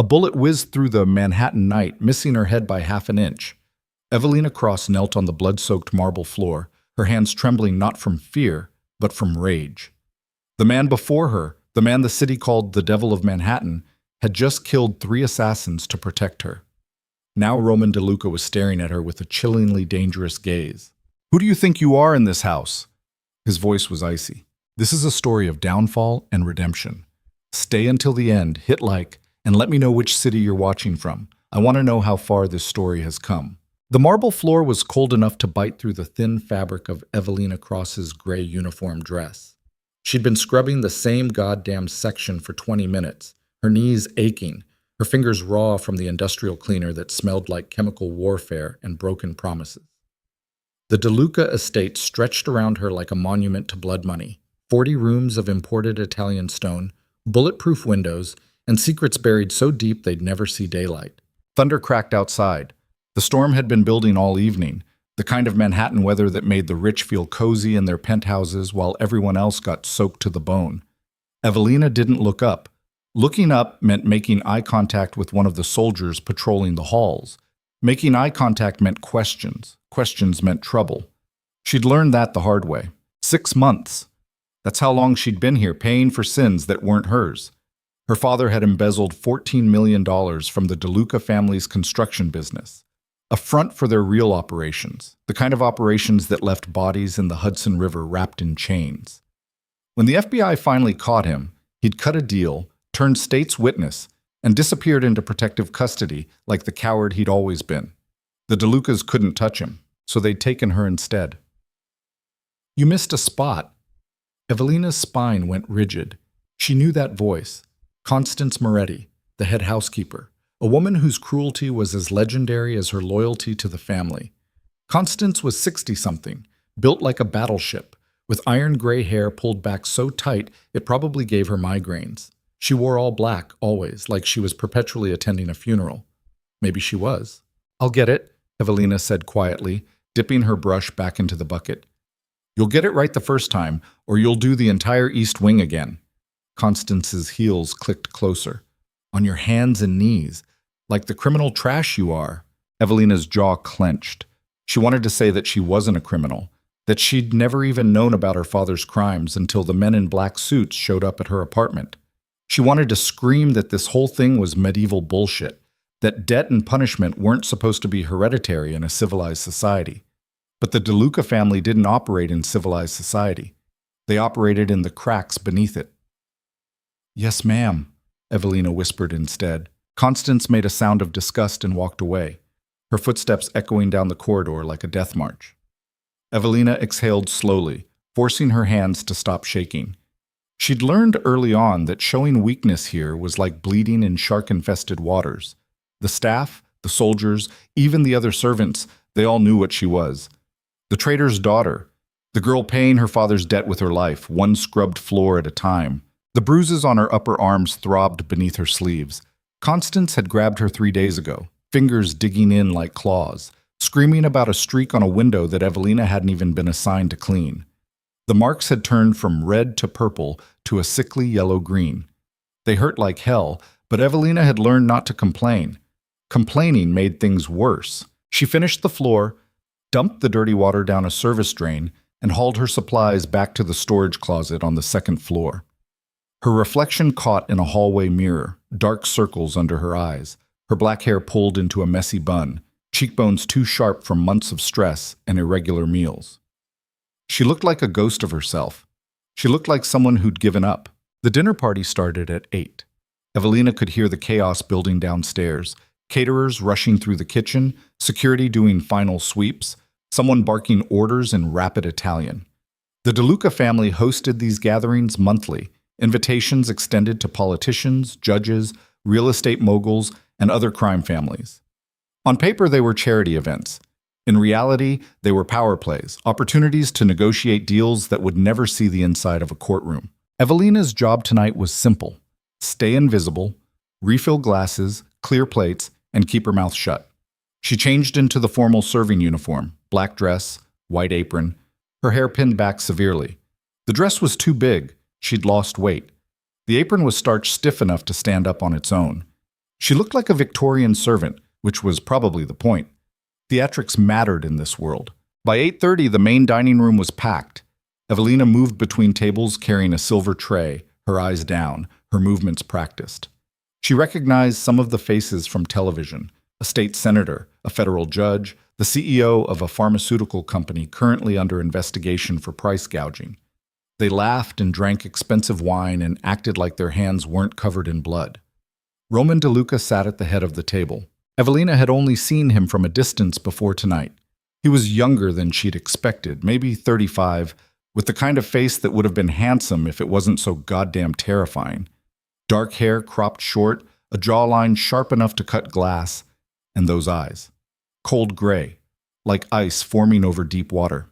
A bullet whizzed through the Manhattan night, missing her head by half an inch. Evelina Cross knelt on the blood-soaked marble floor, her hands trembling not from fear, but from rage. The man before her, the man the city called the Devil of Manhattan, had just killed 3 assassins to protect her. Now Roman DeLuca was staring at her with a chillingly dangerous gaze. "Who do you think you are in this house?" His voice was icy. "This is a story of downfall and redemption. Stay until the end, hit like, and let me know which city you're watching from. I want to know how far this story has come." The marble floor was cold enough to bite through the thin fabric of Evelina Cross's gray uniform dress. She'd been scrubbing the same goddamn section for 20 minutes, her knees aching, her fingers raw from the industrial cleaner that smelled like chemical warfare and broken promises. The DeLuca estate stretched around her like a monument to blood money. 40 rooms of imported Italian stone, bulletproof windows, and secrets buried so deep they'd never see daylight. Thunder cracked outside. The storm had been building all evening, the kind of Manhattan weather that made the rich feel cozy in their penthouses while everyone else got soaked to the bone. Evelina didn't look up. Looking up meant making eye contact with one of the soldiers patrolling the halls. Making eye contact meant questions. Questions meant trouble. She'd learned that the hard way. 6 months. That's how long she'd been here, paying for sins that weren't hers. Her father had embezzled $14 million from the DeLuca family's construction business. A front for their real operations, the kind of operations that left bodies in the Hudson River wrapped in chains. When the FBI finally caught him, he'd cut a deal, turned state's witness, and disappeared into protective custody like the coward he'd always been. The DeLucas couldn't touch him, so they'd taken her instead. "You missed a spot." Evelina's spine went rigid. She knew that voice. Constance Moretti, the head housekeeper, a woman whose cruelty was as legendary as her loyalty to the family. Constance was 60-something, built like a battleship, with iron gray hair pulled back so tight it probably gave her migraines. She wore all black, always, like she was perpetually attending a funeral. Maybe she was. "I'll get it," Evelina said quietly, dipping her brush back into the bucket. "You'll get it right the first time, or you'll do the entire East Wing again." Constance's heels clicked closer. "On your hands and knees. Like the criminal trash you are." Evelina's jaw clenched. She wanted to say that she wasn't a criminal, that she'd never even known about her father's crimes until the men in black suits showed up at her apartment. She wanted to scream that this whole thing was medieval bullshit, that debt and punishment weren't supposed to be hereditary in a civilized society. But the DeLuca family didn't operate in civilized society. They operated in the cracks beneath it. "Yes, ma'am," Evelina whispered instead. Constance made a sound of disgust and walked away, her footsteps echoing down the corridor like a death march. Evelina exhaled slowly, forcing her hands to stop shaking. She'd learned early on that showing weakness here was like bleeding in shark-infested waters. The staff, the soldiers, even the other servants, they all knew what she was. The traitor's daughter, the girl paying her father's debt with her life, one scrubbed floor at a time. The bruises on her upper arms throbbed beneath her sleeves. Constance had grabbed her 3 days ago, fingers digging in like claws, screaming about a streak on a window that Evelina hadn't even been assigned to clean. The marks had turned from red to purple to a sickly yellow-green. They hurt like hell, but Evelina had learned not to complain. Complaining made things worse. She finished the floor, dumped the dirty water down a service drain, and hauled her supplies back to the storage closet on the 2nd floor. Her reflection caught in a hallway mirror, dark circles under her eyes, her black hair pulled into a messy bun, cheekbones too sharp from months of stress and irregular meals. She looked like a ghost of herself. She looked like someone who'd given up. The dinner party started at 8. Evelina could hear the chaos building downstairs, caterers rushing through the kitchen, security doing final sweeps, someone barking orders in rapid Italian. The DeLuca family hosted these gatherings monthly, invitations extended to politicians, judges, real estate moguls, and other crime families. On paper, they were charity events. In reality, they were power plays, opportunities to negotiate deals that would never see the inside of a courtroom. Evelina's job tonight was simple: stay invisible, refill glasses, clear plates, and keep her mouth shut. She changed into the formal serving uniform, black dress, white apron, her hair pinned back severely. The dress was too big. She'd lost weight. The apron was starched stiff enough to stand up on its own. She looked like a Victorian servant, which was probably the point. Theatrics mattered in this world. By 8:30, the main dining room was packed. Evelina moved between tables carrying a silver tray, her eyes down, her movements practiced. She recognized some of the faces from television: a state senator, a federal judge, the CEO of a pharmaceutical company currently under investigation for price gouging. They laughed and drank expensive wine and acted like their hands weren't covered in blood. Roman DeLuca sat at the head of the table. Evelina had only seen him from a distance before tonight. He was younger than she'd expected, maybe 35, with the kind of face that would have been handsome if it wasn't so goddamn terrifying. Dark hair cropped short, a jawline sharp enough to cut glass, and those eyes. Cold gray, like ice forming over deep water.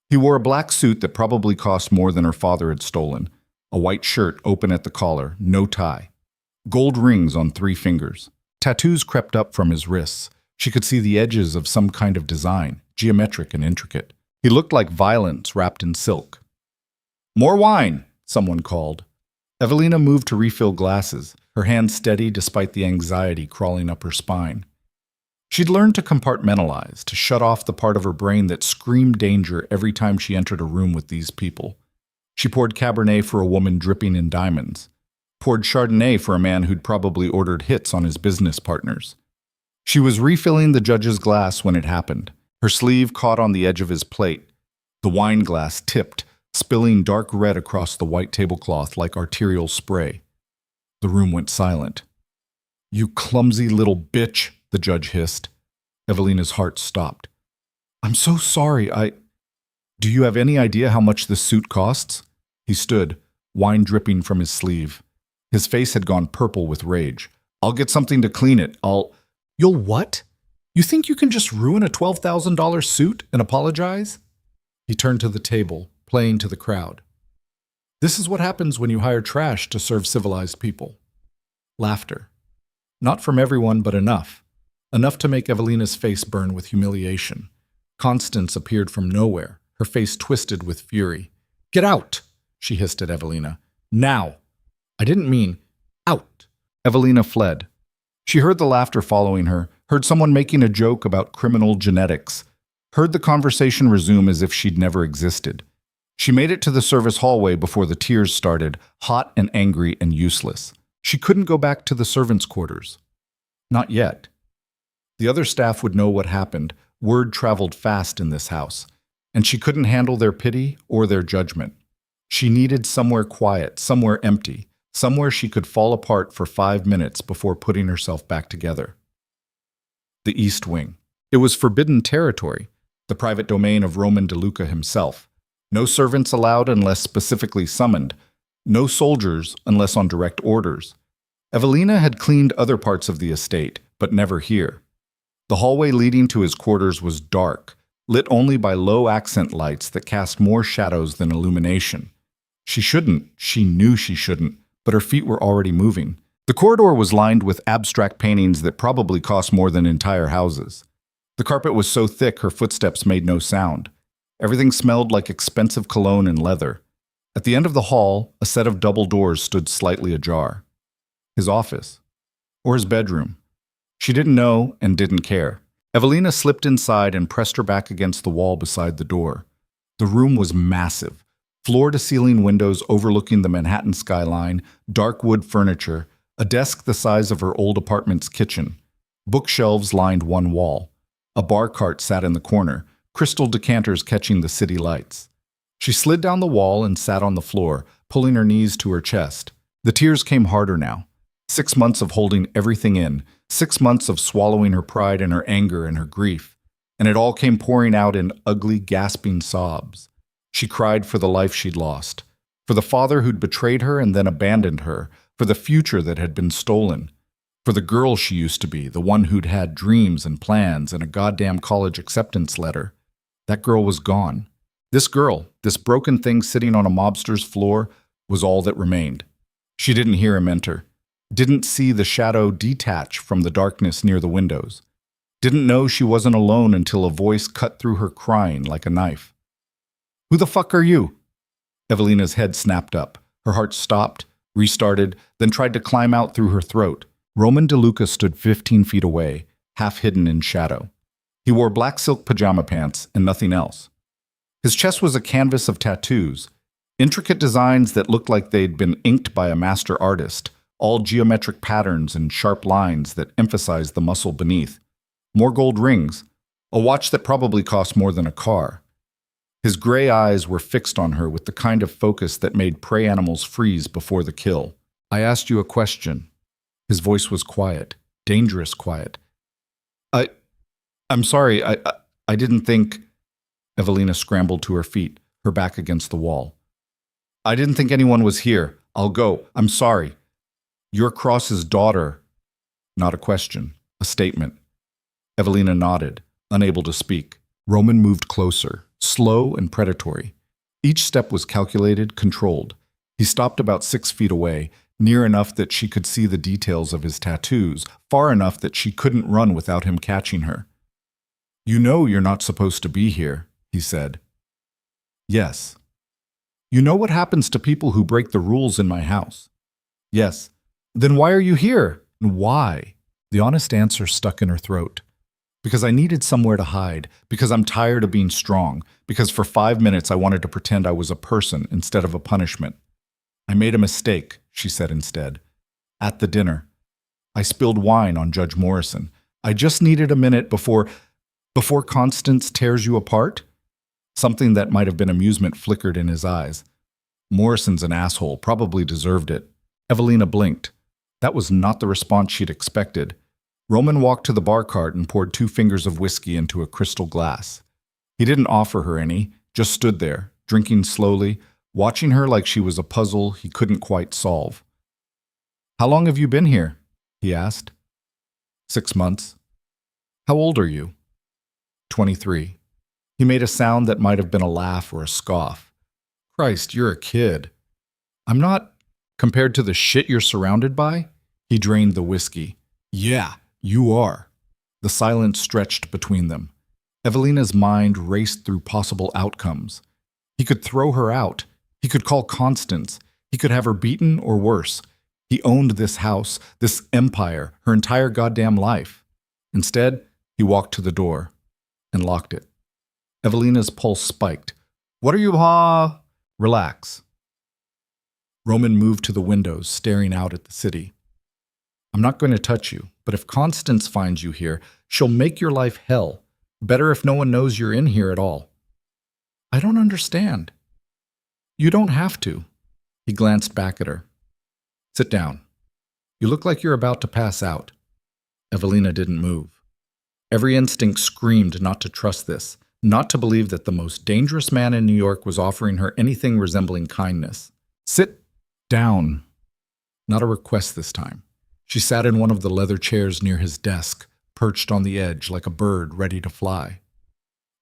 He wore a black suit that probably cost more than her father had stolen, a white shirt open at the collar, no tie. Gold rings on 3 fingers. Tattoos crept up from his wrists. She could see the edges of some kind of design, geometric and intricate. He looked like violence wrapped in silk. "More wine," someone called. Evelina moved to refill glasses, her hands steady despite the anxiety crawling up her spine. She'd learned to compartmentalize, to shut off the part of her brain that screamed danger every time she entered a room with these people. She poured Cabernet for a woman dripping in diamonds. Poured Chardonnay for a man who'd probably ordered hits on his business partners. She was refilling the judge's glass when it happened. Her sleeve caught on the edge of his plate. The wine glass tipped, spilling dark red across the white tablecloth like arterial spray. The room went silent. "You clumsy little bitch," the judge hissed. Evelina's heart stopped. "I'm so sorry, Do you have any idea how much this suit costs?" He stood, wine dripping from his sleeve. His face had gone purple with rage. "I'll get something to clean it. You'll what? You think you can just ruin a $12,000 suit and apologize?" He turned to the table, playing to the crowd. "This is what happens when you hire trash to serve civilized people." Laughter. Not from everyone, but enough. Enough to make Evelina's face burn with humiliation. Constance appeared from nowhere, her face twisted with fury. "Get out!" she hissed at Evelina. "Now!" "I didn't mean out." Evelina fled. She heard the laughter following her, heard someone making a joke about criminal genetics, heard the conversation resume as if she'd never existed. She made it to the service hallway before the tears started, hot and angry and useless. She couldn't go back to the servants' quarters. Not yet. The other staff would know what happened. Word traveled fast in this house, and she couldn't handle their pity or their judgment. She needed somewhere quiet, somewhere empty, somewhere she could fall apart for 5 minutes before putting herself back together. The East Wing. It was forbidden territory, the private domain of Roman DeLuca himself. No servants allowed unless specifically summoned. No soldiers unless on direct orders. Evelina had cleaned other parts of the estate, but never here. The hallway leading to his quarters was dark, lit only by low accent lights that cast more shadows than illumination. She knew she shouldn't, but her feet were already moving. The corridor was lined with abstract paintings that probably cost more than entire houses. The carpet was so thick her footsteps made no sound. Everything smelled like expensive cologne and leather. At the end of the hall, a set of double doors stood slightly ajar. His office. Or his bedroom. She didn't know and didn't care. Evelina slipped inside and pressed her back against the wall beside the door. The room was massive. Floor-to-ceiling windows overlooking the Manhattan skyline, dark wood furniture, a desk the size of her old apartment's kitchen. Bookshelves lined one wall. A bar cart sat in the corner, crystal decanters catching the city lights. She slid down the wall and sat on the floor, pulling her knees to her chest. The tears came harder now. 6 months of holding everything in, 6 months of swallowing her pride and her anger and her grief, and it all came pouring out in ugly, gasping sobs. She cried for the life she'd lost, for the father who'd betrayed her and then abandoned her, for the future that had been stolen, for the girl she used to be, the one who'd had dreams and plans and a goddamn college acceptance letter. That girl was gone. This girl, this broken thing sitting on a mobster's floor, was all that remained. She didn't hear him enter, didn't see the shadow detach from the darkness near the windows, didn't know she wasn't alone until a voice cut through her crying like a knife. "Who the fuck are you?" Evelina's head snapped up. Her heart stopped, restarted, then tried to climb out through her throat. Roman DeLuca stood 15 feet away, half hidden in shadow. He wore black silk pajama pants and nothing else. His chest was a canvas of tattoos, intricate designs that looked like they'd been inked by a master artist, all geometric patterns and sharp lines that emphasized the muscle beneath. More gold rings, a watch that probably cost more than a car. His gray eyes were fixed on her with the kind of focus that made prey animals freeze before the kill. "I asked you a question." His voice was quiet, dangerous quiet. I'm sorry, I didn't think." Evelina scrambled to her feet, her back against the wall. "I didn't think anyone was here. I'll go. I'm sorry." "You're Cross's daughter." Not a question, a statement. Evelina nodded, unable to speak. Roman moved closer, slow and predatory. Each step was calculated, controlled. He stopped about 6 feet away, near enough that she could see the details of his tattoos, far enough that she couldn't run without him catching her. "You know you're not supposed to be here," he said. "Yes." "You know what happens to people who break the rules in my house?" "Yes." "Then why are you here? And why?" The honest answer stuck in her throat. "Because I needed somewhere to hide, because I'm tired of being strong, because for 5 minutes I wanted to pretend I was a person instead of a punishment." "I made a mistake," she said instead. "At the dinner. I spilled wine on Judge Morrison. I just needed a minute before Constance tears you apart?" Something that might have been amusement flickered in his eyes. "Morrison's an asshole, probably deserved it." Evelina blinked. That was not the response she'd expected. Roman walked to the bar cart and poured 2 fingers of whiskey into a crystal glass. He didn't offer her any, just stood there, drinking slowly, watching her like she was a puzzle he couldn't quite solve. "How long have you been here?" he asked. 6 months. "How old are you?" 23. He made a sound that might have been a laugh or a scoff. "Christ, you're a kid." "I'm not, compared to the shit you're surrounded by." He drained the whiskey. "Yeah, you are." The silence stretched between them. Evelina's mind raced through possible outcomes. He could throw her out. He could call Constance. He could have her beaten or worse. He owned this house, this empire, her entire goddamn life. Instead, he walked to the door and locked it. Evelina's pulse spiked. "What are you, Relax." Roman moved to the windows, staring out at the city. "I'm not going to touch you, but if Constance finds you here, she'll make your life hell. Better if no one knows you're in here at all." "I don't understand." "You don't have to." He glanced back at her. "Sit down. You look like you're about to pass out." Evelina didn't move. Every instinct screamed not to trust this, not to believe that the most dangerous man in New York was offering her anything resembling kindness. "Sit down." Not a request this time. She sat in one of the leather chairs near his desk, perched on the edge like a bird ready to fly.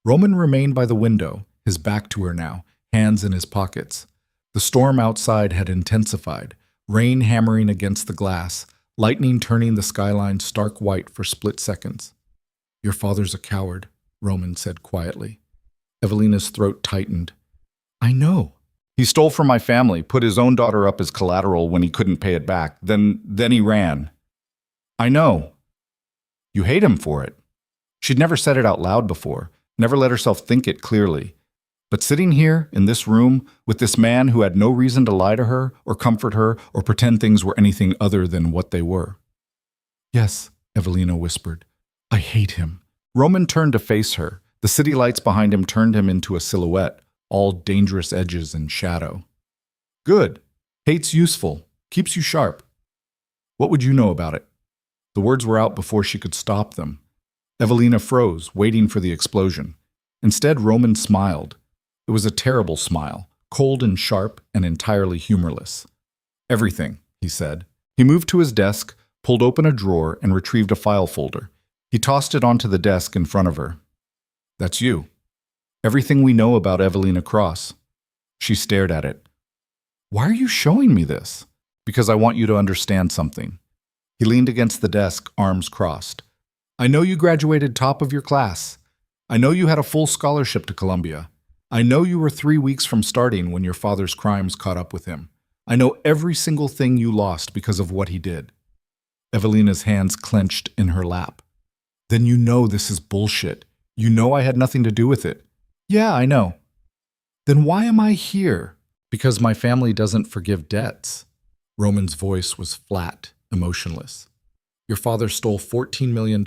Roman remained by the window, his back to her now, hands in his pockets. The storm outside had intensified, rain hammering against the glass, lightning turning the skyline stark white for split seconds. "Your father's a coward," Roman said quietly. Evelina's throat tightened. "I know. He stole from my family, put his own daughter up as collateral when he couldn't pay it back. Then he ran." "I know." "You hate him for it." She'd never said it out loud before, never let herself think it clearly. But sitting here, in this room, with this man who had no reason to lie to her, or comfort her, or pretend things were anything other than what they were. "Yes," Evelina whispered. "I hate him." Roman turned to face her. The city lights behind him turned him into a silhouette, all dangerous edges and shadow. "Good. Hate's useful. Keeps you sharp. What would you know about it?" The words were out before she could stop them. Evelina froze, waiting for the explosion. Instead, Roman smiled. It was a terrible smile, cold and sharp and entirely humorless. "Everything," he said. He moved to his desk, pulled open a drawer, and retrieved a file folder. He tossed it onto the desk in front of her. "That's you. Everything we know about Evelina Cross." She stared at it. "Why are you showing me this?" "Because I want you to understand something." He leaned against the desk, arms crossed. "I know you graduated top of your class. I know you had a full scholarship to Columbia. I know you were 3 weeks from starting when your father's crimes caught up with him. I know every single thing you lost because of what he did. Evelina's hands clenched in her lap. Then you know this is bullshit. You know I had nothing to do with it. Yeah, I know. Then why am I here? Because my family doesn't forgive debts. Roman's voice was flat, emotionless. Your father stole $14 million.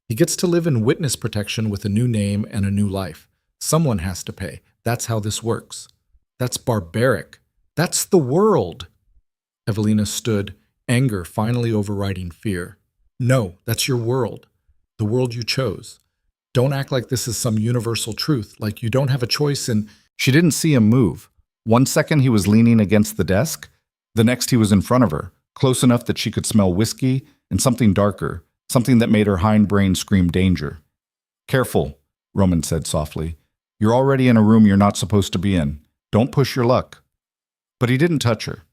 He gets to live in witness protection with a new name and a new life. Someone has to pay. That's how this works. That's barbaric. That's the world. Evelina stood, anger finally overriding fear. No, that's your world. The world you chose. Don't act like this is some universal truth, like you don't have a choice in... She didn't see him move. 1 second he was leaning against the desk. The next he was in front of her, close enough that she could smell whiskey and something darker, something that made her hindbrain scream danger. Careful, Roman said softly. You're already in a room you're not supposed to be in. Don't push your luck. But he didn't touch her,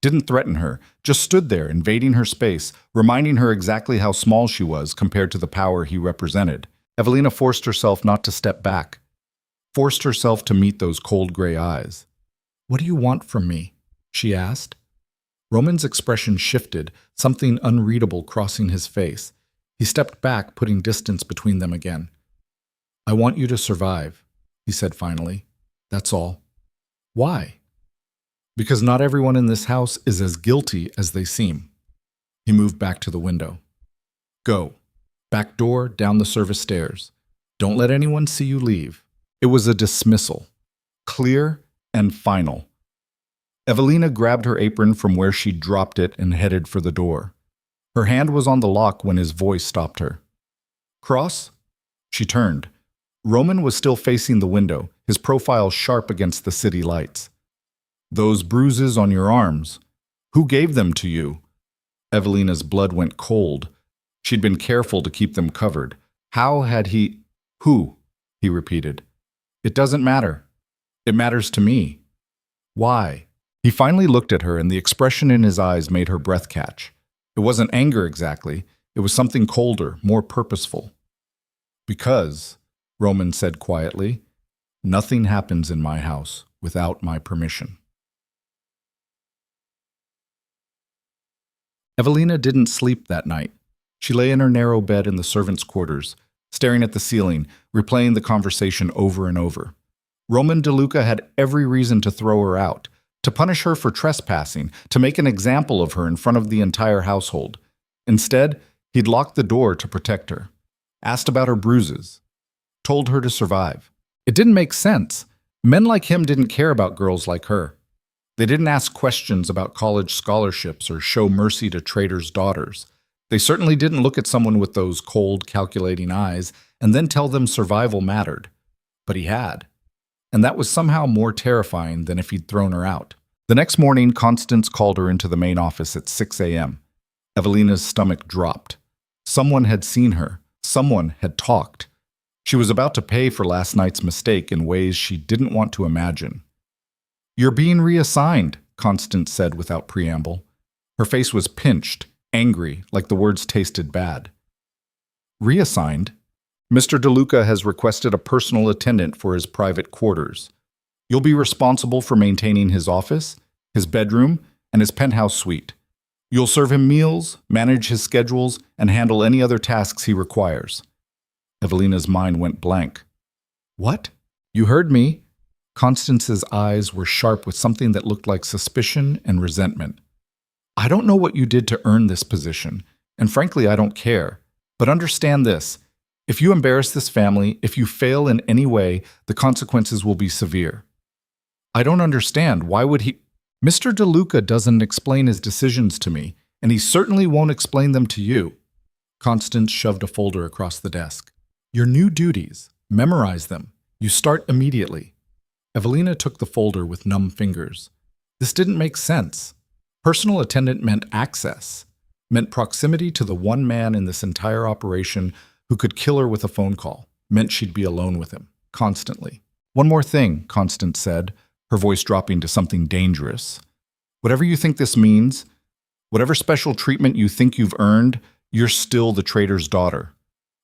didn't threaten her, just stood there, invading her space, reminding her exactly how small she was compared to the power he represented. Evelina forced herself not to step back, forced herself to meet those cold gray eyes. What do you want from me? She asked. Roman's expression shifted, something unreadable crossing his face. He stepped back, putting distance between them again. I want you to survive, he said finally. That's all. Why? Because not everyone in this house is as guilty as they seem. He moved back to the window. Go. Back door, down the service stairs. Don't let anyone see you leave. It was a dismissal. Clear and final. Evelina grabbed her apron from where she'd dropped it and headed for the door. Her hand was on the lock when his voice stopped her. Cross? She turned. Roman was still facing the window, his profile sharp against the city lights. Those bruises on your arms. Who gave them to you? Evelina's blood went cold. She'd been careful to keep them covered. How had he... Who? He repeated. It doesn't matter. It matters to me. Why? He finally looked at her, and the expression in his eyes made her breath catch. It wasn't anger exactly. It was something colder, more purposeful. Because, Roman said quietly, nothing happens in my house without my permission. Evelina didn't sleep that night. She lay in her narrow bed in the servants' quarters, staring at the ceiling, replaying the conversation over and over. Roman DeLuca had every reason to throw her out, to punish her for trespassing, to make an example of her in front of the entire household. Instead, he'd locked the door to protect her, asked about her bruises, told her to survive. It didn't make sense. Men like him didn't care about girls like her. They didn't ask questions about college scholarships or show mercy to traitors' daughters. They certainly didn't look at someone with those cold, calculating eyes and then tell them survival mattered. But he had. And that was somehow more terrifying than if he'd thrown her out. The next morning, Constance called her into the main office at 6 a.m. Evelina's stomach dropped. Someone had seen her. Someone had talked. She was about to pay for last night's mistake in ways she didn't want to imagine. You're being reassigned, Constance said without preamble. Her face was pinched, angry, like the words tasted bad. Reassigned? Mr. DeLuca has requested a personal attendant for his private quarters. You'll be responsible for maintaining his office, his bedroom, and his penthouse suite. You'll serve him meals, manage his schedules, and handle any other tasks he requires. Evelina's mind went blank. What? You heard me. Constance's eyes were sharp with something that looked like suspicion and resentment. I don't know what you did to earn this position, and frankly, I don't care. But understand this. If you embarrass this family, if you fail in any way, the consequences will be severe. I don't understand. Why would he... Mr. DeLuca doesn't explain his decisions to me, and he certainly won't explain them to you. Constance shoved a folder across the desk. Your new duties. Memorize them. You start immediately. Evelina took the folder with numb fingers. This didn't make sense. Personal attendant meant access, meant proximity to the one man in this entire operation who could kill her with a phone call, meant she'd be alone with him, constantly. One more thing, Constance said, her voice dropping to something dangerous. Whatever you think this means, whatever special treatment you think you've earned, you're still the traitor's daughter.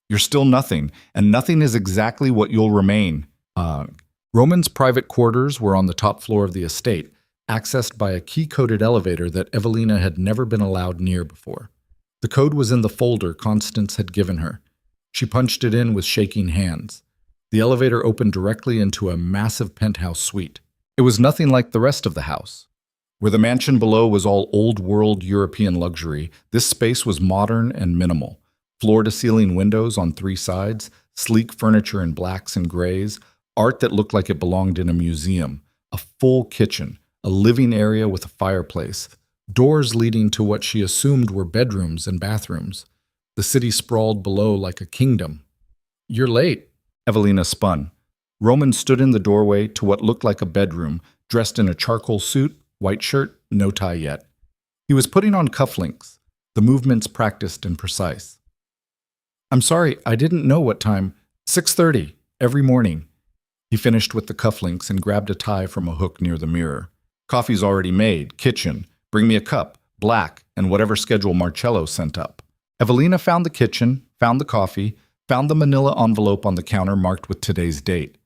You're still nothing, and nothing is exactly what you'll remain. Roman's private quarters were on the top floor of the estate, accessed by a key-coded elevator that Evelina had never been allowed near before. The code was in the folder Constance had given her. She punched it in with shaking hands. The elevator opened directly into a massive penthouse suite. It was nothing like the rest of the house. Where the mansion below was all old-world European luxury, this space was modern and minimal. Floor-to-ceiling windows on 3 sides, sleek furniture in blacks and grays, art that looked like it belonged in a museum, a full kitchen, a living area with a fireplace, doors leading to what she assumed were bedrooms and bathrooms. The city sprawled below like a kingdom. "You're late," Evelina spun. Roman stood in the doorway to what looked like a bedroom, dressed in a charcoal suit, white shirt, no tie yet. He was putting on cufflinks, the movements practiced and precise. "I'm sorry, I didn't know what time. 6:30, every morning." He finished with the cufflinks and grabbed a tie from a hook near the mirror. "Coffee's already made, kitchen. Bring me a cup, black, and whatever schedule Marcello sent up." Evelina found the kitchen, found the coffee, found the manila envelope on the counter marked with today's date.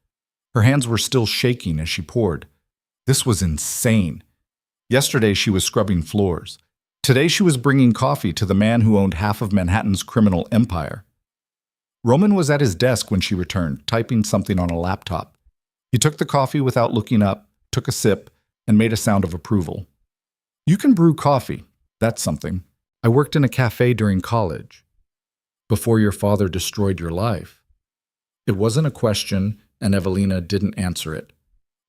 Her hands were still shaking as she poured. This was insane. Yesterday she was scrubbing floors. Today she was bringing coffee to the man who owned half of Manhattan's criminal empire. Roman was at his desk when she returned, typing something on a laptop. He took the coffee without looking up, took a sip, and made a sound of approval. "You can brew coffee. That's something. I worked in a cafe during college. Before your father destroyed your life." It wasn't a question, and Evelina didn't answer it.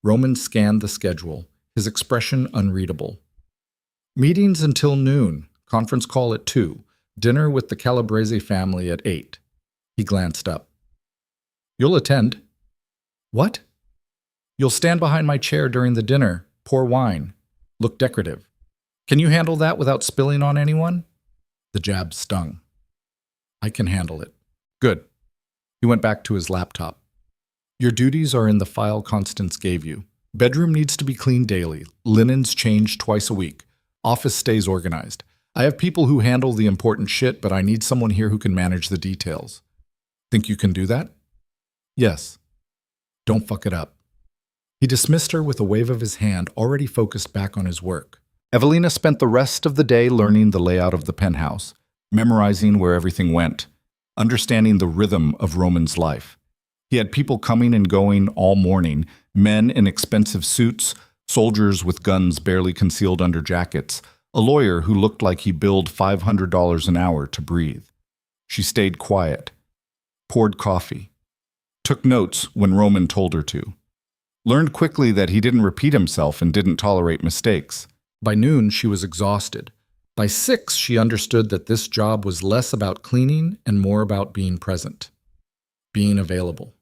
Roman scanned the schedule, his expression unreadable. "Meetings until noon, conference call at 2, dinner with the Calabrese family at 8. He glanced up. "You'll attend." "What?" "You'll stand behind my chair during the dinner, pour wine, look decorative. Can you handle that without spilling on anyone?" The jab stung. "I can handle it." "Good." He went back to his laptop. "Your duties are in the file Constance gave you. Bedroom needs to be cleaned daily, linens changed twice a week, office stays organized. I have people who handle the important shit, but I need someone here who can manage the details. Think you can do that?" "Yes." "Don't fuck it up." He dismissed her with a wave of his hand, already focused back on his work. Evelina spent the rest of the day learning the layout of the penthouse, memorizing where everything went, understanding the rhythm of Roman's life. He had people coming and going all morning, men in expensive suits, soldiers with guns barely concealed under jackets, a lawyer who looked like he billed $500 an hour to breathe. She stayed quiet, poured coffee, took notes when Roman told her to, learned quickly that he didn't repeat himself and didn't tolerate mistakes. By noon, she was exhausted. By 6, she understood that this job was less about cleaning and more about being present, being available,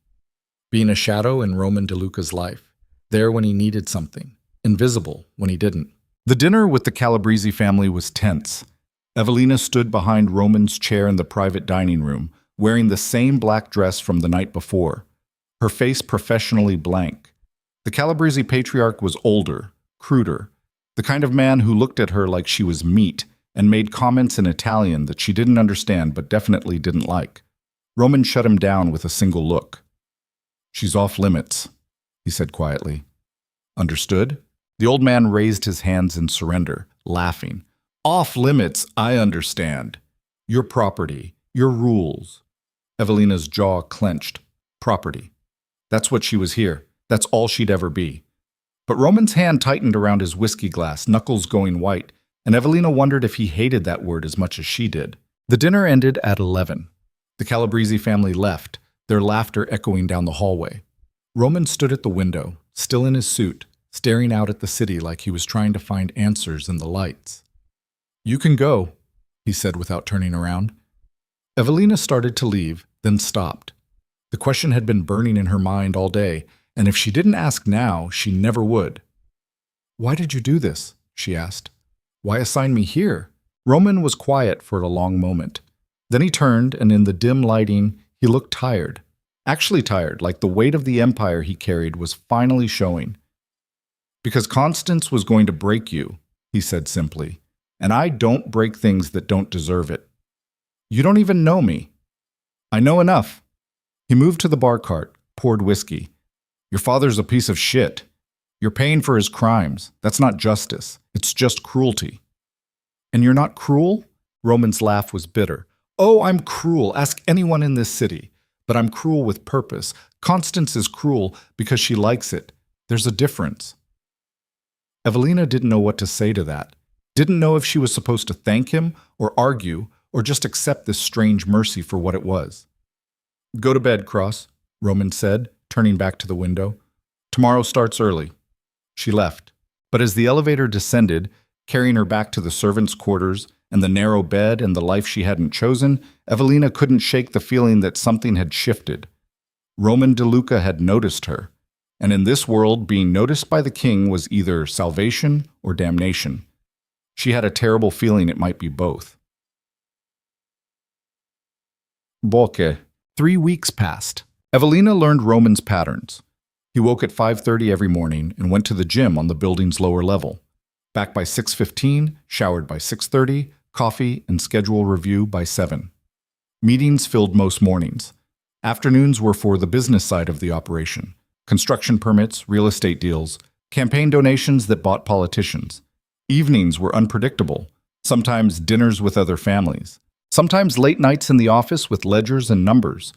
being a shadow in Roman DeLuca's life, there when he needed something, invisible when he didn't. The dinner with the Calabrese family was tense. Evelina stood behind Roman's chair in the private dining room, wearing the same black dress from the night before, her face professionally blank. The Calabrese patriarch was older, cruder, the kind of man who looked at her like she was meat and made comments in Italian that she didn't understand but definitely didn't like. Roman shut him down with a single look. "She's off limits," he said quietly. "Understood?" The old man raised his hands in surrender, laughing. "Off limits, I understand. Your property, your rules." Evelina's jaw clenched. Property. That's what she was here. That's all she'd ever be. But Roman's hand tightened around his whiskey glass, knuckles going white, and Evelina wondered if he hated that word as much as she did. The dinner ended at 11. The Calabrese family left, their laughter echoing down the hallway. Roman stood at the window, still in his suit, staring out at the city like he was trying to find answers in the lights. "You can go," he said without turning around. Evelina started to leave, then stopped. The question had been burning in her mind all day, and if she didn't ask now, she never would. "Why did you do this?" she asked. "Why assign me here?" Roman was quiet for a long moment. Then he turned, and in the dim lighting, he looked tired. Actually tired, like the weight of the empire he carried was finally showing. "Because Constance was going to break you," he said simply, "and I don't break things that don't deserve it. You don't even know me." "I know enough." He moved to the bar cart, poured whiskey. "Your father's a piece of shit. You're paying for his crimes. That's not justice. It's just cruelty." "And you're not cruel?" Roman's laugh was bitter. Oh, I'm cruel. Ask anyone in this city. But I'm cruel with purpose. Constance is cruel because she likes it. There's a difference. Evelina didn't know what to say to that. Didn't know if she was supposed to thank him or argue or just accept this strange mercy for what it was. Go to bed, Cross, Roman said, turning back to the window. Tomorrow starts early. She left. But as the elevator descended, carrying her back to the servants' quarters and the narrow bed and the life she hadn't chosen, Evelina couldn't shake the feeling that something had shifted. Roman DeLuca had noticed her, and in this world, being noticed by the king was either salvation or damnation. She had a terrible feeling it might be both. Bocche. 3 weeks passed. Evelina learned Roman's patterns. He woke at 5:30 every morning and went to the gym on the building's lower level. Back by 6:15, showered by 6:30, coffee and schedule review by 7. Meetings filled most mornings. Afternoons were for the business side of the operation. Construction permits, real estate deals, campaign donations that bought politicians. Evenings were unpredictable, sometimes dinners with other families, sometimes late nights in the office with ledgers and numbers.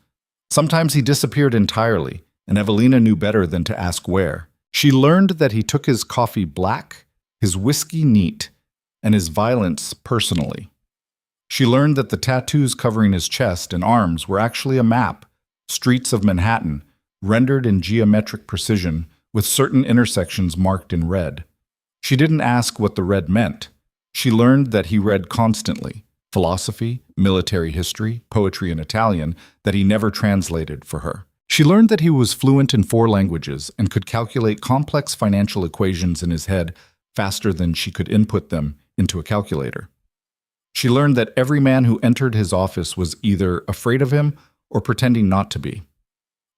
Sometimes he disappeared entirely, and Evelina knew better than to ask where. She learned that he took his coffee black, his whiskey neat, and his violence personally. She learned that the tattoos covering his chest and arms were actually a map, streets of Manhattan, rendered in geometric precision, with certain intersections marked in red. She didn't ask what the red meant. She learned that he read constantly, philosophy, military history, poetry in Italian, that he never translated for her. She learned that he was fluent in 4 languages and could calculate complex financial equations in his head faster than she could input them into a calculator. She learned that every man who entered his office was either afraid of him or pretending not to be.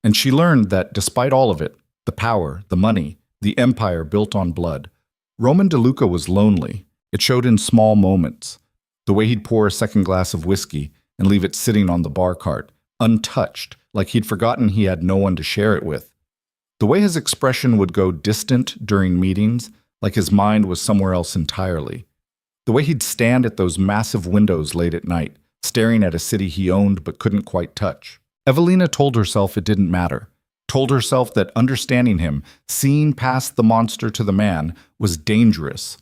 And she learned that despite all of it, the power, the money, the empire built on blood, Roman DeLuca was lonely. It showed in small moments. The way he'd pour a second glass of whiskey and leave it sitting on the bar cart, untouched, like he'd forgotten he had no one to share it with. The way his expression would go distant during meetings, like his mind was somewhere else entirely. The way he'd stand at those massive windows late at night, staring at a city he owned but couldn't quite touch. Evelina told herself it didn't matter. Told herself that understanding him, seeing past the monster to the man, was dangerous.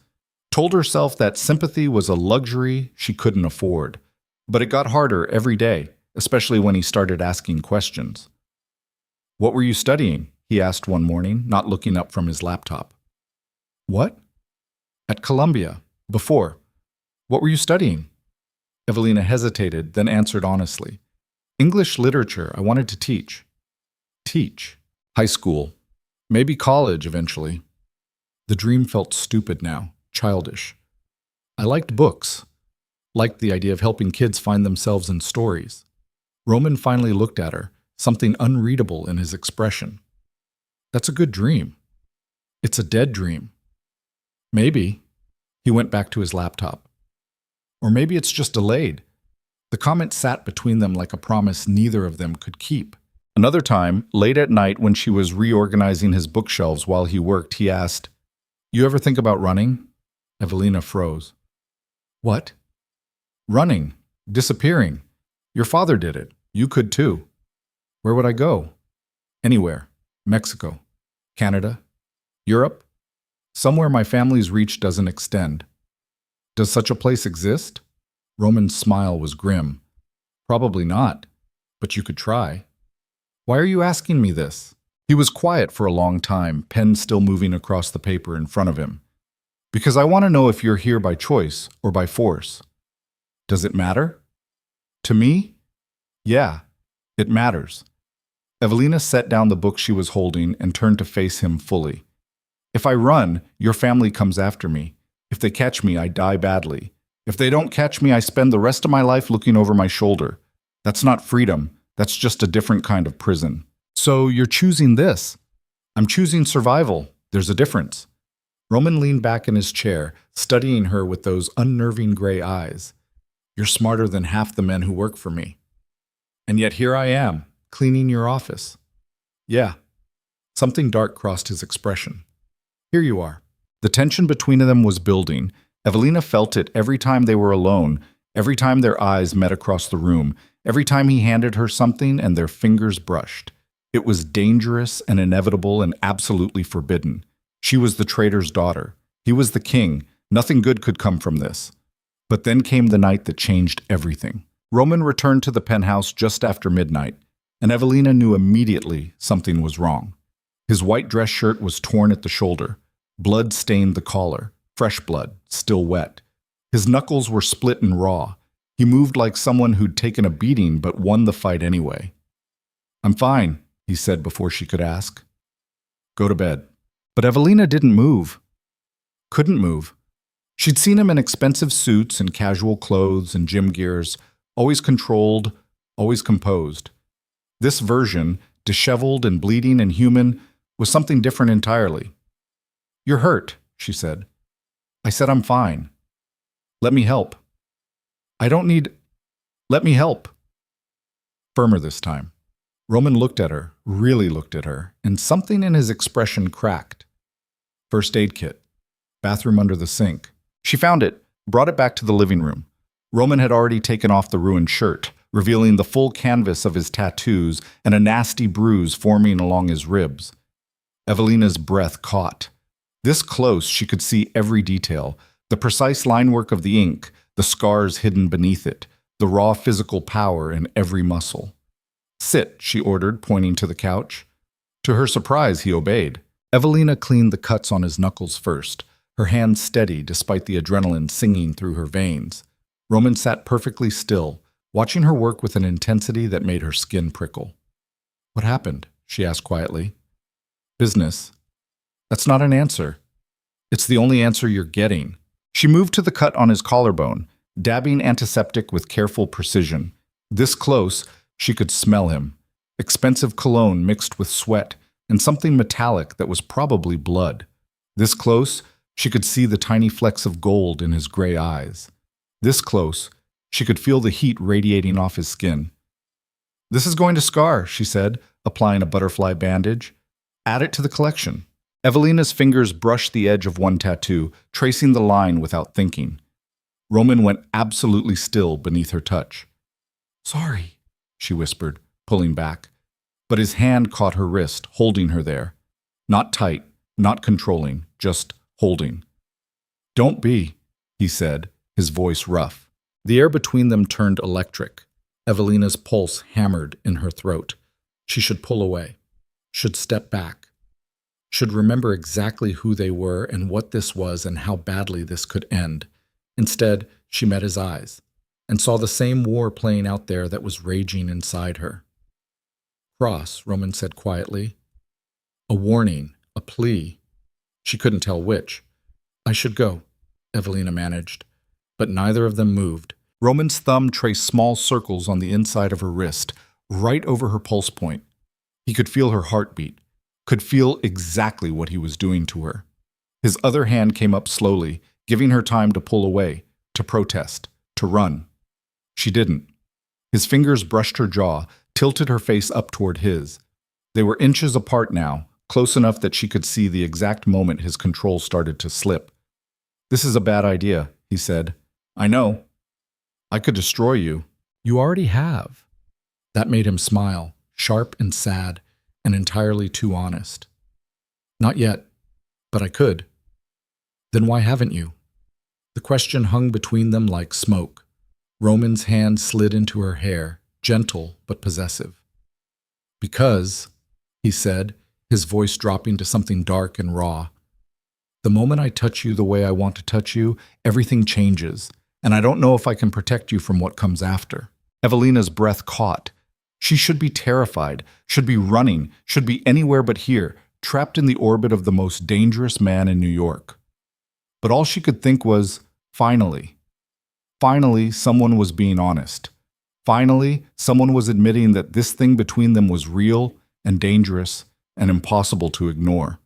Told herself that sympathy was a luxury she couldn't afford. But it got harder every day, especially when he started asking questions. "What were you studying?" he asked one morning, not looking up from his laptop. "What?" "At Columbia. Before. What were you studying?" Evelina hesitated, then answered honestly. "English literature. I wanted to teach." Teach. High school. Maybe college eventually. The dream felt stupid now, childish. I liked books. Liked the idea of helping kids find themselves in stories. Roman finally looked at her, something unreadable in his expression. "That's a good dream." "It's a dead dream." "Maybe." He went back to his laptop. "Or maybe it's just delayed." The comment sat between them like a promise neither of them could keep. Another time, late at night when she was reorganizing his bookshelves while he worked, he asked, "You ever think about running?" Evelina froze. "What?" "Running. Disappearing. Your father did it. You could too." "Where would I go?" "Anywhere. Mexico. Canada. Europe. Somewhere my family's reach doesn't extend." "Does such a place exist?" Roman's smile was grim. "Probably not, but you could try." "Why are you asking me this?" He was quiet for a long time, pen still moving across the paper in front of him. "Because I want to know if you're here by choice or by force." "Does it matter?" "To me? Yeah, it matters." Evelina set down the book she was holding and turned to face him fully. "If I run, your family comes after me. If they catch me, I die badly. If they don't catch me, I spend the rest of my life looking over my shoulder. That's not freedom. That's just a different kind of prison." "So you're choosing this?" "I'm choosing survival. There's a difference." Roman leaned back in his chair, studying her with those unnerving gray eyes. "You're smarter than half the men who work for me. And yet here I am, cleaning your office." "Yeah." Something dark crossed his expression. "Here you are." The tension between them was building. Evelina felt it every time they were alone, Every time their eyes met across the room, every time he handed her something and their fingers brushed. It was dangerous and inevitable and absolutely forbidden. She was the traitor's daughter. He was the king. Nothing good could come from this. But then came the night that changed everything. Roman returned to the penthouse just after midnight, and Evelina knew immediately something was wrong. His white dress shirt was torn at the shoulder. Blood stained the collar, fresh blood, still wet. His knuckles were split and raw. He moved like someone who'd taken a beating but won the fight anyway. "I'm fine," he said before she could ask. "Go to bed." But Evelina didn't move. Couldn't move. She'd seen him in expensive suits and casual clothes and gym gears, always controlled, always composed. This version, disheveled and bleeding and human, was something different entirely. "You're hurt," she said. "I said I'm fine. Let me help." "I don't need... Let me help." Firmer this time. Roman looked at her, really looked at her, and something in his expression cracked. First aid kit. Bathroom under the sink. She found it, brought it back to the living room. Roman had already taken off the ruined shirt, revealing the full canvas of his tattoos and a nasty bruise forming along his ribs. Evelina's breath caught. This close, she could see every detail, the precise line work of the ink, the scars hidden beneath it, the raw physical power in every muscle. "Sit," she ordered, pointing to the couch. To her surprise, he obeyed. Evelina cleaned the cuts on his knuckles first, her hands steady despite the adrenaline singing through her veins. Roman sat perfectly still, watching her work with an intensity that made her skin prickle. "What happened?" she asked quietly. "Business." "That's not an answer." "It's the only answer you're getting." She moved to the cut on his collarbone, dabbing antiseptic with careful precision. This close, she could smell him. Expensive cologne mixed with sweat, and something metallic that was probably blood. This close, she could see the tiny flecks of gold in his gray eyes. This close, she could feel the heat radiating off his skin. "This is going to scar," she said, applying a butterfly bandage. "Add it to the collection." Evelina's fingers brushed the edge of one tattoo, tracing the line without thinking. Roman went absolutely still beneath her touch. "Sorry," she whispered, pulling back. But his hand caught her wrist, holding her there. Not tight, not controlling, just holding. "Don't be," he said, his voice rough. The air between them turned electric. Evelina's pulse hammered in her throat. She should pull away, should step back, should remember exactly who they were and what this was and how badly this could end. Instead, she met his eyes and saw the same war playing out there that was raging inside her. "Cross," Roman said quietly. A warning, a plea. She couldn't tell which. "I should go," Evelina managed. But neither of them moved. Roman's thumb traced small circles on the inside of her wrist, right over her pulse point. He could feel her heartbeat, could feel exactly what he was doing to her. His other hand came up slowly, giving her time to pull away, to protest, to run. She didn't. His fingers brushed her jaw, tilted her face up toward his. They were inches apart now, close enough that she could see the exact moment his control started to slip. "This is a bad idea," he said. "I know. I could destroy you." "You already have." That made him smile, sharp and sad, and entirely too honest. "Not yet, but I could." "Then why haven't you?" The question hung between them like smoke. Roman's hand slid into her hair, gentle but possessive. "Because," he said, his voice dropping to something dark and raw, "the moment I touch you the way I want to touch you, everything changes, and I don't know if I can protect you from what comes after." Evelina's breath caught. She should be terrified, should be running, should be anywhere but here, trapped in the orbit of the most dangerous man in New York. But all she could think was, finally. Finally, someone was being honest. Finally, someone was admitting that this thing between them was real and dangerous and impossible to ignore.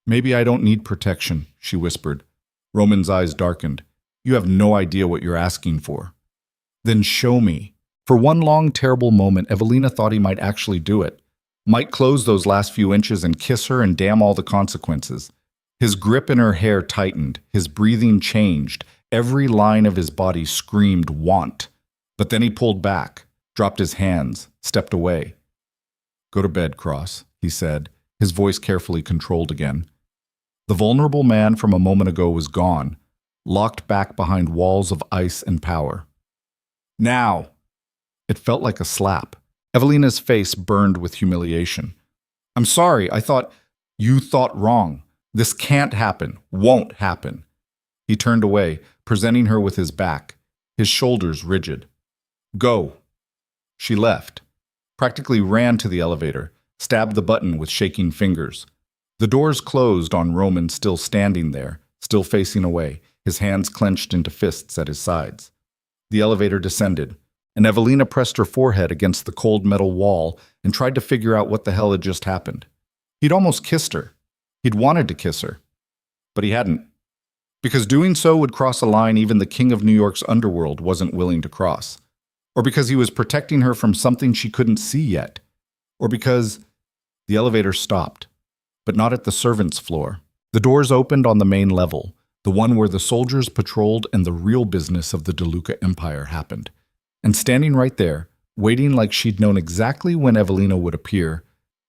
"Maybe I don't need protection," she whispered. Roman's eyes darkened. "You have no idea what you're asking for." "Then show me." For one long, terrible moment, Evelina thought he might actually do it. Might close those last few inches and kiss her and damn all the consequences. His grip in her hair tightened, his breathing changed, Every line of his body screamed want. But then he pulled back, dropped his hands, stepped away. "Go to bed, Cross," he said, his voice carefully controlled again. The vulnerable man from a moment ago was gone, locked back behind walls of ice and power. "Now!" It felt like a slap. Evelina's face burned with humiliation. "I'm sorry, I thought—" "You thought wrong. This can't happen, won't happen." He turned away, presenting her with his back, his shoulders rigid. "Go." She left, practically ran to the elevator, stabbed the button with shaking fingers. The doors closed on Roman still standing there, still facing away, his hands clenched into fists at his sides. The elevator descended, and Evelina pressed her forehead against the cold metal wall and tried to figure out what the hell had just happened. He'd almost kissed her. He'd wanted to kiss her. But he hadn't. Because doing so would cross a line even the king of New York's underworld wasn't willing to cross. Or because he was protecting her from something she couldn't see yet. Or because the elevator stopped, but not at the servants' floor. The doors opened on the main level, the one where the soldiers patrolled and the real business of the DeLuca empire happened. And standing right there, waiting like she'd known exactly when Evelina would appear,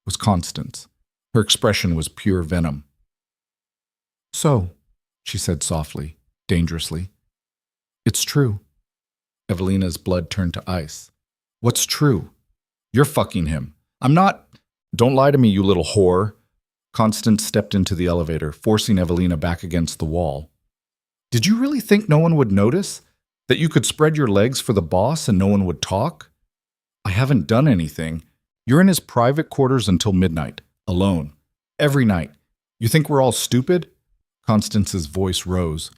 was Constance. Her expression was pure venom. "So," she said softly, dangerously. "It's true." Evelina's blood turned to ice. "What's true?" "You're fucking him." "I'm not—" "Don't lie to me, you little whore." Constance stepped into the elevator, forcing Evelina back against the wall. "Did you really think no one would notice? That you could spread your legs for the boss and no one would talk?" "I haven't done anything. You're in his private quarters until midnight, alone. Every night. You think we're all stupid?" Constance's voice rose.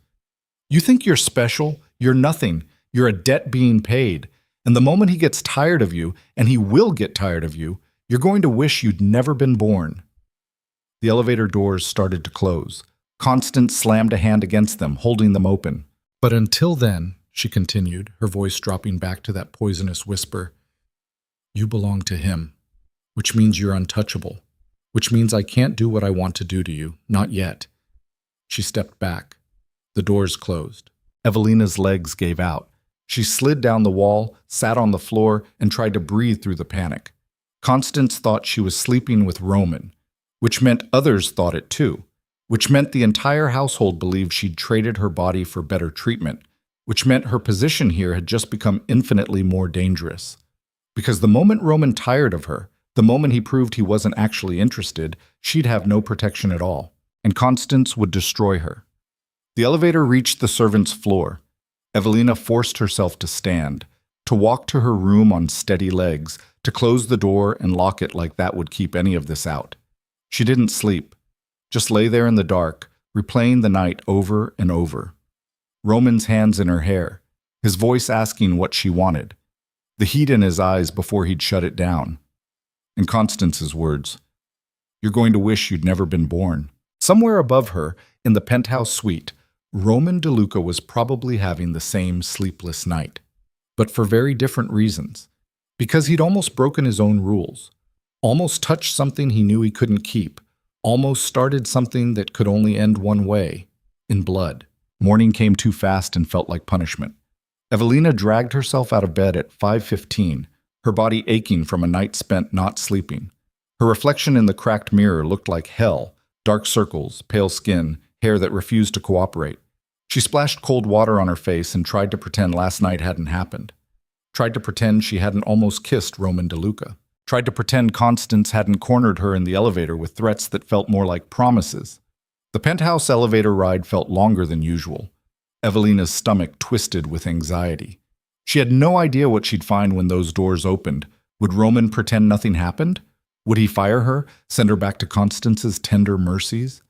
"You think you're special? You're nothing. You're a debt being paid. And the moment he gets tired of you, and he will get tired of you, you're going to wish you'd never been born." The elevator doors started to close. Constance slammed a hand against them, holding them open. "But until then," she continued, her voice dropping back to that poisonous whisper, "you belong to him, which means you're untouchable, which means I can't do what I want to do to you, not yet." She stepped back. The doors closed. Evelina's legs gave out. She slid down the wall, sat on the floor, and tried to breathe through the panic. Constance thought she was sleeping with Roman, which meant others thought it too, which meant the entire household believed she'd traded her body for better treatment, which meant her position here had just become infinitely more dangerous. Because the moment Roman tired of her, the moment he proved he wasn't actually interested, she'd have no protection at all, and Constance would destroy her. The elevator reached the servants' floor. Evelina forced herself to stand, to walk to her room on steady legs, to close the door and lock it like that would keep any of this out. She didn't sleep, just lay there in the dark, replaying the night over and over. Roman's hands in her hair, his voice asking what she wanted, the heat in his eyes before he'd shut it down. And Constance's words, "You're going to wish you'd never been born." Somewhere above her, in the penthouse suite, Roman DeLuca was probably having the same sleepless night, but for very different reasons. Because he'd almost broken his own rules, almost touched something he knew he couldn't keep, almost started something that could only end one way, in blood. Morning came too fast and felt like punishment. Evelina dragged herself out of bed at 5:15, her body aching from a night spent not sleeping. Her reflection in the cracked mirror looked like hell, dark circles, pale skin, hair that refused to cooperate. She splashed cold water on her face and tried to pretend last night hadn't happened. Tried to pretend she hadn't almost kissed Roman DeLuca. Tried to pretend Constance hadn't cornered her in the elevator with threats that felt more like promises. The penthouse elevator ride felt longer than usual. Evelina's stomach twisted with anxiety. She had no idea what she'd find when those doors opened. Would Roman pretend nothing happened? Would he fire her, send her back to Constance's tender mercies?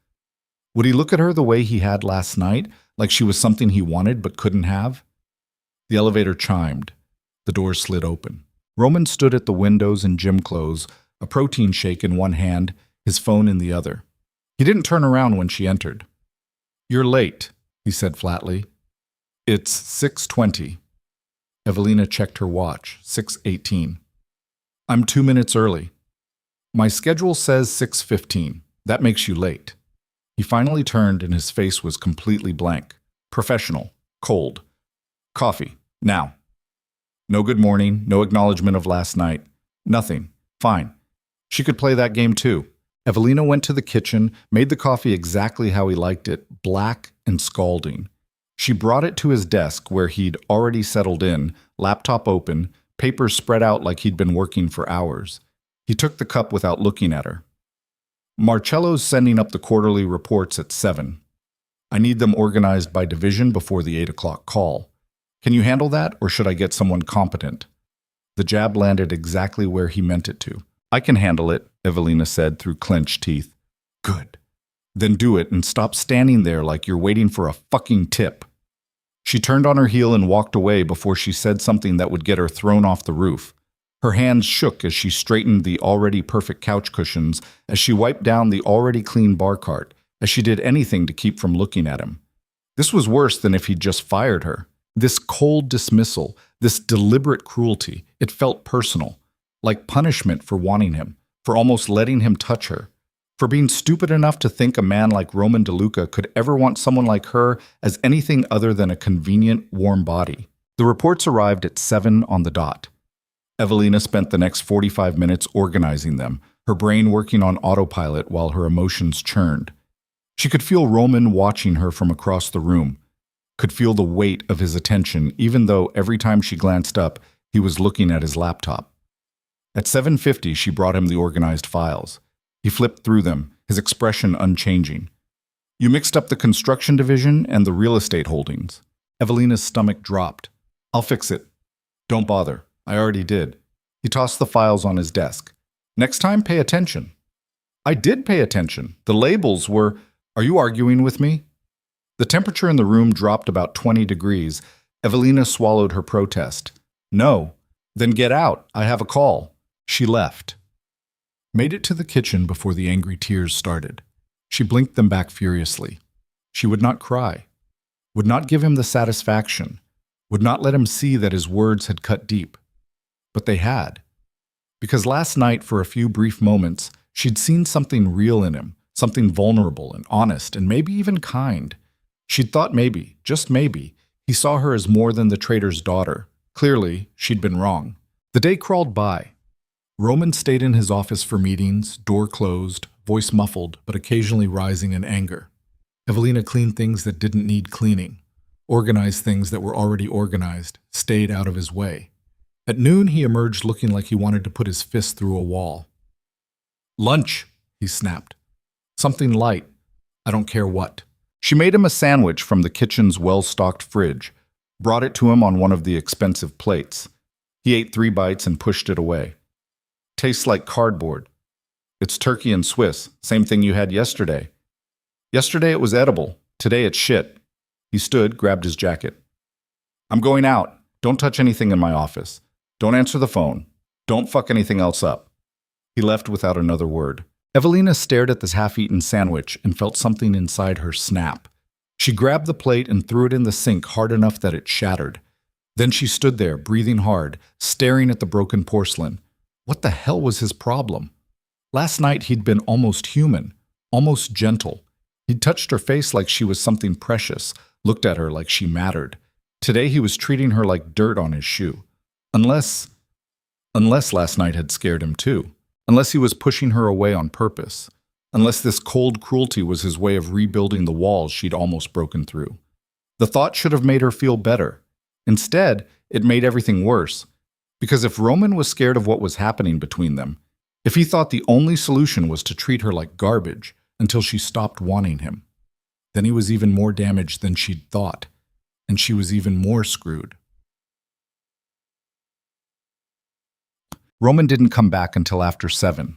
Would he look at her the way he had last night, like she was something he wanted but couldn't have? The elevator chimed. The doors slid open. Roman stood at the windows in gym clothes, a protein shake in one hand, his phone in the other. He didn't turn around when she entered. "You're late," he said flatly. "It's 6:20. Evelina checked her watch, 6:18. "I'm 2 minutes early." "My schedule says 6:15. That makes you late." He finally turned and his face was completely blank. Professional, Cold. Coffee. Now. No good morning, no acknowledgement of last night. Nothing. Fine. She could play that game too. Evelina went to the kitchen, made the coffee exactly how he liked it, black and scalding. She brought it to his desk where he'd already settled in, laptop open, papers spread out like he'd been working for hours. He took the cup without looking at her. Marcello's sending up the quarterly reports at 7. I need them organized by division before the 8 o'clock call. Can you handle that, or should I get someone competent? The jab landed exactly where he meant it to. I can handle it, Evelina said through clenched teeth. Good. Then do it and stop standing there like you're waiting for a fucking tip. She turned on her heel and walked away before she said something that would get her thrown off the roof. Her hands shook as she straightened the already perfect couch cushions, as she wiped down the already clean bar cart, as she did anything to keep from looking at him. This was worse than if he'd just fired her. This cold dismissal, this deliberate cruelty, it felt personal, like punishment for wanting him, for almost letting him touch her, for being stupid enough to think a man like Roman DeLuca could ever want someone like her as anything other than a convenient, warm body. The reports arrived at 7 on the dot. Evelina spent the next 45 minutes organizing them, her brain working on autopilot while her emotions churned. She could feel Roman watching her from across the room, could feel the weight of his attention even though every time she glanced up, he was looking at his laptop. At 7:50, she brought him the organized files. He flipped through them, his expression unchanging. You mixed up the construction division and the real estate holdings. Evelina's stomach dropped. I'll fix it. Don't bother. I already did. He tossed the files on his desk. Next time, pay attention. I did pay attention. The labels were... Are you arguing with me? The temperature in the room dropped about 20 degrees. Evelina swallowed her protest. No. Then get out. I have a call. She left. Made it to the kitchen before the angry tears started. She blinked them back furiously. She would not cry. Would not give him the satisfaction. Would not let him see that his words had cut deep. But they had. Because last night, for a few brief moments, she'd seen something real in him, something vulnerable and honest and maybe even kind. She'd thought maybe, just maybe, he saw her as more than the traitor's daughter. Clearly, she'd been wrong. The day crawled by. Roman stayed in his office for meetings, door closed, voice muffled, but occasionally rising in anger. Evelina cleaned things that didn't need cleaning, organized things that were already organized, stayed out of his way. At noon, he emerged looking like he wanted to put his fist through a wall. Lunch, he snapped. Something light. I don't care what. She made him a sandwich from the kitchen's well-stocked fridge, brought it to him on one of the expensive plates. He ate 3 bites and pushed it away. Tastes like cardboard. It's turkey and Swiss, same thing you had yesterday. Yesterday it was edible. Today it's shit. He stood, grabbed his jacket. I'm going out. Don't touch anything in my office. Don't answer the phone. Don't fuck anything else up. He left without another word. Evelina stared at this half-eaten sandwich and felt something inside her snap. She grabbed the plate and threw it in the sink hard enough that it shattered. Then she stood there, breathing hard, staring at the broken porcelain. What the hell was his problem? Last night he'd been almost human, almost gentle. He'd touched her face like she was something precious, looked at her like she mattered. Today he was treating her like dirt on his shoe. Unless last night had scared him too. Unless he was pushing her away on purpose. Unless this cold cruelty was his way of rebuilding the walls she'd almost broken through. The thought should have made her feel better. Instead, it made everything worse. Because if Roman was scared of what was happening between them, if he thought the only solution was to treat her like garbage until she stopped wanting him, then he was even more damaged than she'd thought, and she was even more screwed. Roman didn't come back until after 7.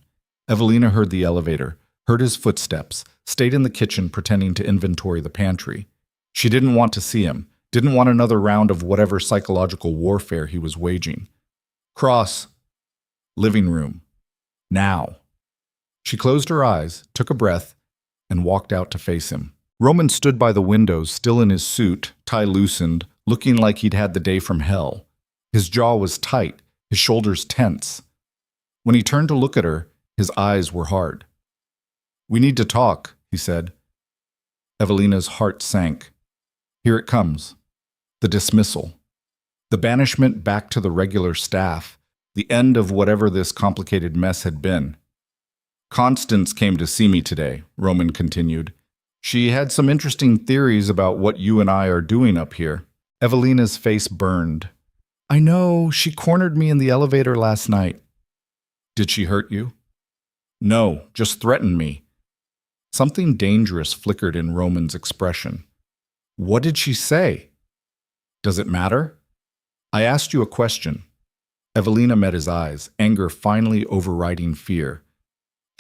Evelina heard the elevator, heard his footsteps, stayed in the kitchen pretending to inventory the pantry. She didn't want to see him, didn't want another round of whatever psychological warfare he was waging. Cross. Living room. Now. She closed her eyes, took a breath, and walked out to face him. Roman stood by the window, still in his suit, tie loosened, looking like he'd had the day from hell. His jaw was tight, his shoulders tense. When he turned to look at her, his eyes were hard. We need to talk, he said. Evelina's heart sank. Here it comes. the dismissal, the banishment back to the regular staff, the end of whatever this complicated mess had been. Constance came to see me today, Roman continued. She had some interesting theories about what you and I are doing up here. Evelina's face burned. I know, she cornered me in the elevator last night. Did she hurt you? No, just threatened me. Something dangerous flickered in Roman's expression. What did she say? Does it matter? I asked you a question. Evelina met his eyes, anger finally overriding fear.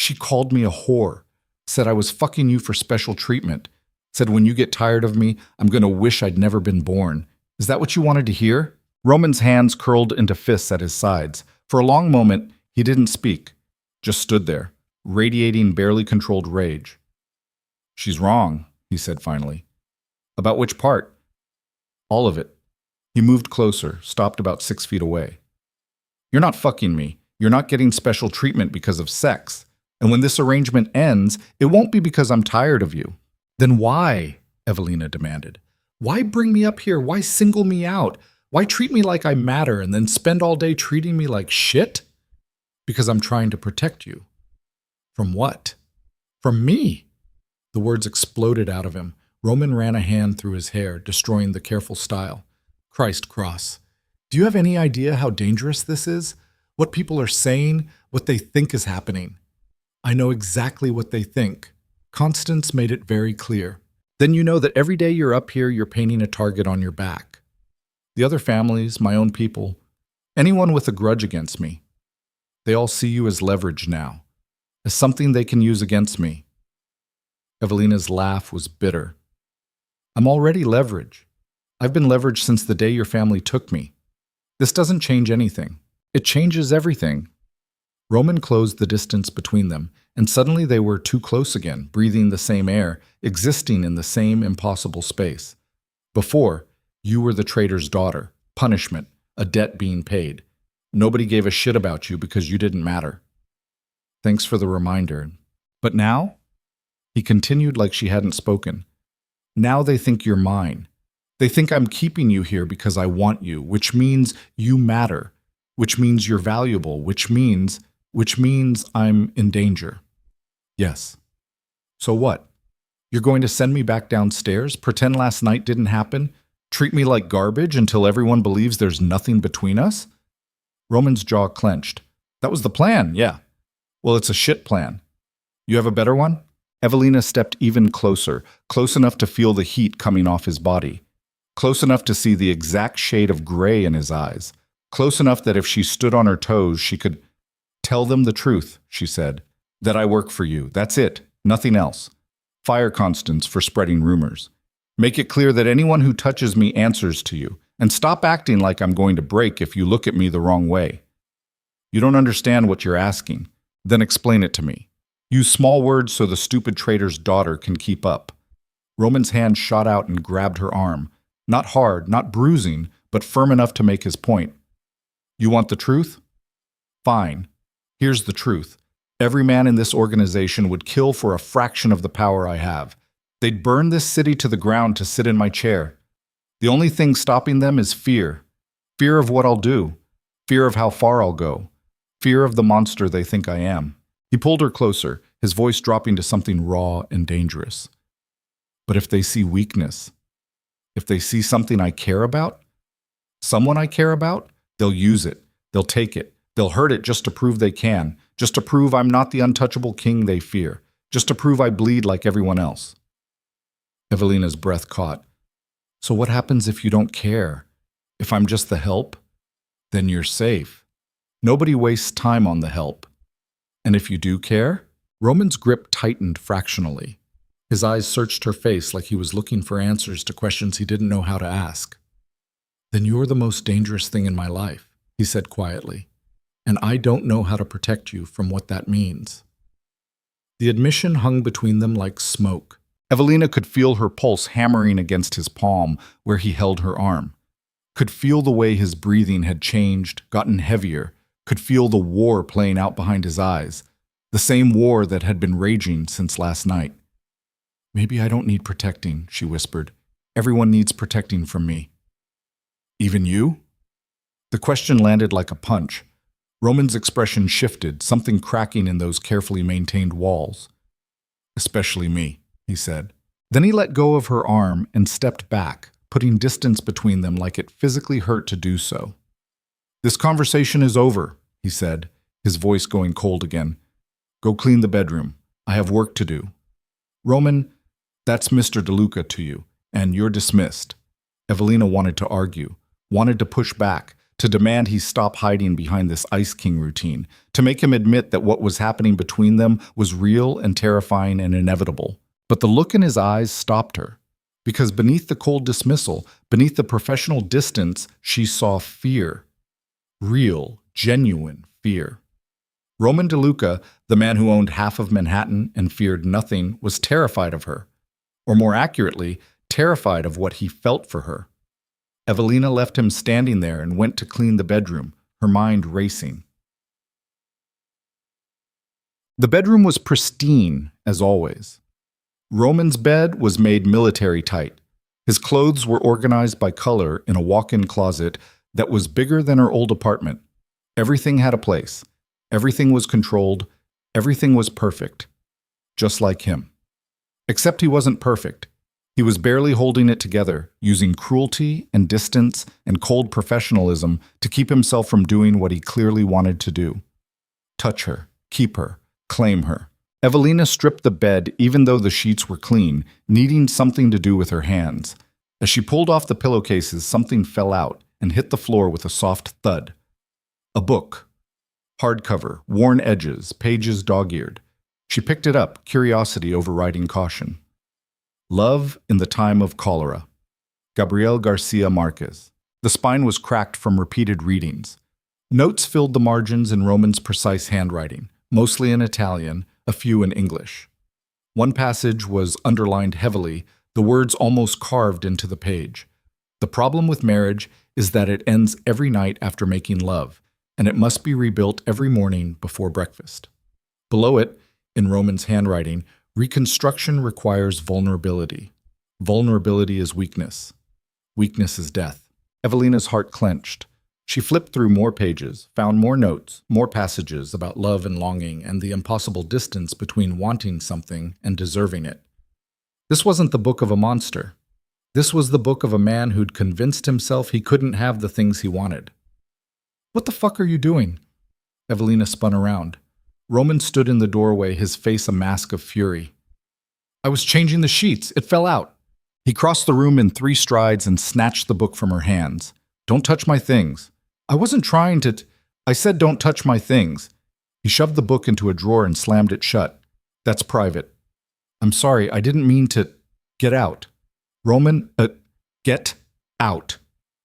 She called me a whore, said I was fucking you for special treatment, said when you get tired of me, I'm going to wish I'd never been born. Is that what you wanted to hear? Roman's hands curled into fists at his sides. For a long moment, he didn't speak, just stood there, radiating barely controlled rage. She's wrong, he said finally. About which part? All of it. He moved closer, stopped about 6 feet away. You're not fucking me. You're not getting special treatment because of sex. And when this arrangement ends, it won't be because I'm tired of you. Then why? Evelina demanded. Why bring me up here? Why single me out? Why treat me like I matter and then spend all day treating me like shit? Because I'm trying to protect you. From what? From me. The words exploded out of him. Roman ran a hand through his hair, destroying the careful style. Christ Cross. Do you have any idea how dangerous this is? What people are saying? What they think is happening? I know exactly what they think. Constance made it very clear. Then you know that every day you're up here, you're painting a target on your back. The other families, my own people, anyone with a grudge against me, they all see you as leverage now, as something they can use against me. Evelina's laugh was bitter. I'm already leverage. I've been leveraged since the day your family took me. This doesn't change anything. It changes everything. Roman closed the distance between them, and suddenly they were too close again, breathing the same air, existing in the same impossible space. Before, you were the traitor's daughter, punishment, a debt being paid. Nobody gave a shit about you because you didn't matter. Thanks for the reminder. But now? He continued like she hadn't spoken. Now they think you're mine. They think I'm keeping you here because I want you, which means you matter, which means you're valuable, which means I'm in danger. Yes. So what? You're going to send me back downstairs, pretend last night didn't happen, treat me like garbage until everyone believes there's nothing between us? Roman's jaw clenched. That was the plan, yeah. Well, it's a shit plan. You have a better one? Evelina stepped even closer, close enough to feel the heat coming off his body. Close enough to see the exact shade of gray in his eyes. Close enough that if she stood on her toes, she could tell them the truth, she said. That I work for you. That's it. Nothing else. Fire Constance for spreading rumors. Make it clear that anyone who touches me answers to you. And stop acting like I'm going to break if you look at me the wrong way. You don't understand what you're asking. Then explain it to me. Use small words so the stupid traitor's daughter can keep up. Roman's hand shot out and grabbed her arm. Not hard, not bruising, but firm enough to make his point. You want the truth? Fine. Here's the truth. Every man in this organization would kill for a fraction of the power I have. They'd burn this city to the ground to sit in my chair. The only thing stopping them is fear. Fear of what I'll do. Fear of how far I'll go. Fear of the monster they think I am. He pulled her closer, his voice dropping to something raw and dangerous. But if they see weakness, if they see something I care about, someone I care about, they'll use it. They'll take it. They'll hurt it just to prove they can, just to prove I'm not the untouchable king they fear, just to prove I bleed like everyone else. Evelina's breath caught. So what happens if you don't care? If I'm just the help? Then you're safe. Nobody wastes time on the help. And if you do care? Roman's grip tightened fractionally. His eyes searched her face like he was looking for answers to questions he didn't know how to ask. Then you're the most dangerous thing in my life, he said quietly. And I don't know how to protect you from what that means. The admission hung between them like smoke. Evelina could feel her pulse hammering against his palm where he held her arm. Could feel the way his breathing had changed, gotten heavier. Could feel the war playing out behind his eyes. The same war that had been raging since last night. Maybe I don't need protecting, she whispered. Everyone needs protecting from me. Even you? The question landed like a punch. Roman's expression shifted, something cracking in those carefully maintained walls. Especially me, he said. Then he let go of her arm and stepped back, putting distance between them like it physically hurt to do so. This conversation is over, he said, his voice going cold again. Go clean the bedroom. I have work to do. Roman, that's Mr. DeLuca to you, and you're dismissed. Evelina wanted to argue, wanted to push back, to demand he stop hiding behind this Ice King routine, to make him admit that what was happening between them was real and terrifying and inevitable. But the look in his eyes stopped her, because beneath the cold dismissal, beneath the professional distance, she saw fear. Real, genuine fear. Roman DeLuca, the man who owned half of Manhattan and feared nothing, was terrified of her. Or more accurately, terrified of what he felt for her. Evelina left him standing there and went to clean the bedroom, her mind racing. The bedroom was pristine, as always. Roman's bed was made military tight. His clothes were organized by color in a walk-in closet that was bigger than her old apartment. Everything had a place. Everything was controlled. Everything was perfect. Just like him. Except he wasn't perfect. He was barely holding it together, using cruelty and distance and cold professionalism to keep himself from doing what he clearly wanted to do. Touch her, keep her, claim her. Evelina stripped the bed even though the sheets were clean, needing something to do with her hands. As she pulled off the pillowcases, something fell out and hit the floor with a soft thud. A book. Hardcover, worn edges, pages dog-eared. She picked it up, curiosity overriding caution. Love in the Time of Cholera. Gabriel Garcia Marquez. The spine was cracked from repeated readings. Notes filled the margins in Roman's precise handwriting, mostly in Italian, a few in English. One passage was underlined heavily, the words almost carved into the page. The problem with marriage is that it ends every night after making love, and it must be rebuilt every morning before breakfast. Below it, in Roman's handwriting, reconstruction requires vulnerability. Vulnerability is weakness. Weakness is death. Evelina's heart clenched. She flipped through more pages, found more notes, more passages about love and longing and the impossible distance between wanting something and deserving it. This wasn't the book of a monster. This was the book of a man who'd convinced himself he couldn't have the things he wanted. What the fuck are you doing? Evelina spun around. Roman stood in the doorway, his face a mask of fury. I was changing the sheets. It fell out. He crossed the room in 3 strides and snatched the book from her hands. Don't touch my things. I wasn't trying to. I said don't touch my things. He shoved the book into a drawer and slammed it shut. That's private. I'm sorry, I didn't mean to. Get out. Roman, get out.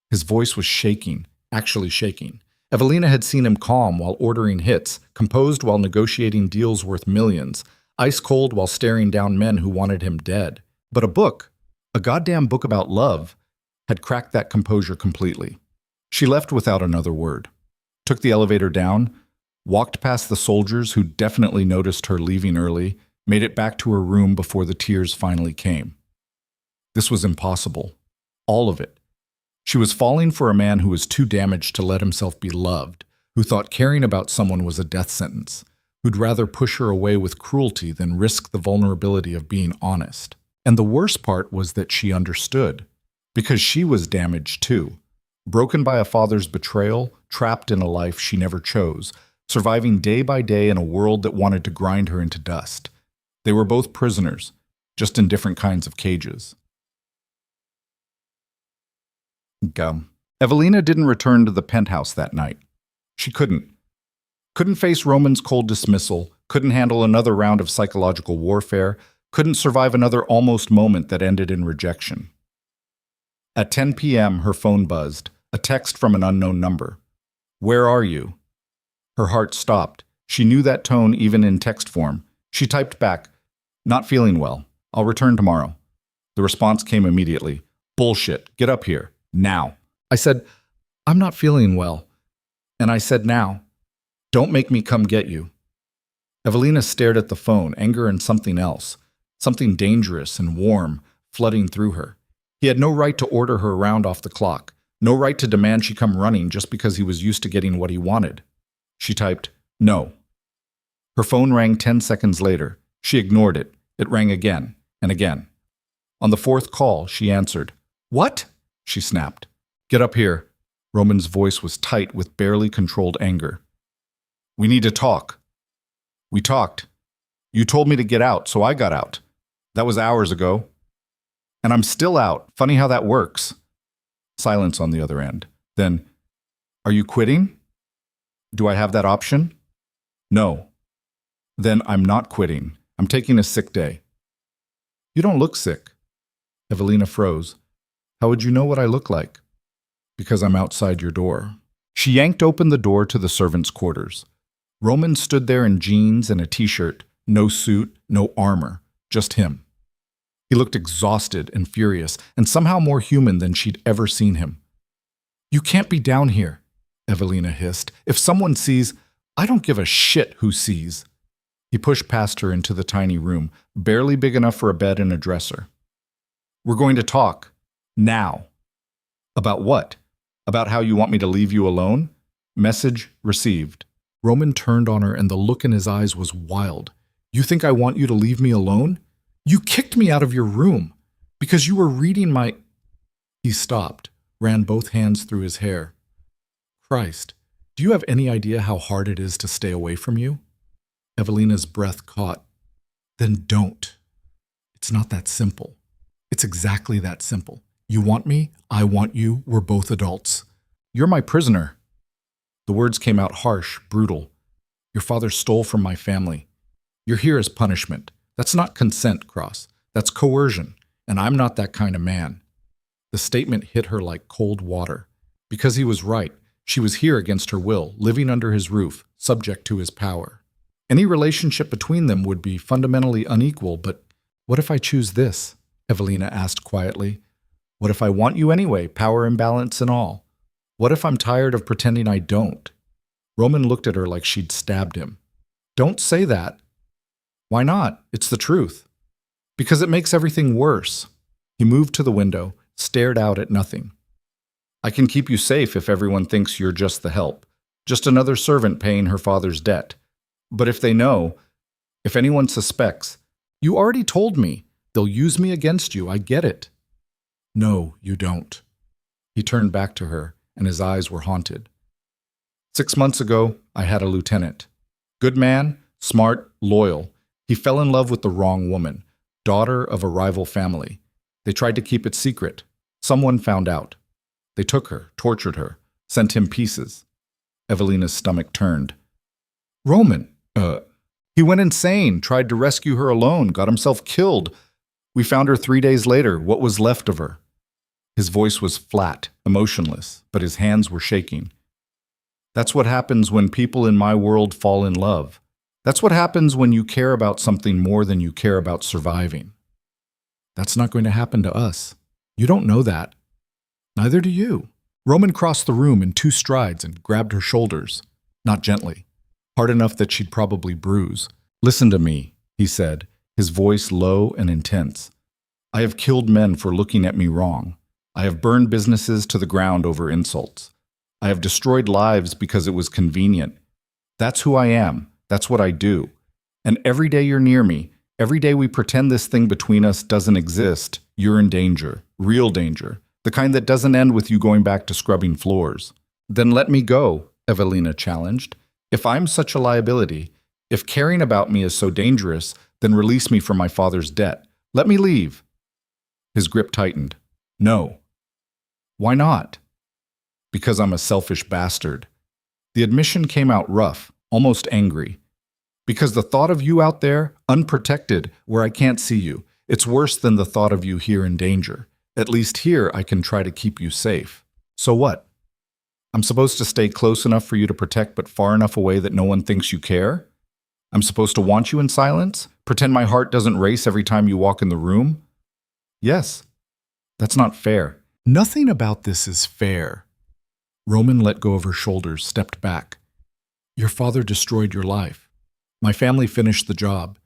His voice was shaking, actually shaking. Evelina had seen him calm while ordering hits, composed while negotiating deals worth millions, ice cold while staring down men who wanted him dead. But a book, a goddamn book about love, had cracked that composure completely. She left without another word, took the elevator down, walked past the soldiers who definitely noticed her leaving early, made it back to her room before the tears finally came. This was impossible. All of it. She was falling for a man who was too damaged to let himself be loved, who thought caring about someone was a death sentence, who'd rather push her away with cruelty than risk the vulnerability of being honest. And the worst part was that she understood, because she was damaged too, broken by a father's betrayal, trapped in a life she never chose, surviving day by day in a world that wanted to grind her into dust. They were both prisoners, just in different kinds of cages. Evelina didn't return to the penthouse that night. She couldn't. Couldn't face Roman's cold dismissal, couldn't handle another round of psychological warfare, couldn't survive another almost moment that ended in rejection. At 10 p.m., her phone buzzed, a text from an unknown number. Where are you? Her heart stopped. She knew that tone even in text form. She typed back, not feeling well. I'll return tomorrow. The response came immediately. Bullshit. Get up here. Now. I said, I'm not feeling well. And I said now. Don't make me come get you. Evelina stared at the phone, anger and something else. Something dangerous and warm, flooding through her. He had no right to order her around off the clock. No right to demand she come running just because he was used to getting what he wanted. She typed, "No." Her phone rang 10 seconds later. She ignored it. It rang again and again. On the fourth call, she answered. "What?" she snapped. "Get up here." Roman's voice was tight with barely controlled anger. "We need to talk." "We talked. You told me to get out, so I got out. That was hours ago. And I'm still out. Funny how that works." Silence on the other end. Then, "Are you quitting?" "Do I have that option?" "No." "Then I'm not quitting. I'm taking a sick day." "You don't look sick." Evelina froze. "How would you know what I look like?" "Because I'm outside your door." She yanked open the door to the servants' quarters. Roman stood there in jeans and a t-shirt, no suit, no armor, just him. He looked exhausted and furious, and somehow more human than she'd ever seen him. "You can't be down here," Evelina hissed. "If someone sees, I don't give a shit who sees." He pushed past her into the tiny room, barely big enough for a bed and a dresser. "We're going to talk. Now." "About what? About how you want me to leave you alone?" Message received. Roman turned on her and the look in his eyes was wild. "You think I want you to leave me alone? You kicked me out of your room because you were reading my—" He stopped, ran both hands through his hair. "Christ, do you have any idea how hard it is to stay away from you?" Evelina's breath caught. "Then don't. It's not that simple. It's exactly that simple. You want me, I want you, we're both adults. You're my prisoner." The words came out harsh, brutal. "Your father stole from my family. You're here as punishment. That's not consent, Cross. That's coercion, and I'm not that kind of man." The statement hit her like cold water. Because he was right. She was here against her will, living under his roof, subject to his power. Any relationship between them would be fundamentally unequal, but what if I choose this? Evelina asked quietly. What if I want you anyway, power imbalance and all? What if I'm tired of pretending I don't? Roman looked at her like she'd stabbed him. Don't say that. Why not? It's the truth. Because it makes everything worse. He moved to the window, stared out at nothing. I can keep you safe if everyone thinks you're just the help, just another servant paying her father's debt. But if they know, if anyone suspects, you already told me, they'll use me against you, I get it. No, you don't. He turned back to her, and his eyes were haunted. 6 months ago, I had a lieutenant. Good man, smart, loyal. He fell in love with the wrong woman, daughter of a rival family. They tried to keep it secret. Someone found out. They took her, tortured her, sent him pieces. Evelina's stomach turned. Roman, he went insane, tried to rescue her alone, got himself killed. We found her 3 days later, what was left of her. His voice was flat, emotionless, but his hands were shaking. That's what happens when people in my world fall in love. That's what happens when you care about something more than you care about surviving. That's not going to happen to us. You don't know that. Neither do you. Roman crossed the room in 2 strides and grabbed her shoulders, not gently, hard enough that she'd probably bruise. Listen to me, he said, his voice low and intense. I have killed men for looking at me wrong. I have burned businesses to the ground over insults. I have destroyed lives because it was convenient. That's who I am. That's what I do. And every day you're near me, every day we pretend this thing between us doesn't exist, you're in danger, real danger, the kind that doesn't end with you going back to scrubbing floors. Then let me go, Evelina challenged. If I'm such a liability, if caring about me is so dangerous, then release me from my father's debt. Let me leave. His grip tightened. No. Why not? Because I'm a selfish bastard. The admission came out rough, almost angry. Because the thought of you out there, unprotected, where I can't see you, it's worse than the thought of you here in danger. At least here I can try to keep you safe. So what? I'm supposed to stay close enough for you to protect but far enough away that no one thinks you care? I'm supposed to want you in silence? Pretend my heart doesn't race every time you walk in the room? Yes. That's not fair. Nothing about this is fair. Roman let go of her shoulders, stepped back. Your father destroyed your life. My family finished the job.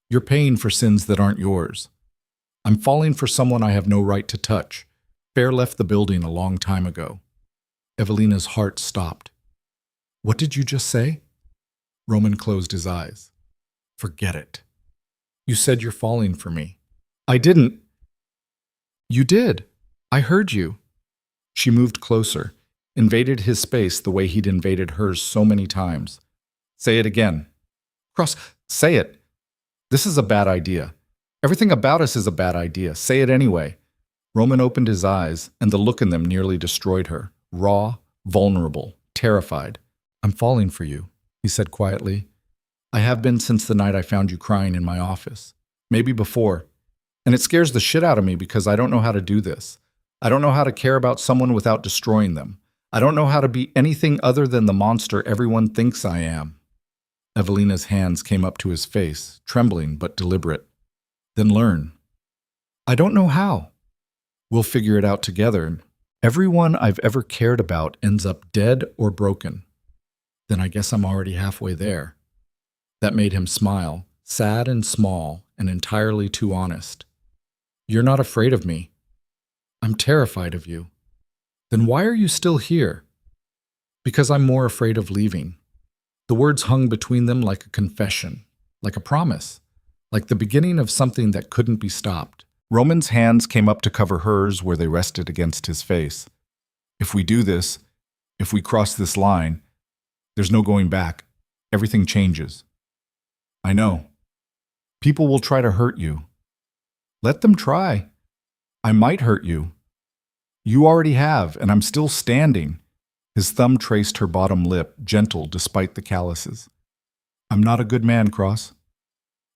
You're paying for sins that aren't yours. I'm falling for someone I have no right to touch. Fair left the building a long time ago. Evelina's heart stopped. What did you just say? Roman closed his eyes. Forget it. You said you're falling for me. I didn't. You did. I heard you. She moved closer, invaded his space the way he'd invaded hers so many times. Say it again. Cross, say it. This is a bad idea. Everything about us is a bad idea. Say it anyway. Roman opened his eyes, and the look in them nearly destroyed her. Raw, vulnerable, terrified. I'm falling for you, he said quietly. I have been since the night I found you crying in my office. Maybe before. And it scares the shit out of me because I don't know how to do this. I don't know how to care about someone without destroying them. I don't know how to be anything other than the monster everyone thinks I am. Evelina's hands came up to his face, trembling but deliberate. Then learn. I don't know how. We'll figure it out together. Everyone I've ever cared about ends up dead or broken. Then I guess I'm already halfway there. That made him smile, sad and small and entirely too honest. You're not afraid of me. I'm terrified of you. Then why are you still here? Because I'm more afraid of leaving. The words hung between them like a confession, like a promise, like the beginning of something that couldn't be stopped. Roman's hands came up to cover hers where they rested against his face. If we do this, if we cross this line, there's no going back. Everything changes. I know. People will try to hurt you. Let them try. I might hurt you. You already have, and I'm still standing. His thumb traced her bottom lip, gentle despite the calluses. I'm not a good man, Cross.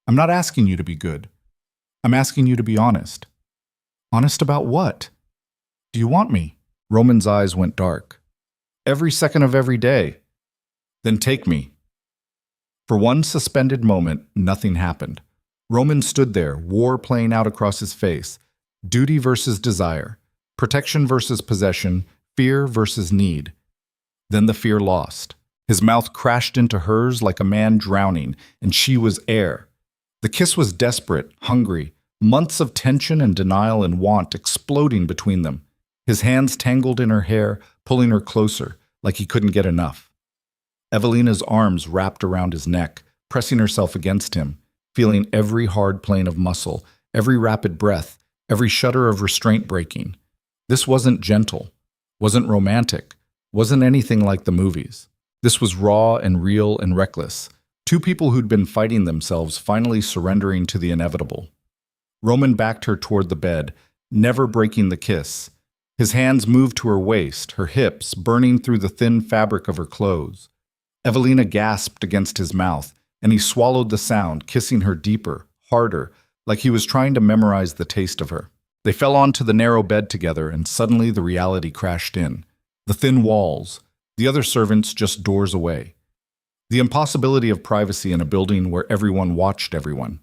I'm not asking you to be good. I'm asking you to be honest. Honest about what? Do you want me? Roman's eyes went dark. Every second of every day. Then take me. For one suspended moment, nothing happened. Roman stood there, war playing out across his face. Duty versus desire. Protection versus possession. Fear versus need. Then the fear lost. His mouth crashed into hers like a man drowning, and she was air. The kiss was desperate, hungry, months of tension and denial and want exploding between them. His hands tangled in her hair, pulling her closer, like he couldn't get enough. Evelina's arms wrapped around his neck, pressing herself against him, feeling every hard plane of muscle, every rapid breath, every shudder of restraint breaking. This wasn't gentle, wasn't romantic, wasn't anything like the movies. This was raw and real and reckless. Two people who'd been fighting themselves finally surrendering to the inevitable. Roman backed her toward the bed, never breaking the kiss. His hands moved to her waist, her hips burning through the thin fabric of her clothes. Evelina gasped against his mouth, and he swallowed the sound, kissing her deeper, harder, like he was trying to memorize the taste of her. They fell onto the narrow bed together, and suddenly the reality crashed in. The thin walls, the other servants just doors away. The impossibility of privacy in a building where everyone watched everyone.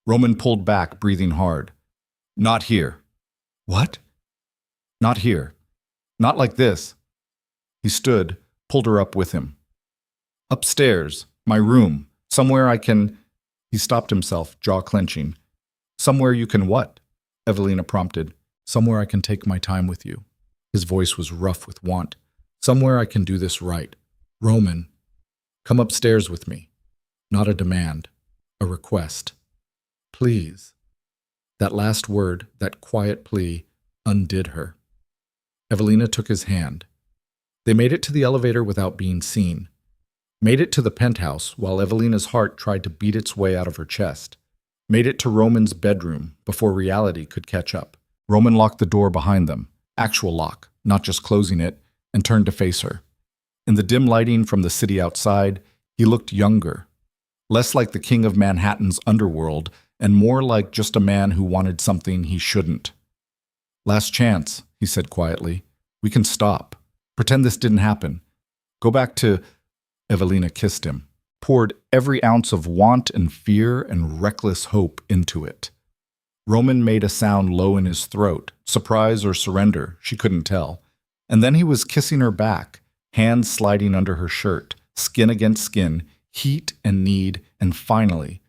Roman pulled back, breathing hard. Not here. What? Not here. Not like this. He stood, pulled her up with him. Upstairs, my room, somewhere I can... He stopped himself, jaw clenching. Somewhere you can what? Evelina prompted. Somewhere I can take my time with you. His voice was rough with want. Somewhere I can do this right. Roman, come upstairs with me. Not a demand, a request. Please. That last word, that quiet plea, undid her. Evelina took his hand. They made it to the elevator without being seen. Made it to the penthouse while Evelina's heart tried to beat its way out of her chest. Made it to Roman's bedroom before reality could catch up. Roman locked the door behind them, actual lock, not just closing it, and turned to face her. In the dim lighting from the city outside, he looked younger, less like the king of Manhattan's underworld, and more like just a man who wanted something he shouldn't. Last chance, he said quietly. We can stop. Pretend this didn't happen. Go back to... Evelina kissed him, poured every ounce of want and fear and reckless hope into it. Roman made a sound low in his throat, surprise or surrender, she couldn't tell. And then he was kissing her back, hands sliding under her shirt, skin against skin, heat and need, and finally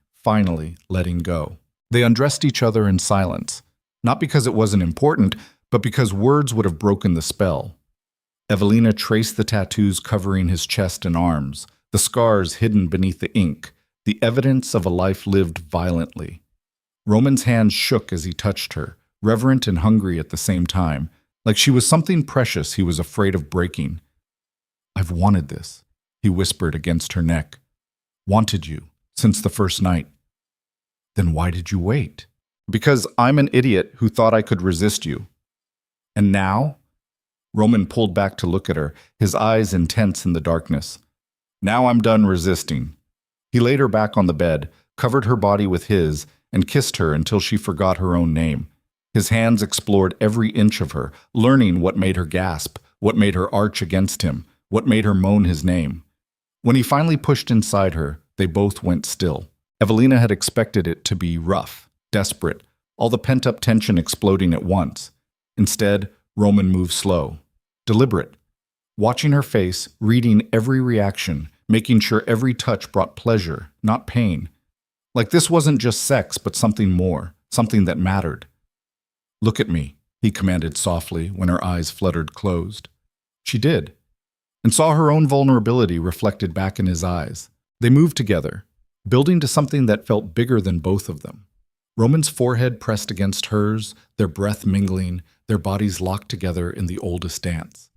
letting go. They undressed each other in silence, not because it wasn't important, but because words would have broken the spell. Evelina traced the tattoos covering his chest and arms, the scars hidden beneath the ink, the evidence of a life lived violently. Roman's hands shook as he touched her, reverent and hungry at the same time, like she was something precious he was afraid of breaking. "I've wanted this," he whispered against her neck. "Wanted you, since the first night." "Then why did you wait?" "Because I'm an idiot who thought I could resist you." "And now?" Roman pulled back to look at her, his eyes intense in the darkness. "Now I'm done resisting." He laid her back on the bed, covered her body with his, and kissed her until she forgot her own name. His hands explored every inch of her, learning what made her gasp, what made her arch against him, what made her moan his name. When he finally pushed inside her, they both went still. Evelina had expected it to be rough, desperate, all the pent-up tension exploding at once. Instead, Roman moved slow, deliberate, watching her face, reading every reaction, making sure every touch brought pleasure, not pain. Like this wasn't just sex, but something more, something that mattered. "Look at me," he commanded softly when her eyes fluttered closed. She did, and saw her own vulnerability reflected back in his eyes. They moved together, building to something that felt bigger than both of them. Roman's forehead pressed against hers, their breath mingling, their bodies locked together in the oldest dance.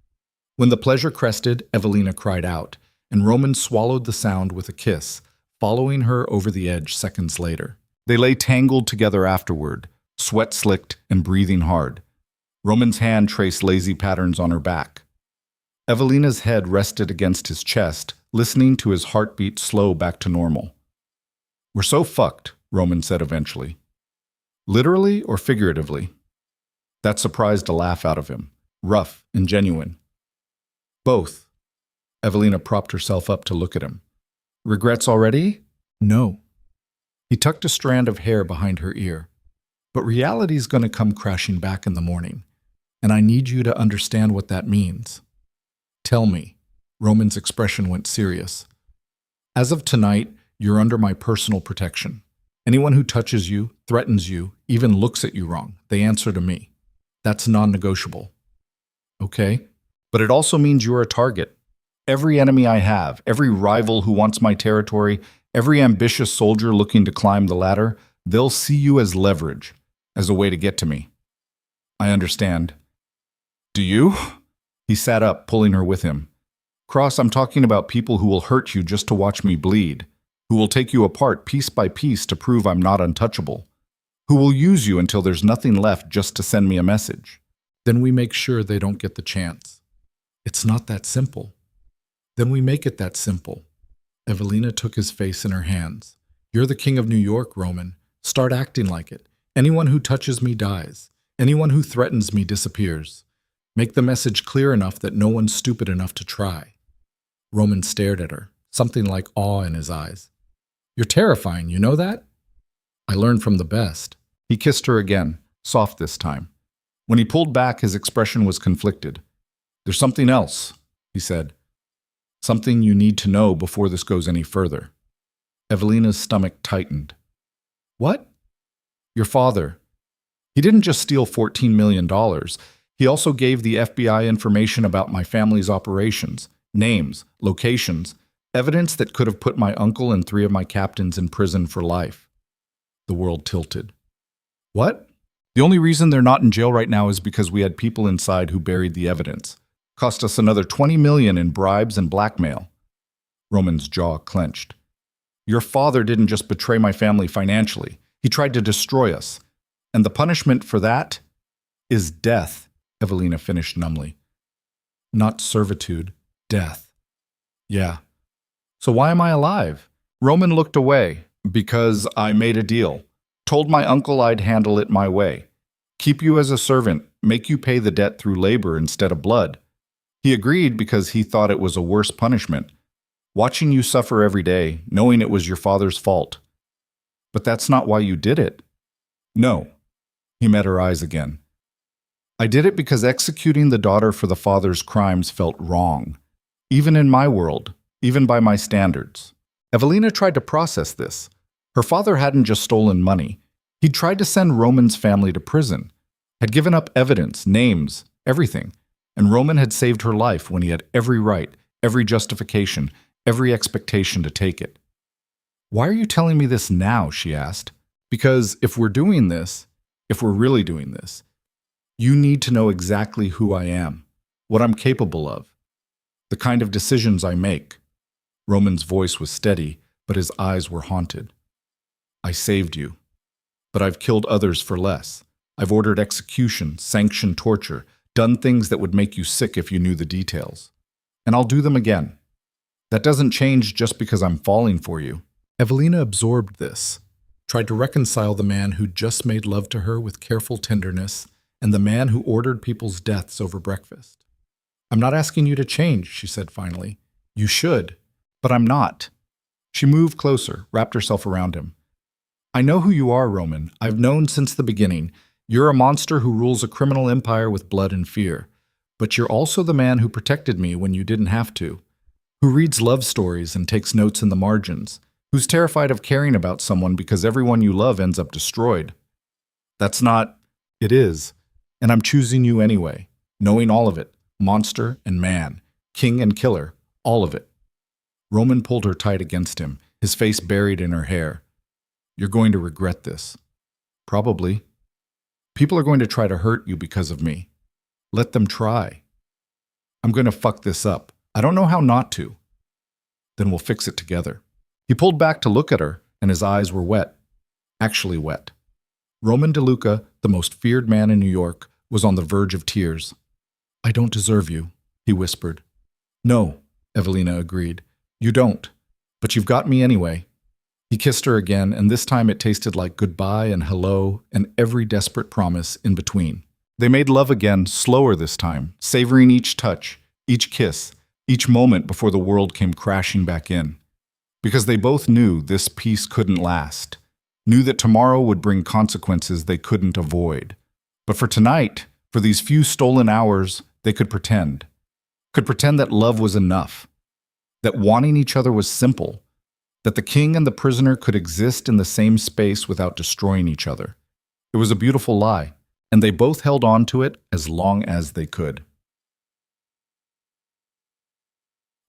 When the pleasure crested, Evelina cried out, and Roman swallowed the sound with a kiss, following her over the edge seconds later. They lay tangled together afterward, sweat slicked and breathing hard. Roman's hand traced lazy patterns on her back. Evelina's head rested against his chest, listening to his heartbeat slow back to normal. "We're so fucked," Roman said eventually. "Literally or figuratively?" That surprised a laugh out of him, rough and genuine. "Both." Evelina propped herself up to look at him. "Regrets already?" "No." He tucked a strand of hair behind her ear. "But reality's going to come crashing back in the morning, and I need you to understand what that means." "Tell me." Roman's expression went serious. "As of tonight, you're under my personal protection. Anyone who touches you, threatens you, even looks at you wrong, they answer to me. That's non-negotiable." "Okay. But it also means you're a target. Every enemy I have, every rival who wants my territory, every ambitious soldier looking to climb the ladder, they'll see you as leverage, as a way to get to me." "I understand." "Do you?" He sat up, pulling her with him. "Cross, I'm talking about people who will hurt you just to watch me bleed, who will take you apart piece by piece to prove I'm not untouchable, who will use you until there's nothing left just to send me a message. Then we make sure they don't get the chance." "It's not that simple." "Then we make it that simple." Evelina took his face in her hands. "You're the king of New York, Roman. Start acting like it. Anyone who touches me dies. Anyone who threatens me disappears. Make the message clear enough that no one's stupid enough to try." Roman stared at her, something like awe in his eyes. "You're terrifying, you know that?" "I learned from the best." He kissed her again, soft this time. When he pulled back, his expression was conflicted. "There's something else," he said. "Something you need to know before this goes any further." Evelina's stomach tightened. "What?" "Your father. He didn't just steal $14 million. He also gave the FBI information about my family's operations, names, locations, evidence that could have put my uncle and 3 of my captains in prison for life." The world tilted. "What?" "The only reason they're not in jail right now is because we had people inside who buried the evidence. Cost us another $20 million in bribes and blackmail." Roman's jaw clenched. "Your father didn't just betray my family financially. He tried to destroy us. And the punishment for that is death," Evelina finished numbly. "Not servitude, death." "Yeah. So why am I alive?" Roman looked away. "Because I made a deal. Told my uncle I'd handle it my way. Keep you as a servant, make you pay the debt through labor instead of blood. He agreed because he thought it was a worse punishment. Watching you suffer every day, knowing it was your father's fault." "But that's not why you did it." "No." He met her eyes again. "I did it because executing the daughter for the father's crimes felt wrong. Even in my world, even by my standards." Evelina tried to process this. Her father hadn't just stolen money. He'd tried to send Roman's family to prison, had given up evidence, names, everything. And Roman had saved her life when he had every right, every justification, every expectation to take it. "Why are you telling me this now?" she asked. "Because if we're doing this, if we're really doing this, you need to know exactly who I am, what I'm capable of, the kind of decisions I make." Roman's voice was steady, but his eyes were haunted. "I saved you, but I've killed others for less. I've ordered execution, sanctioned torture, done things that would make you sick if you knew the details. And I'll do them again. That doesn't change just because I'm falling for you." Evelina absorbed this, tried to reconcile the man who just made love to her with careful tenderness and the man who ordered people's deaths over breakfast. "I'm not asking you to change," she said finally. "You should, but I'm not." She moved closer, wrapped herself around him. "I know who you are, Roman. I've known since the beginning. You're a monster who rules a criminal empire with blood and fear. But you're also the man who protected me when you didn't have to, who reads love stories and takes notes in the margins, who's terrified of caring about someone because everyone you love ends up destroyed. That's not... It is. And I'm choosing you anyway, knowing all of it, monster and man, king and killer, all of it." Roman pulled her tight against him, his face buried in her hair. "You're going to regret this." "Probably. People are going to try to hurt you because of me. Let them try. I'm going to fuck this up. I don't know how not to. Then we'll fix it together." He pulled back to look at her, and his eyes were wet. Actually wet. Roman DeLuca, the most feared man in New York, was on the verge of tears. "I don't deserve you," he whispered. "No," Evelina agreed. "You don't. But you've got me anyway." He kissed her again, and this time it tasted like goodbye and hello and every desperate promise in between. They made love again, slower this time, savoring each touch, each kiss, each moment before the world came crashing back in. Because they both knew this peace couldn't last, knew that tomorrow would bring consequences they couldn't avoid. But for tonight, for these few stolen hours, they could pretend that love was enough, that wanting each other was simple, that the king and the prisoner could exist in the same space without destroying each other. It was a beautiful lie, and they both held on to it as long as they could.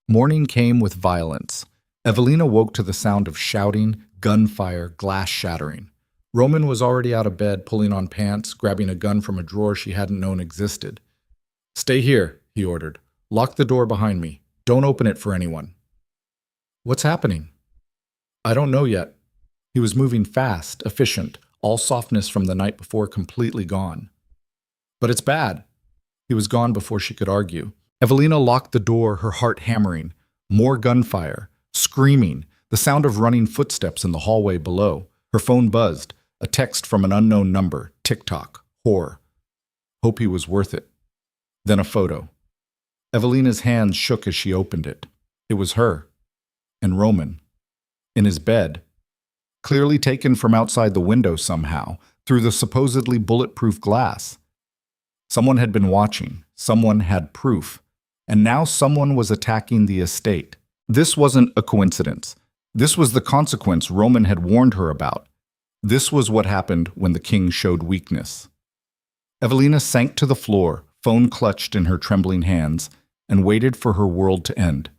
Morning came with violence. Evelina woke to the sound of shouting, gunfire, glass shattering. Roman was already out of bed, pulling on pants, grabbing a gun from a drawer she hadn't known existed. "Stay here," he ordered. "Lock the door behind me. Don't open it for anyone." "What's happening?" "I don't know yet." He was moving fast, efficient, all softness from the night before completely gone. "But it's bad." He was gone before she could argue. Evelina locked the door, her heart hammering. More gunfire, screaming, the sound of running footsteps in the hallway below. Her phone buzzed, a text from an unknown number, TikTok, horror. Hope he was worth it. Then a photo. Evelina's hands shook as she opened it. It was her. And Roman. In his bed. Clearly taken from outside the window somehow, through the supposedly bulletproof glass. Someone had been watching. Someone had proof. And now someone was attacking the estate. This wasn't a coincidence. This was the consequence Roman had warned her about. This was what happened when the king showed weakness. Evelina sank to the floor, phone clutched in her trembling hands, and waited for her world to end.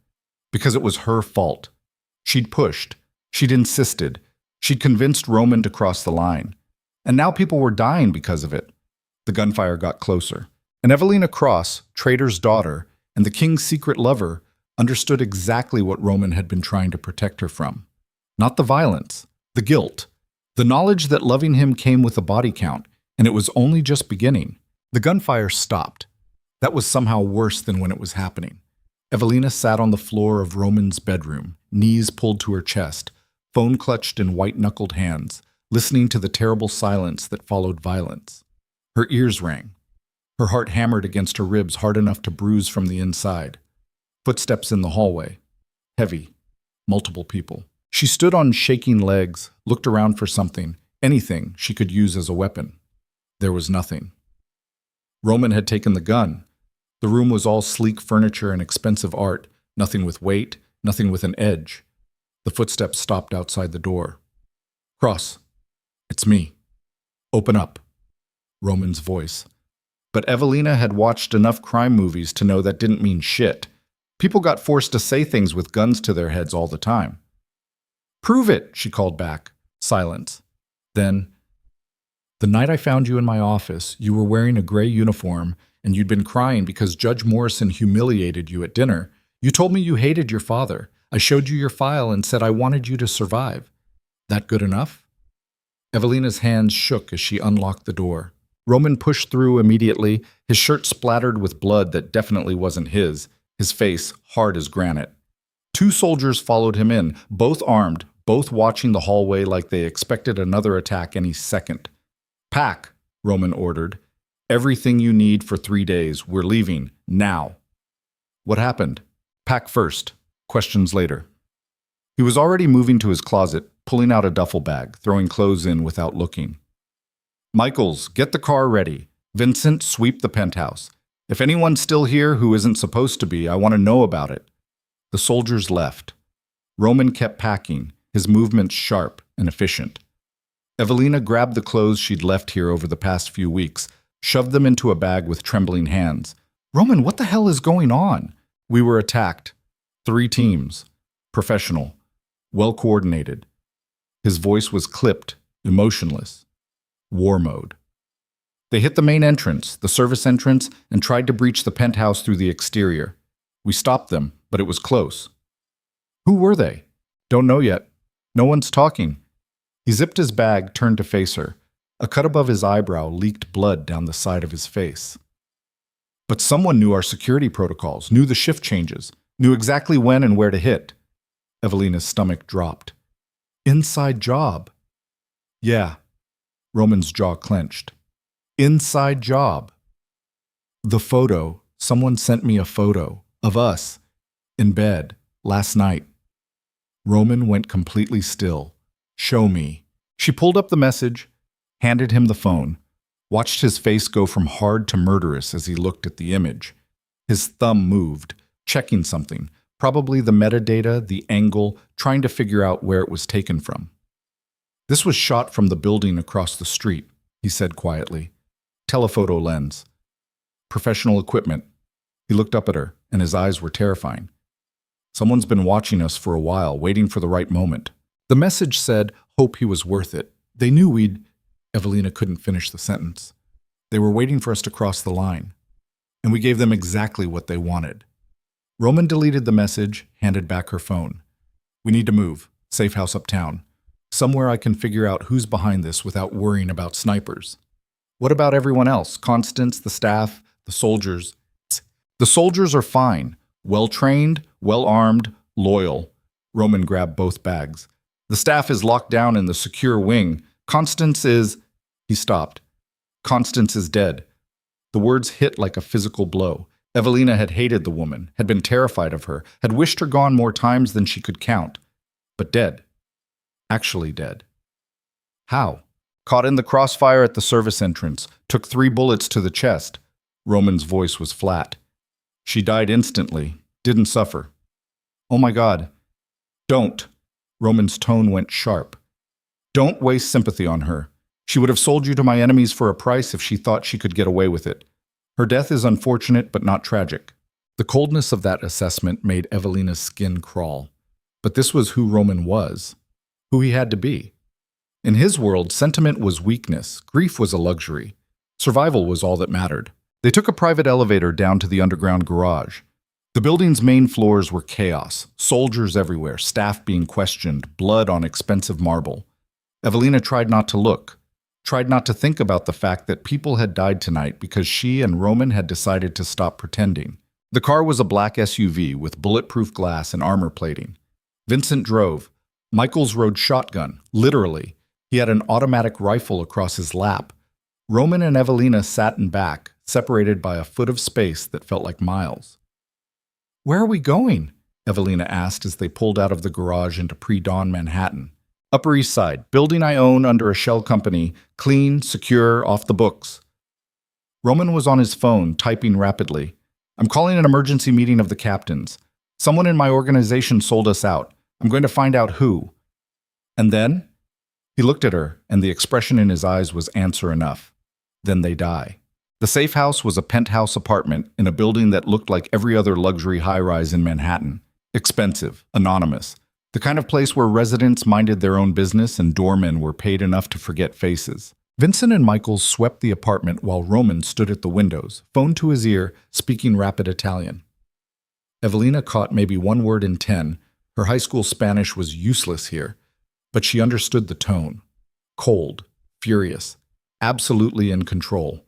Because it was her fault. She'd pushed. She'd insisted. She'd convinced Roman to cross the line. And now people were dying because of it. The gunfire got closer. And Evelina Cross, Traitor's daughter, and the king's secret lover, understood exactly what Roman had been trying to protect her from. Not the violence, the guilt, the knowledge that loving him came with a body count, and it was only just beginning. The gunfire stopped. That was somehow worse than when it was happening. Evelina sat on the floor of Roman's bedroom, knees pulled to her chest, phone clutched in white-knuckled hands, listening to the terrible silence that followed violence. Her ears rang. Her heart hammered against her ribs hard enough to bruise from the inside. Footsteps in the hallway. Heavy. Multiple people. She stood on shaking legs, looked around for something, anything she could use as a weapon. There was nothing. Roman had taken the gun. The room was all sleek furniture and expensive art, nothing with weight, nothing with an edge. The footsteps stopped outside the door. "Cross, it's me. Open up." Roman's voice. But Evelina had watched enough crime movies to know that didn't mean shit. People got forced to say things with guns to their heads all the time. "Prove it," she called back. Silence. Then, "The night I found you in my office, you were wearing a gray uniform and you'd been crying because Judge Morrison humiliated you at dinner. You told me you hated your father. I showed you your file and said I wanted you to survive. That good enough?" Evelina's hands shook as she unlocked the door. Roman pushed through immediately, his shirt splattered with blood that definitely wasn't his face hard as granite. 2 soldiers followed him in, both armed, both watching the hallway like they expected another attack any second. "Pack," Roman ordered. "Everything you need for 3 days. We're leaving, now." "What happened?" "Pack first. Questions later." He was already moving to his closet, pulling out a duffel bag, throwing clothes in without looking. "Michaels, get the car ready. Vincent, sweep the penthouse. If anyone's still here who isn't supposed to be, I want to know about it." The soldiers left. Roman kept packing, his movements sharp and efficient. Evelina grabbed the clothes she'd left here over the past few weeks, shoved them into a bag with trembling hands. "Roman, what the hell is going on?" "We were attacked. 3 teams. Professional. Well-coordinated." His voice was clipped, emotionless. War mode. "They hit the main entrance, the service entrance, and tried to breach the penthouse through the exterior. We stopped them, but it was close." "Who were they?" "Don't know yet. No one's talking." He zipped his bag, turned to face her. A cut above his eyebrow leaked blood down the side of his face. "But someone knew our security protocols, knew the shift changes, knew exactly when and where to hit." Evelina's stomach dropped. "Inside job." "Yeah." Roman's jaw clenched. "Inside job." "The photo. Someone sent me a photo of us in bed last night." Roman went completely still. "Show me." She pulled up the message, handed him the phone, watched his face go from hard to murderous as he looked at the image. His thumb moved, checking something, probably the metadata, the angle, trying to figure out where it was taken from. "This was shot from the building across the street," he said quietly. "Telephoto lens. Professional equipment." He looked up at her, and his eyes were terrifying. "Someone's been watching us for a while, waiting for the right moment." The message said, "Hope he was worth it. They knew we'd—" Evelina couldn't finish the sentence. "They were waiting for us to cross the line. And we gave them exactly what they wanted." Roman deleted the message, handed back her phone. "We need to move. Safe house uptown. Somewhere I can figure out who's behind this without worrying about snipers." "What about everyone else? Constance, the staff, the soldiers?" "The soldiers are fine. Well-trained, well-armed, loyal." Roman grabbed both bags. "The staff is locked down in the secure wing. Constance is—" He stopped. "Constance is dead." The words hit like a physical blow. Evelina had hated the woman, had been terrified of her, had wished her gone more times than she could count. But dead. Actually dead. How? "Caught in the crossfire at the service entrance. Took 3 bullets to the chest." Roman's voice was flat. "She died instantly. Didn't suffer." "Oh my God." "Don't." Roman's tone went sharp. "Don't waste sympathy on her. She would have sold you to my enemies for a price if she thought she could get away with it. Her death is unfortunate but not tragic." The coldness of that assessment made Evelina's skin crawl. But this was who Roman was, who he had to be. In his world, sentiment was weakness, grief was a luxury. Survival was all that mattered. They took a private elevator down to the underground garage. The building's main floors were chaos, soldiers everywhere, staff being questioned, blood on expensive marble. Evelina tried not to look, tried not to think about the fact that people had died tonight because she and Roman had decided to stop pretending. The car was a black SUV with bulletproof glass and armor plating. Vincent drove. Michaels rode shotgun, literally. He had an automatic rifle across his lap. Roman and Evelina sat in back, separated by a foot of space that felt like miles. "Where are we going?" Evelina asked as they pulled out of the garage into pre-dawn Manhattan. "Upper East Side, building I own under a shell company, clean, secure, off the books." Roman was on his phone, typing rapidly. "I'm calling an emergency meeting of the captains. Someone in my organization sold us out. I'm going to find out who." "And then?" He looked at her, and the expression in his eyes was answer enough. "Then they die." The safe house was a penthouse apartment in a building that looked like every other luxury high-rise in Manhattan. Expensive, anonymous, the kind of place where residents minded their own business and doormen were paid enough to forget faces. Vincent and Michaels swept the apartment while Roman stood at the windows, phone to his ear, speaking rapid Italian. Evelina caught maybe one word in 10. Her high school Spanish was useless here, but she understood the tone. Cold, furious, absolutely in control.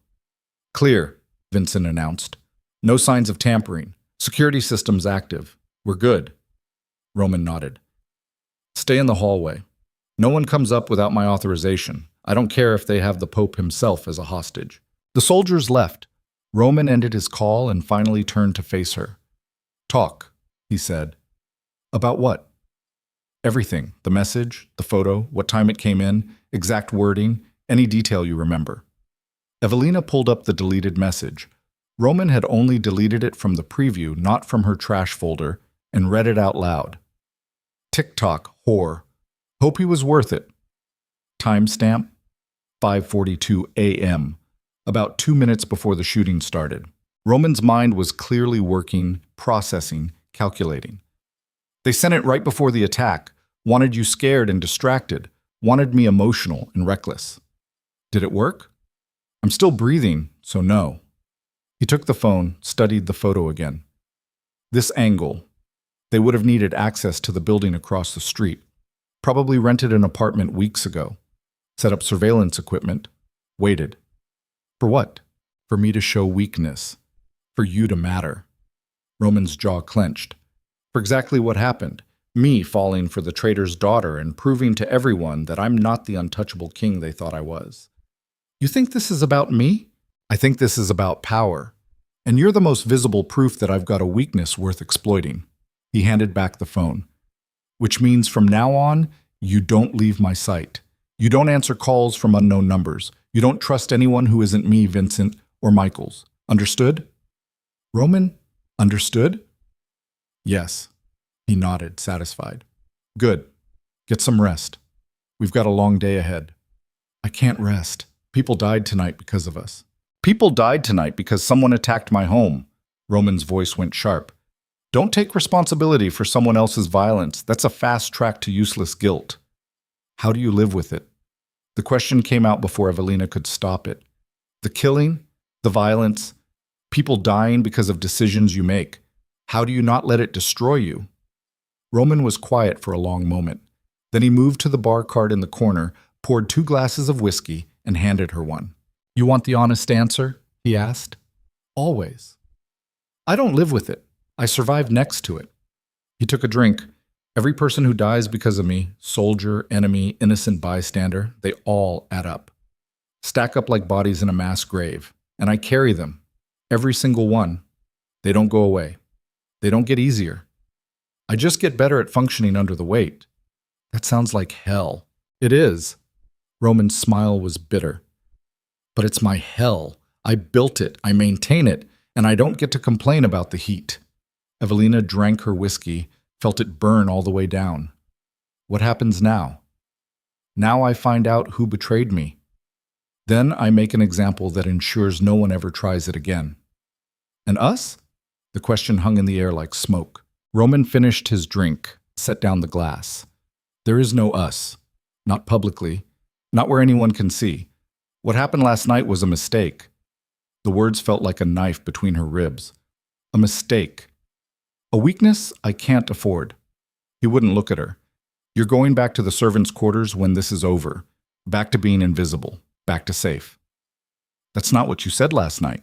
"Clear," Vincent announced. "No signs of tampering. Security systems active. We're good." Roman nodded. "Stay in the hallway. No one comes up without my authorization. I don't care if they have the Pope himself as a hostage." The soldiers left. Roman ended his call and finally turned to face her. "Talk," he said. "About what?" "Everything. The message, the photo, what time it came in, exact wording, any detail you remember." Evelina pulled up the deleted message. Roman had only deleted it from the preview, not from her trash folder, and read it out loud. "TikTok, whore. Hope he was worth it." Timestamp, 5:42 a.m., about 2 minutes before the shooting started. Roman's mind was clearly working, processing, calculating. "They sent it right before the attack, wanted you scared and distracted, wanted me emotional and reckless. Did it work? I'm still breathing, so no." He took the phone, studied the photo again. This angle. They would have needed access to the building across the street. Probably rented an apartment weeks ago. Set up surveillance equipment. Waited. For what? For me to show weakness. For you to matter. Roman's jaw clenched. For exactly what happened. Me falling for the traitor's daughter and proving to everyone that I'm not the untouchable king they thought I was. "You think this is about me?" "I think this is about power. And you're the most visible proof that I've got a weakness worth exploiting." He handed back the phone. "Which means from now on, you don't leave my sight. You don't answer calls from unknown numbers. You don't trust anyone who isn't me, Vincent, or Michaels. Understood?" "Roman, understood?" "Yes." He nodded, satisfied. "Good. Get some rest. We've got a long day ahead." "I can't rest. People died tonight because of us." "People died tonight because someone attacked my home." Roman's voice went sharp. "Don't take responsibility for someone else's violence. That's a fast track to useless guilt." "How do you live with it?" The question came out before Evelina could stop it. "The killing, the violence, people dying because of decisions you make. How do you not let it destroy you?" Roman was quiet for a long moment. Then he moved to the bar cart in the corner, poured 2 glasses of whiskey, and handed her one. "You want the honest answer?" he asked. "Always." "I don't live with it. I survive next to it." He took a drink. "Every person who dies because of me, soldier, enemy, innocent bystander, they all add up. Stack up like bodies in a mass grave. And I carry them. Every single one. They don't go away. They don't get easier. I just get better at functioning under the weight." "That sounds like hell." "It is." Roman's smile was bitter. "But it's my hell. I built it, I maintain it, and I don't get to complain about the heat." Evelina drank her whiskey, felt it burn all the way down. "What happens now?" "Now I find out who betrayed me. Then I make an example that ensures no one ever tries it again." "And us?" The question hung in the air like smoke. Roman finished his drink, set down the glass. "There is no us. Not publicly. Not where anyone can see. What happened last night was a mistake." The words felt like a knife between her ribs. "A mistake. A weakness I can't afford." He wouldn't look at her. "You're going back to the servants' quarters when this is over. Back to being invisible. Back to safe." "That's not what you said last night."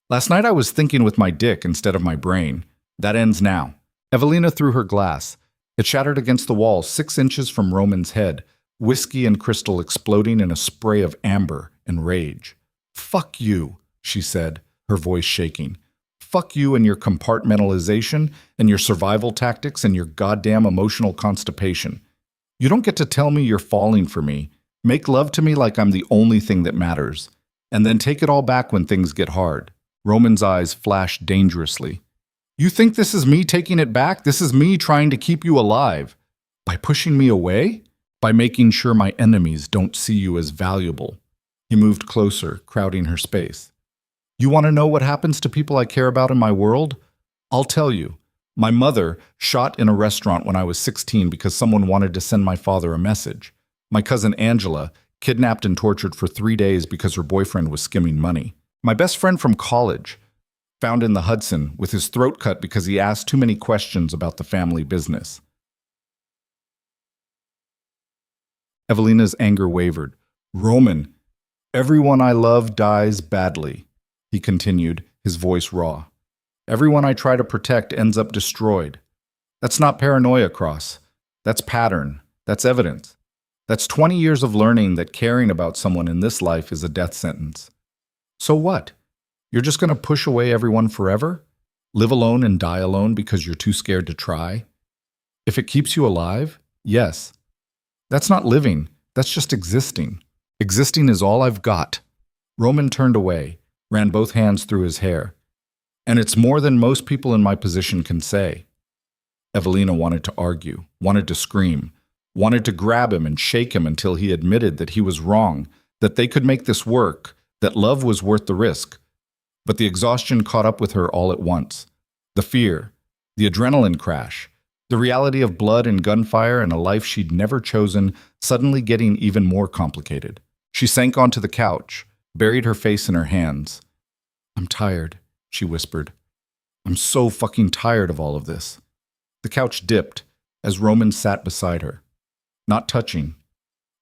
"Last night I was thinking with my dick instead of my brain. That ends now." Evelina threw her glass. It shattered against the wall 6 inches from Roman's head, whiskey and crystal exploding in a spray of amber and rage. "Fuck you," she said, her voice shaking. "Fuck you and your compartmentalization and your survival tactics and your goddamn emotional constipation. You don't get to tell me you're falling for me. Make love to me like I'm the only thing that matters. And then take it all back when things get hard." Roman's eyes flashed dangerously. "You think this is me taking it back? This is me trying to keep you alive. By pushing me away? By making sure my enemies don't see you as valuable." He moved closer, crowding her space. You want to know what happens to people I care about in my world? I'll tell you. My mother shot in a restaurant when I was 16 because someone wanted to send my father a message. My cousin Angela kidnapped and tortured for 3 days because her boyfriend was skimming money. My best friend from college found in the Hudson with his throat cut because he asked too many questions about the family business. Evelina's anger wavered. Roman, everyone I love dies badly, he continued, his voice raw. Everyone I try to protect ends up destroyed. That's not paranoia, Cross. That's pattern. That's evidence. That's 20 years of learning that caring about someone in this life is a death sentence. So what? You're just going to push away everyone forever? Live alone and die alone because you're too scared to try? If it keeps you alive, yes. That's not living. That's just existing. Existing is all I've got. Roman turned away, ran both hands through his hair. And it's more than most people in my position can say. Evelina wanted to argue, wanted to scream, wanted to grab him and shake him until he admitted that he was wrong, that they could make this work, that love was worth the risk. But the exhaustion caught up with her all at once. The fear, the adrenaline crash, the reality of blood and gunfire and a life she'd never chosen suddenly getting even more complicated. She sank onto the couch, buried her face in her hands. I'm tired, she whispered. I'm so fucking tired of all of this. The couch dipped as Roman sat beside her. Not touching,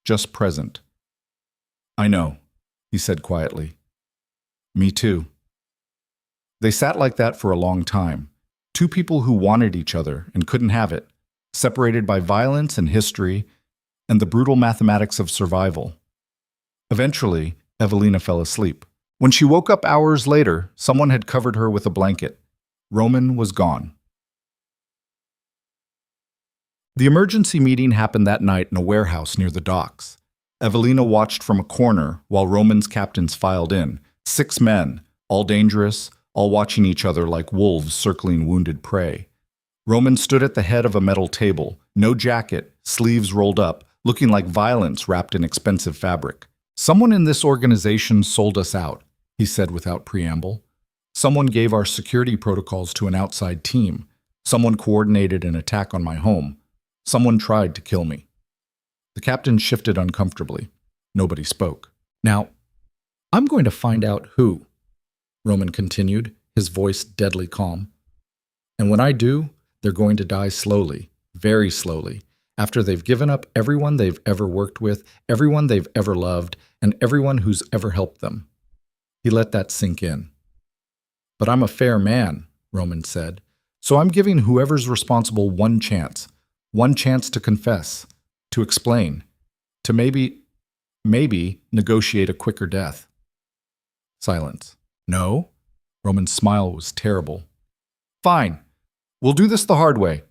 just present. I know, he said quietly. Me too. They sat like that for a long time. Two people who wanted each other and couldn't have it, separated by violence and history and the brutal mathematics of survival. Eventually, Evelina fell asleep. When she woke up hours later, someone had covered her with a blanket. Roman was gone. The emergency meeting happened that night in a warehouse near the docks. Evelina watched from a corner while Roman's captains filed in. 6 men, all dangerous, all watching each other like wolves circling wounded prey. Roman stood at the head of a metal table, no jacket, sleeves rolled up, looking like violence wrapped in expensive fabric. Someone in this organization sold us out, he said without preamble. Someone gave our security protocols to an outside team. Someone coordinated an attack on my home. Someone tried to kill me. The captain shifted uncomfortably. Nobody spoke. Now, I'm going to find out who, Roman continued, his voice deadly calm. And when I do, they're going to die slowly, very slowly, after they've given up everyone they've ever worked with, everyone they've ever loved, and everyone who's ever helped them. He let that sink in. But I'm a fair man, Roman said, so I'm giving whoever's responsible one chance to confess, to explain, to maybe negotiate a quicker death. Silence. No? Roman's smile was terrible. Fine. We'll do this the hard way.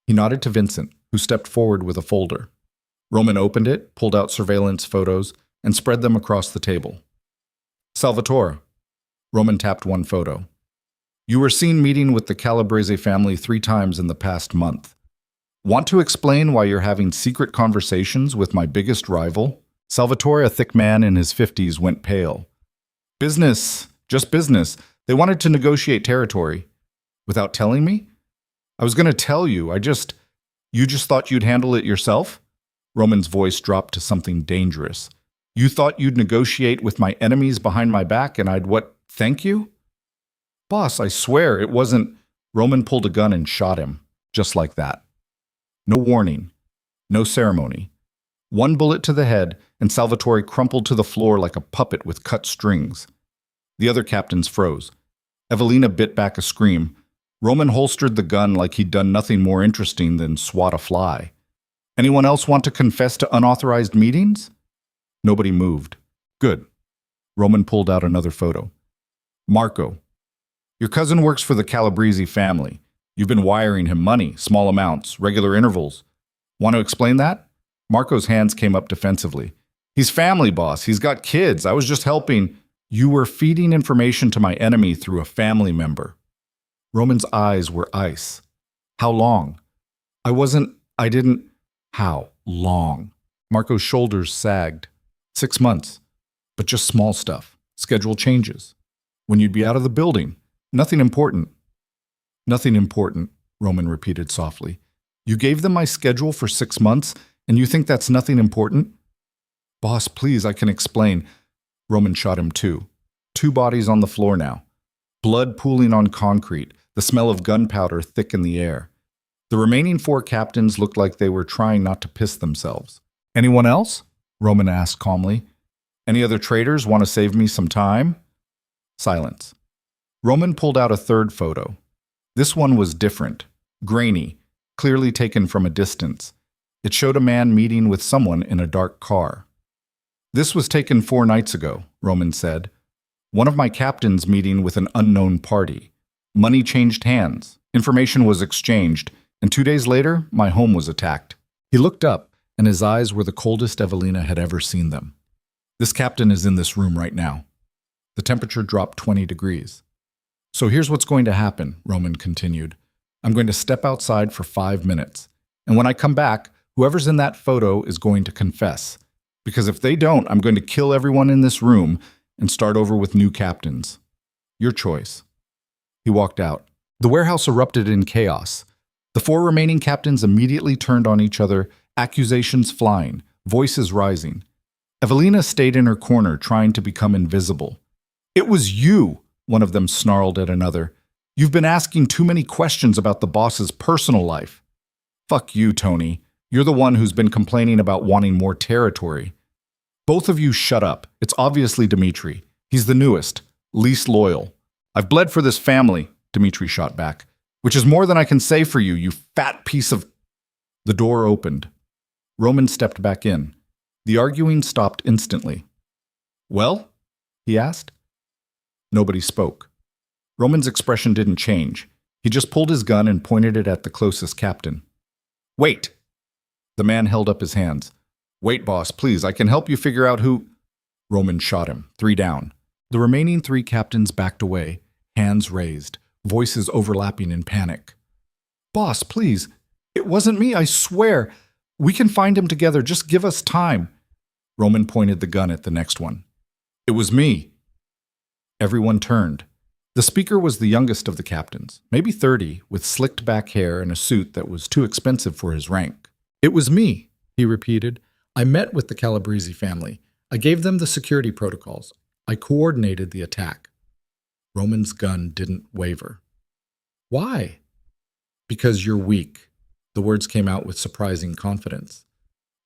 He nodded to Vincent, who stepped forward with a folder. Roman opened it, pulled out surveillance photos, and spread them across the table. Salvatore. Roman tapped one photo. You were seen meeting with the Calabrese family 3 times in the past month. Want to explain why you're having secret conversations with my biggest rival? Salvatore, a thick man in his 50s, went pale. Business. Just business. They wanted to negotiate territory. Without telling me? I was going to tell you. You just thought you'd handle it yourself? Roman's voice dropped to something dangerous. You thought you'd negotiate with my enemies behind my back and I'd what? Thank you? Boss, I swear it wasn't. Roman pulled a gun and shot him. Just like that. No warning. No ceremony. One bullet to the head and Salvatore crumpled to the floor like a puppet with cut strings. The other captains froze. Evelina bit back a scream. Roman holstered the gun like he'd done nothing more interesting than swat a fly. Anyone else want to confess to unauthorized meetings? Nobody moved. Good. Roman pulled out another photo. Marco. Your cousin works for the Calabrese family. You've been wiring him money, small amounts, regular intervals. Want to explain that? Marco's hands came up defensively. He's family, boss. He's got kids. I was just helping. You were feeding information to my enemy through a family member. Roman's eyes were ice. How long? I didn't. How long? Marco's shoulders sagged. 6 months. But just small stuff. Schedule changes. When you'd be out of the building. Nothing important. Nothing important, Roman repeated softly. You gave them my schedule for 6 months, and you think that's nothing important? Boss, please, I can explain. Roman shot him too. 2 bodies on the floor now. Blood pooling on concrete, the smell of gunpowder thick in the air. The remaining 4 captains looked like they were trying not to piss themselves. Anyone else? Roman asked calmly. Any other traitors want to save me some time? Silence. Roman pulled out a 3rd photo. This one was different, grainy, clearly taken from a distance. It showed a man meeting with someone in a dark car. This was taken 4 nights ago, Roman said. One of my captains meeting with an unknown party. Money changed hands, information was exchanged, and 2 days later, my home was attacked. He looked up, and his eyes were the coldest Evelina had ever seen them. This captain is in this room right now. The temperature dropped 20 degrees. So here's what's going to happen, Roman continued. I'm going to step outside for 5 minutes, and when I come back, whoever's in that photo is going to confess. Because if they don't, I'm going to kill everyone in this room and start over with new captains. Your choice. He walked out. The warehouse erupted in chaos. The 4 remaining captains immediately turned on each other, accusations flying, voices rising. Evelina stayed in her corner, trying to become invisible. It was you, one of them snarled at another. You've been asking too many questions about the boss's personal life. Fuck you, Tony. You're the one who's been complaining about wanting more territory. Both of you shut up. It's obviously Dmitri. He's the newest, least loyal. I've bled for this family, Dmitri shot back, which is more than I can say for you, you fat piece of... The door opened. Roman stepped back in. The arguing stopped instantly. Well? He asked. Nobody spoke. Roman's expression didn't change. He just pulled his gun and pointed it at the closest captain. Wait! The man held up his hands. Wait, boss, please, I can help you figure out who... Roman shot him, 3 down. The remaining 3 captains backed away, hands raised, voices overlapping in panic. Boss, please, it wasn't me, I swear. We can find him together, just give us time. Roman pointed the gun at the next one. It was me. Everyone turned. The speaker was the youngest of the captains, maybe 30, with slicked back hair and a suit that was too expensive for his rank. It was me, he repeated. I met with the Calabrese family. I gave them the security protocols. I coordinated the attack. Roman's gun didn't waver. Why? Because you're weak. The words came out with surprising confidence.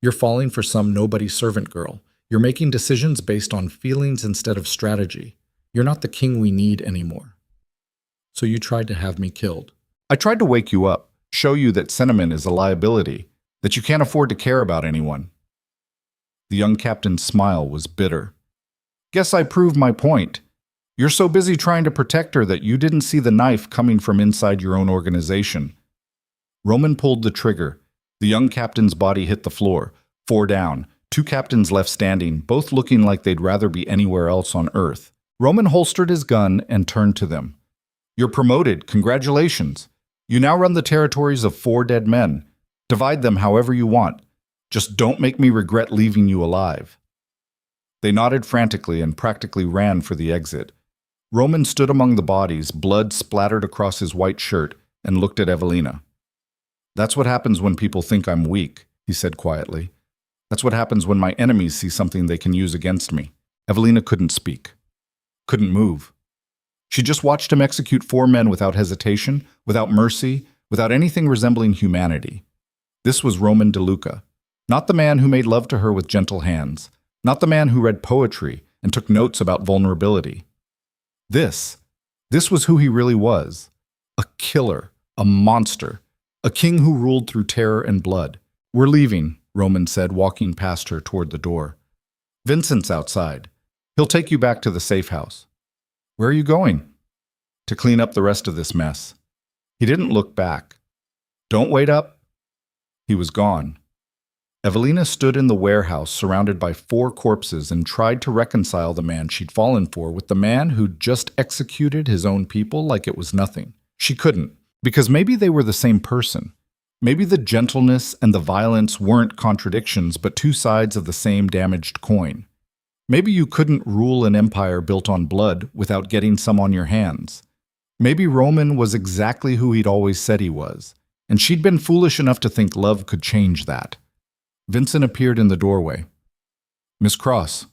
You're falling for some nobody servant girl. You're making decisions based on feelings instead of strategy. You're not the king we need anymore. So you tried to have me killed. I tried to wake you up, show you that sentiment is a liability, that you can't afford to care about anyone. The young captain's smile was bitter. Guess I proved my point. You're so busy trying to protect her that you didn't see the knife coming from inside your own organization. Roman pulled the trigger. The young captain's body hit the floor. 4 down. 2 captains left standing, both looking like they'd rather be anywhere else on Earth. Roman holstered his gun and turned to them. You're promoted. Congratulations. You now run the territories of 4 dead men. Divide them however you want. Just don't make me regret leaving you alive. They nodded frantically and practically ran for the exit. Roman stood among the bodies, blood splattered across his white shirt, and looked at Evelina. That's what happens when people think I'm weak, he said quietly. That's what happens when my enemies see something they can use against me. Evelina couldn't speak. Couldn't move. She just watched him execute 4 men without hesitation, without mercy, without anything resembling humanity. This was Roman DeLuca. Not the man who made love to her with gentle hands. Not the man who read poetry and took notes about vulnerability. This was who he really was. A killer, a monster, a king who ruled through terror and blood. We're leaving, Roman said, walking past her toward the door. Vincent's outside. He'll take you back to the safe house. Where are you going? To clean up the rest of this mess. He didn't look back. Don't wait up. He was gone. Evelina stood in the warehouse surrounded by 4 corpses and tried to reconcile the man she'd fallen for with the man who'd just executed his own people like it was nothing. She couldn't, because maybe they were the same person. Maybe the gentleness and the violence weren't contradictions but 2 sides of the same damaged coin. Maybe you couldn't rule an empire built on blood without getting some on your hands. Maybe Roman was exactly who he'd always said he was, and she'd been foolish enough to think love could change that. Vincent appeared in the doorway. "Miss Cross,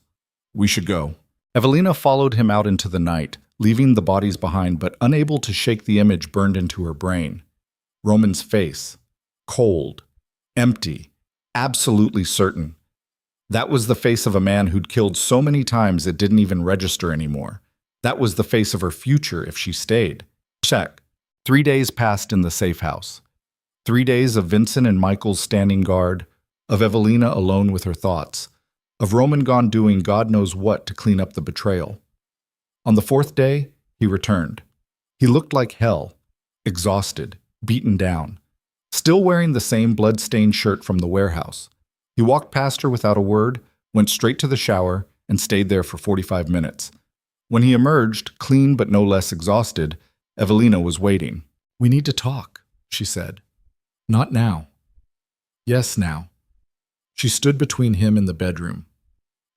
we should go." Evelina followed him out into the night, leaving the bodies behind but unable to shake the image burned into her brain. Roman's face. Cold. Empty. Absolutely certain. That was the face of a man who'd killed so many times it didn't even register anymore. That was the face of her future if she stayed. Check. 3 days passed in the safe house. 3 days of Vincent and Michael's standing guard, of Evelina alone with her thoughts, of Roman gone doing God knows what to clean up the betrayal. On the 4th day, he returned. He looked like hell, exhausted, beaten down, still wearing the same blood-stained shirt from the warehouse. He walked past her without a word, went straight to the shower, and stayed there for 45 minutes. When he emerged, clean but no less exhausted, Evelina was waiting. "We need to talk," she said. "Not now." "Yes, now." She stood between him and the bedroom.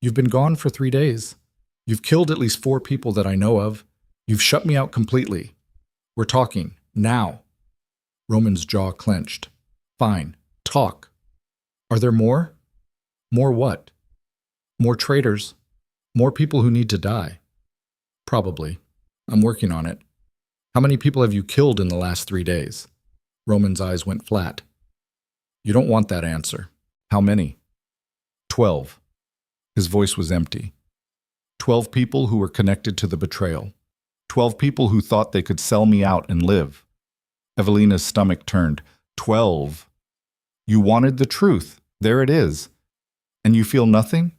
"You've been gone for 3 days. You've killed at least 4 people that I know of. You've shut me out completely. We're talking, now." Roman's jaw clenched. "Fine, talk. Are there more?" "More what?" "More traitors. More people who need to die." "Probably. I'm working on it." "How many people have you killed in the last 3 days?" Roman's eyes went flat. "You don't want that answer. How many?" 12. His voice was empty. 12 people who were connected to the betrayal. 12 people who thought they could sell me out and live. Evelina's stomach turned. 12. You wanted the truth. There it is. And you feel nothing?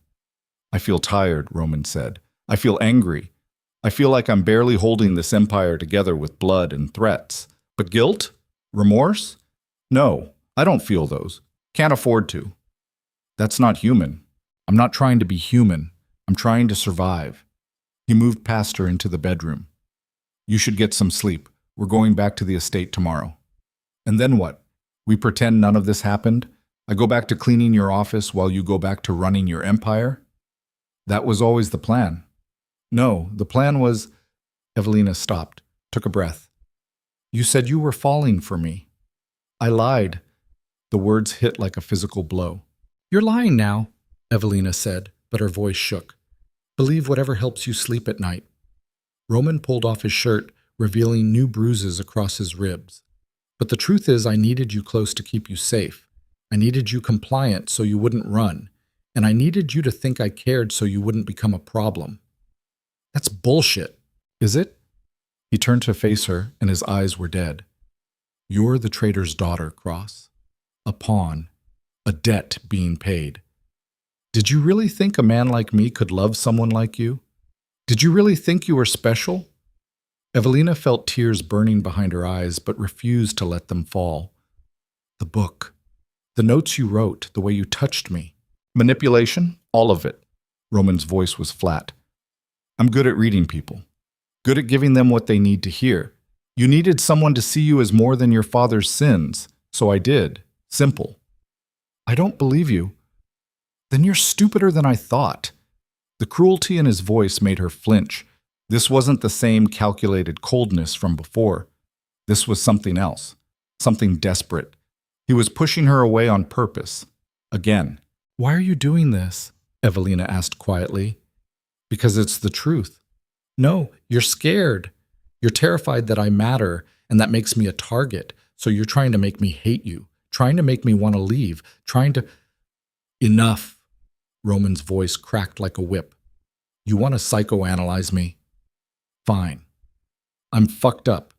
"I feel tired," Roman said. "I feel angry. I feel like I'm barely holding this empire together with blood and threats. But guilt? Remorse? No, I don't feel those. Can't afford to." "That's not human." "I'm not trying to be human. I'm trying to survive." He moved past her into the bedroom. "You should get some sleep. We're going back to the estate tomorrow." "And then what? We pretend none of this happened? I go back to cleaning your office while you go back to running your empire?" "That was always the plan." "No, the plan was—" Evelina stopped, took a breath. "You said you were falling for me." "I lied." The words hit like a physical blow. "You're lying now," Evelina said, but her voice shook. "Believe whatever helps you sleep at night." Roman pulled off his shirt, revealing new bruises across his ribs. "But the truth is, I needed you close to keep you safe. I needed you compliant so you wouldn't run. And I needed you to think I cared so you wouldn't become a problem." "That's bullshit." "Is it?" He turned to face her, and his eyes were dead. "You're the traitor's daughter, Cross. A pawn. A debt being paid. Did you really think a man like me could love someone like you? Did you really think you were special?" Evelina felt tears burning behind her eyes, but refused to let them fall. "The book. The notes you wrote, the way you touched me. Manipulation? All of it." Roman's voice was flat. "I'm good at reading people. Good at giving them what they need to hear. You needed someone to see you as more than your father's sins, so I did. Simple." "I don't believe you." "Then you're stupider than I thought." The cruelty in his voice made her flinch. This wasn't the same calculated coldness from before. This was something else. Something desperate. He was pushing her away on purpose. Again. "Why are you doing this?" Evelina asked quietly. "Because it's the truth." "No, you're scared. You're terrified that I matter, and that makes me a target. So you're trying to make me hate you, trying to make me want to leave, trying to—" "Enough." Roman's voice cracked like a whip. "You want to psychoanalyze me? Fine. I'm fucked up.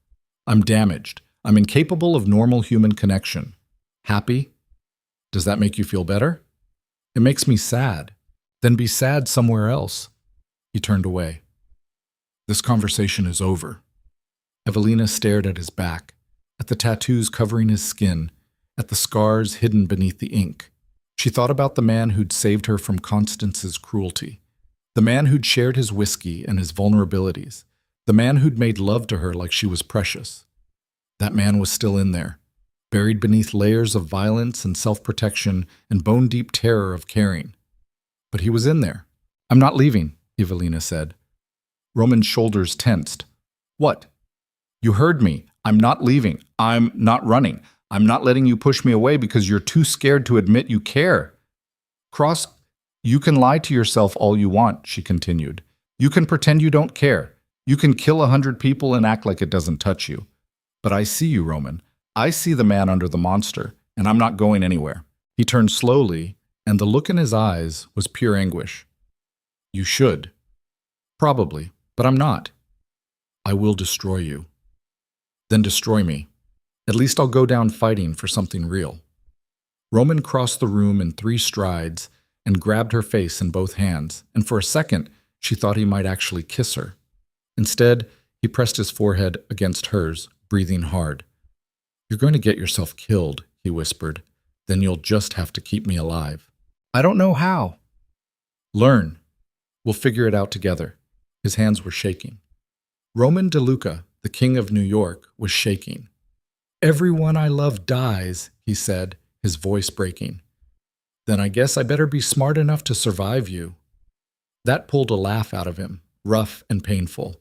I'm damaged. I'm incapable of normal human connection. Happy? Does that make you feel better? It makes me sad. Then be sad somewhere else." He turned away. "This conversation is over." Evelina stared at his back, at the tattoos covering his skin, at the scars hidden beneath the ink. She thought about the man who'd saved her from Constance's cruelty, the man who'd shared his whiskey and his vulnerabilities, the man who'd made love to her like she was precious. That man was still in there, buried beneath layers of violence and self-protection and bone-deep terror of caring. But he was in there, I'm not leaving, Evelina said. Roman's shoulders tensed. What? You heard me. I'm not leaving. I'm not running. I'm not letting you push me away because you're too scared to admit you care. Cross, you can lie to yourself all you want, she continued. You can pretend you don't care. You can kill 100 people and act like it doesn't touch you. But I see you, Roman. I see the man under the monster, and I'm not going anywhere. He turned slowly, and the look in his eyes was pure anguish. You should. Probably, but I'm not. I will destroy you. Then destroy me. At least I'll go down fighting for something real. Roman crossed the room in 3 strides and grabbed her face in both hands, and for a second she thought he might actually kiss her. Instead, he pressed his forehead against hers, breathing hard. You're going to get yourself killed, he whispered. Then you'll just have to keep me alive. I don't know how. Learn. We'll figure it out together. His hands were shaking. Roman DeLuca, the king of New York, was shaking. Everyone I love dies, he said, his voice breaking. Then I guess I better be smart enough to survive you. That pulled a laugh out of him, rough and painful.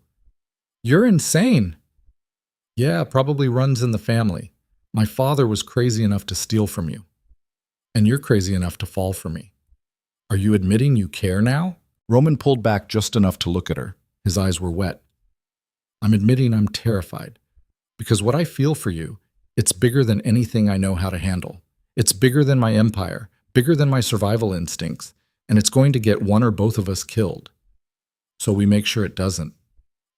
You're insane. Yeah, probably runs in the family. My father was crazy enough to steal from you. And you're crazy enough to fall for me. Are you admitting you care now? Roman pulled back just enough to look at her. His eyes were wet. I'm admitting I'm terrified. Because what I feel for you, it's bigger than anything I know how to handle. It's bigger than my empire, bigger than my survival instincts, and it's going to get one or both of us killed. So we make sure it doesn't.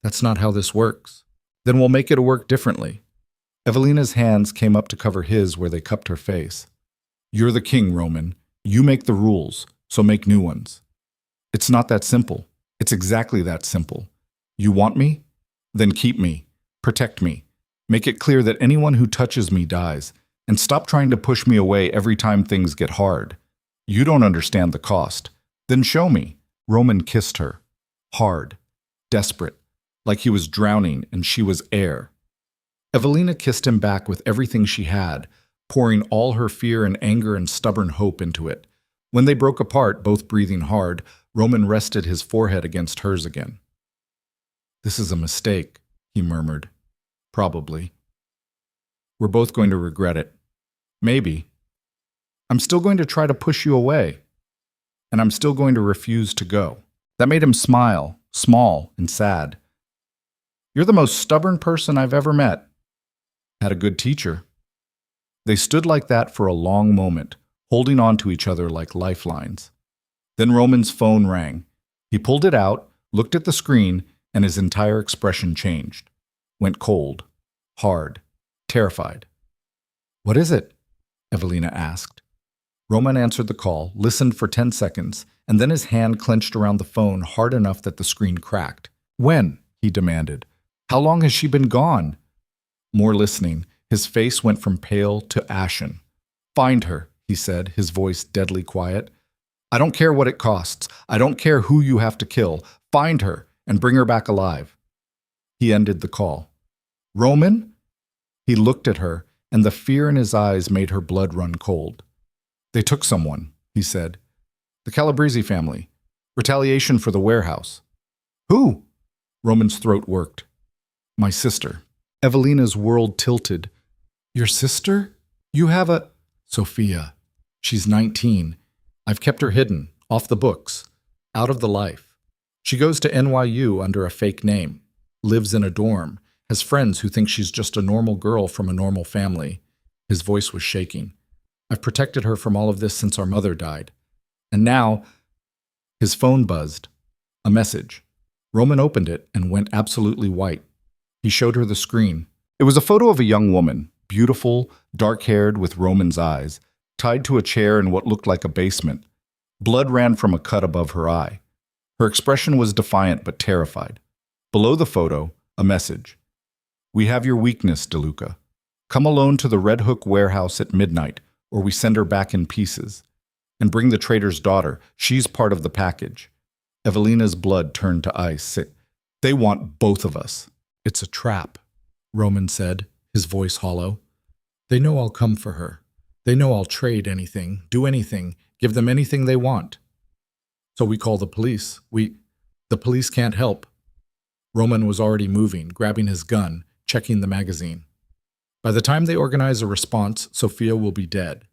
That's not how this works. Then we'll make it work differently. Evelina's hands came up to cover his where they cupped her face. You're the king, Roman. You make the rules, so make new ones. It's not that simple. It's exactly that simple. You want me? Then keep me. Protect me. Make it clear that anyone who touches me dies. And stop trying to push me away every time things get hard. You don't understand the cost. Then show me. Roman kissed her. Hard. Desperate. Like he was drowning and she was air. Evelina kissed him back with everything she had, pouring all her fear and anger and stubborn hope into it. When they broke apart, both breathing hard, Roman rested his forehead against hers again. This is a mistake, he murmured. Probably. We're both going to regret it. Maybe. I'm still going to try to push you away. And I'm still going to refuse to go. That made him smile, small and sad. You're the most stubborn person I've ever met. Had a good teacher. They stood like that for a long moment, holding on to each other like lifelines. Then Roman's phone rang. He pulled it out, looked at the screen, and his entire expression changed. Went cold, hard, terrified. What is it? Evelina asked. Roman answered the call, listened for 10 seconds, and then his hand clenched around the phone hard enough that the screen cracked. When? He demanded. How long has she been gone? More listening, his face went from pale to ashen. Find her, he said, his voice deadly quiet. I don't care what it costs. I don't care who you have to kill. Find her and bring her back alive. He ended the call. Roman? He looked at her, and the fear in his eyes made her blood run cold. They took someone, he said. The Calabrese family. Retaliation for the warehouse. Who? Roman's throat worked. My sister. Evelina's world tilted. Your sister? You have a... Sophia. She's 19. I've kept her hidden, off the books, out of the life. She goes to NYU under a fake name, lives in a dorm, has friends who think she's just a normal girl from a normal family. His voice was shaking. I've protected her from all of this since our mother died. And now... His phone buzzed. A message. Roman opened it and went absolutely white. He showed her the screen. It was a photo of a young woman, beautiful, dark-haired with Roman's eyes, tied to a chair in what looked like a basement. Blood ran from a cut above her eye. Her expression was defiant but terrified. Below the photo, a message. We have your weakness, DeLuca. Come alone to the Red Hook warehouse at midnight, or we send her back in pieces. And bring the traitor's daughter. She's part of the package. Evelina's blood turned to ice. They want both of us. It's a trap, Roman said, his voice hollow. They know I'll come for her. They know I'll trade anything, do anything, give them anything they want. So we call the police. The police can't help. Roman was already moving, grabbing his gun, checking the magazine. By the time they organize a response, Sophia will be dead.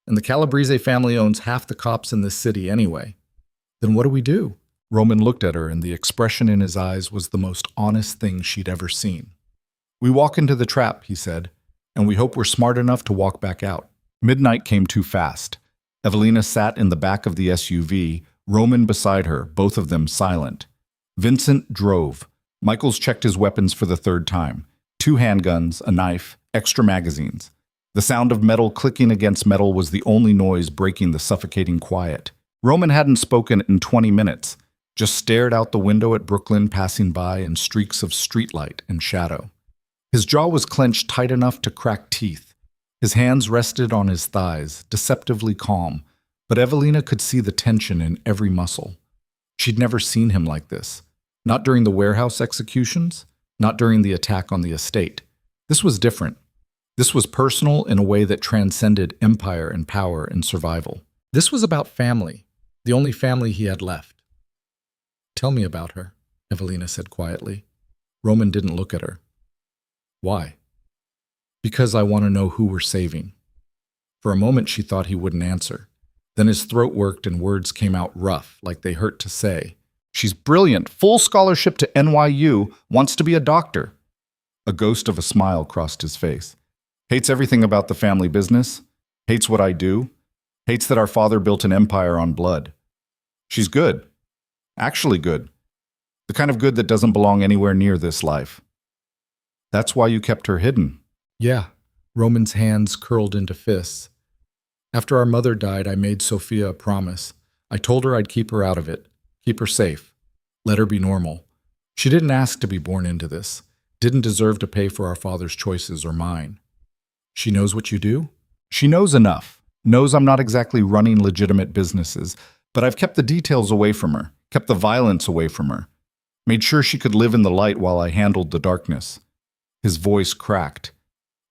And the Calabrese family owns half the cops in this city anyway. Then what do we do? Roman looked at her, and the expression in his eyes was the most honest thing she'd ever seen. We walk into the trap, he said, and we hope we're smart enough to walk back out. Midnight came too fast. Evelina sat in the back of the SUV, Roman beside her, both of them silent. Vincent drove. Michaels checked his weapons for the third time. 2 handguns, a knife, extra magazines. The sound of metal clicking against metal was the only noise breaking the suffocating quiet. Roman hadn't spoken in 20 minutes, just stared out the window at Brooklyn passing by in streaks of streetlight and shadow. His jaw was clenched tight enough to crack teeth. His hands rested on his thighs, deceptively calm, but Evelina could see the tension in every muscle. She'd never seen him like this. Not during the warehouse executions, not during the attack on the estate. This was different. This was personal in a way that transcended empire and power and survival. This was about family, the only family he had left. Tell me about her, Evelina said quietly. Roman didn't look at her. Why? Because I want to know who we're saving. For a moment she thought he wouldn't answer. Then his throat worked and words came out rough, like they hurt to say. She's brilliant, full scholarship to NYU, wants to be a doctor. A ghost of a smile crossed his face. Hates everything about the family business. Hates what I do. Hates that our father built an empire on blood. She's good. Actually good. The kind of good that doesn't belong anywhere near this life. That's why you kept her hidden. Yeah. Roman's hands curled into fists. After our mother died, I made Sophia a promise. I told her I'd keep her out of it. Keep her safe. Let her be normal. She didn't ask to be born into this. Didn't deserve to pay for our father's choices or mine. She knows what you do? She knows enough. Knows I'm not exactly running legitimate businesses, but I've kept the details away from her, kept the violence away from her. Made sure she could live in the light while I handled the darkness. His voice cracked.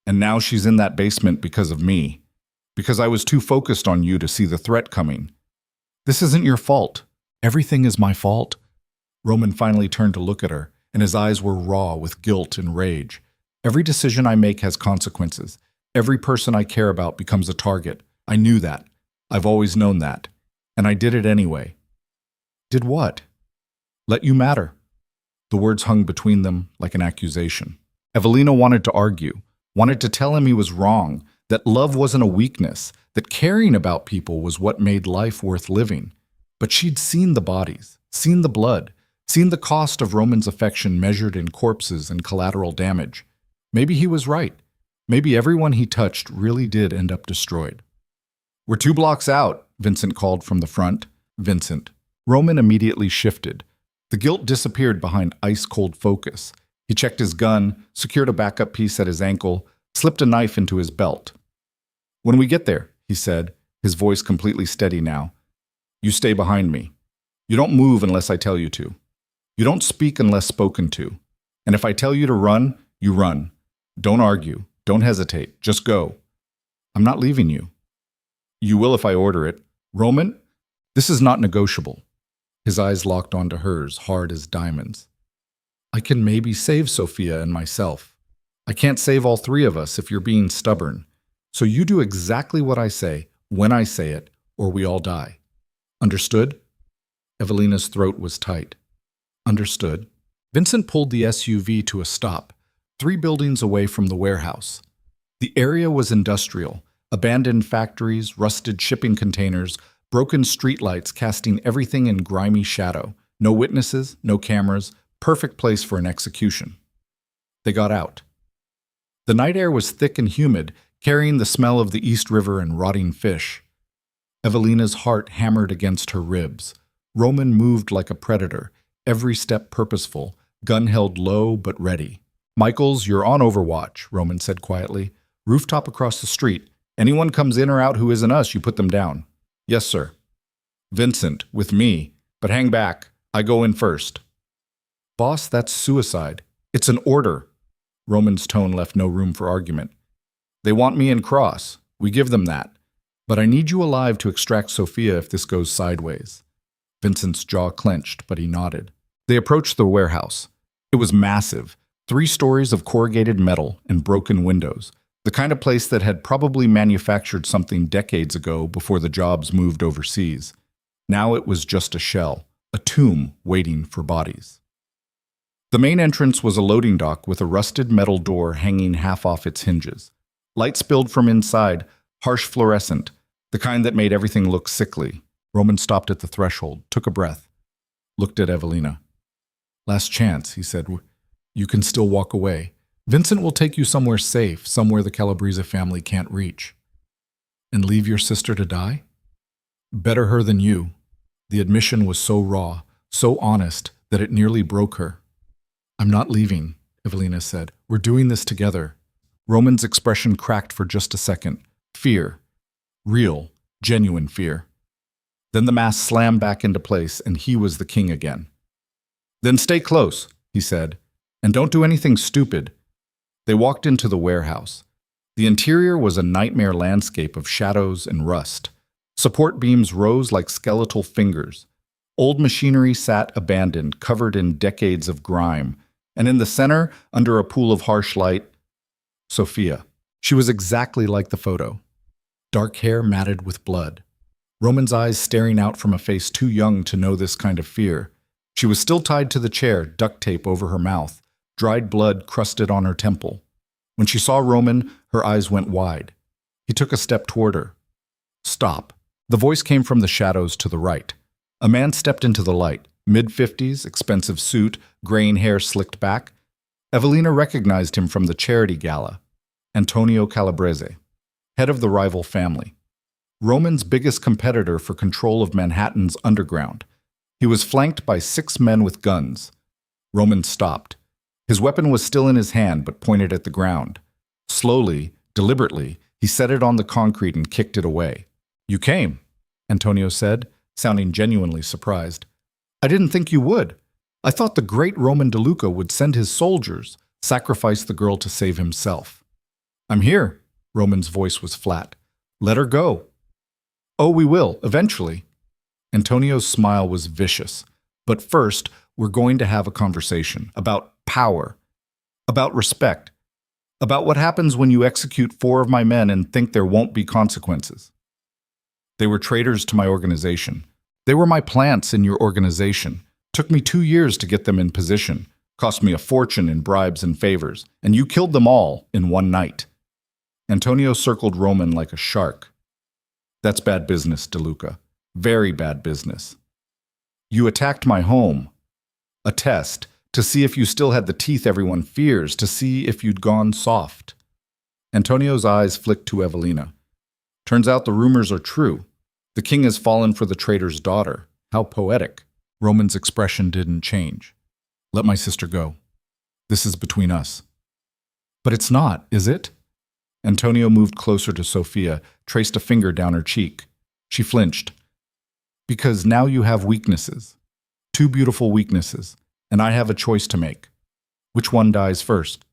And now she's in that basement because of me. Because I was too focused on you to see the threat coming. This isn't your fault. Everything is my fault. Roman finally turned to look at her, and his eyes were raw with guilt and rage. Every decision I make has consequences. Every person I care about becomes a target. I knew that. I've always known that. And I did it anyway. Did what? Let you matter. The words hung between them like an accusation. Evelina wanted to argue, wanted to tell him he was wrong, that love wasn't a weakness, that caring about people was what made life worth living. But she'd seen the bodies, seen the blood, seen the cost of Roman's affection measured in corpses and collateral damage. Maybe he was right. Maybe everyone he touched really did end up destroyed. We're 2 blocks out, Vincent called from the front. Vincent. Roman immediately shifted. The guilt disappeared behind ice-cold focus. He checked his gun, secured a backup piece at his ankle, slipped a knife into his belt. When we get there, he said, his voice completely steady now, you stay behind me. You don't move unless I tell you to. You don't speak unless spoken to. And if I tell you to run, you run. Don't argue. Don't hesitate. Just go. I'm not leaving you. You will if I order it. Roman, this is not negotiable. His eyes locked onto hers, hard as diamonds. I can maybe save Sophia and myself. I can't save all 3 of us if you're being stubborn. So you do exactly what I say, when I say it, or we all die. Understood? Evelina's throat was tight. Understood. Vincent pulled the SUV to a stop, 3 buildings away from the warehouse. The area was industrial, abandoned factories, rusted shipping containers, broken streetlights casting everything in grimy shadow. No witnesses, no cameras, perfect place for an execution. They got out. The night air was thick and humid, carrying the smell of the East River and rotting fish. Evelina's heart hammered against her ribs. Roman moved like a predator, every step purposeful, gun held low but ready. Michaels, you're on overwatch, Roman said quietly. Rooftop across the street. Anyone comes in or out who isn't us, you put them down. Yes, sir. Vincent, with me, but hang back. I go in first. Boss, that's suicide. It's an order. Roman's tone left no room for argument. They want me in Cross. We give them that. But I need you alive to extract Sophia if this goes sideways. Vincent's jaw clenched, but he nodded. They approached the warehouse. It was massive, 3 stories of corrugated metal and broken windows, the kind of place that had probably manufactured something decades ago before the jobs moved overseas. Now it was just a shell, a tomb waiting for bodies. The main entrance was a loading dock with a rusted metal door hanging half off its hinges. Light spilled from inside, harsh fluorescent, the kind that made everything look sickly. Roman stopped at the threshold, took a breath, looked at Evelina. "Last chance," he said. "You can still walk away. Vincent will take you somewhere safe, somewhere the Calabrese family can't reach." "And leave your sister to die?" "Better her than you." The admission was so raw, so honest, that it nearly broke her. "I'm not leaving," Evelina said. "We're doing this together." Roman's expression cracked for just a second. Fear. Real, genuine fear. Then the mask slammed back into place, and he was the king again. "Then stay close," he said, "and don't do anything stupid." They walked into the warehouse. The interior was a nightmare landscape of shadows and rust. Support beams rose like skeletal fingers. Old machinery sat abandoned, covered in decades of grime. And in the center, under a pool of harsh light, Sophia. She was exactly like the photo. Dark hair matted with blood. Roman's eyes staring out from a face too young to know this kind of fear. She was still tied to the chair, duct tape over her mouth, dried blood crusted on her temple. When she saw Roman, her eyes went wide. He took a step toward her. "Stop." The voice came from the shadows to the right. A man stepped into the light, mid-50s, expensive suit, graying hair slicked back. Evelina recognized him from the charity gala. Antonio Calabrese, head of the rival family. Roman's biggest competitor for control of Manhattan's underground. He was flanked by 6 men with guns. Roman stopped. His weapon was still in his hand, but pointed at the ground. Slowly, deliberately, he set it on the concrete and kicked it away. "You came," Antonio said, sounding genuinely surprised. "I didn't think you would. I thought the great Roman DeLuca would send his soldiers, sacrifice the girl to save himself." "I'm here." Roman's voice was flat. "Let her go." "Oh, we will, eventually." Antonio's smile was vicious. "But first, we're going to have a conversation about power, about respect, about what happens when you execute 4 of my men and think there won't be consequences." "They were traitors to my organization. They were my plants in your organization. Took me 2 years to get them in position. Cost me a fortune in bribes and favors. And you killed them all in one night." Antonio circled Roman like a shark. "That's bad business, DeLuca. Very bad business. You attacked my home. A test, to see if you still had the teeth everyone fears, to see if you'd gone soft." Antonio's eyes flicked to Evelina. "Turns out the rumors are true. The king has fallen for the traitor's daughter. How poetic." Roman's expression didn't change. "Let my sister go. This is between us." "But it's not, is it?" Antonio moved closer to Sophia, traced a finger down her cheek. She flinched. "Because now you have weaknesses. 2 beautiful weaknesses, and I have a choice to make. Which one dies first?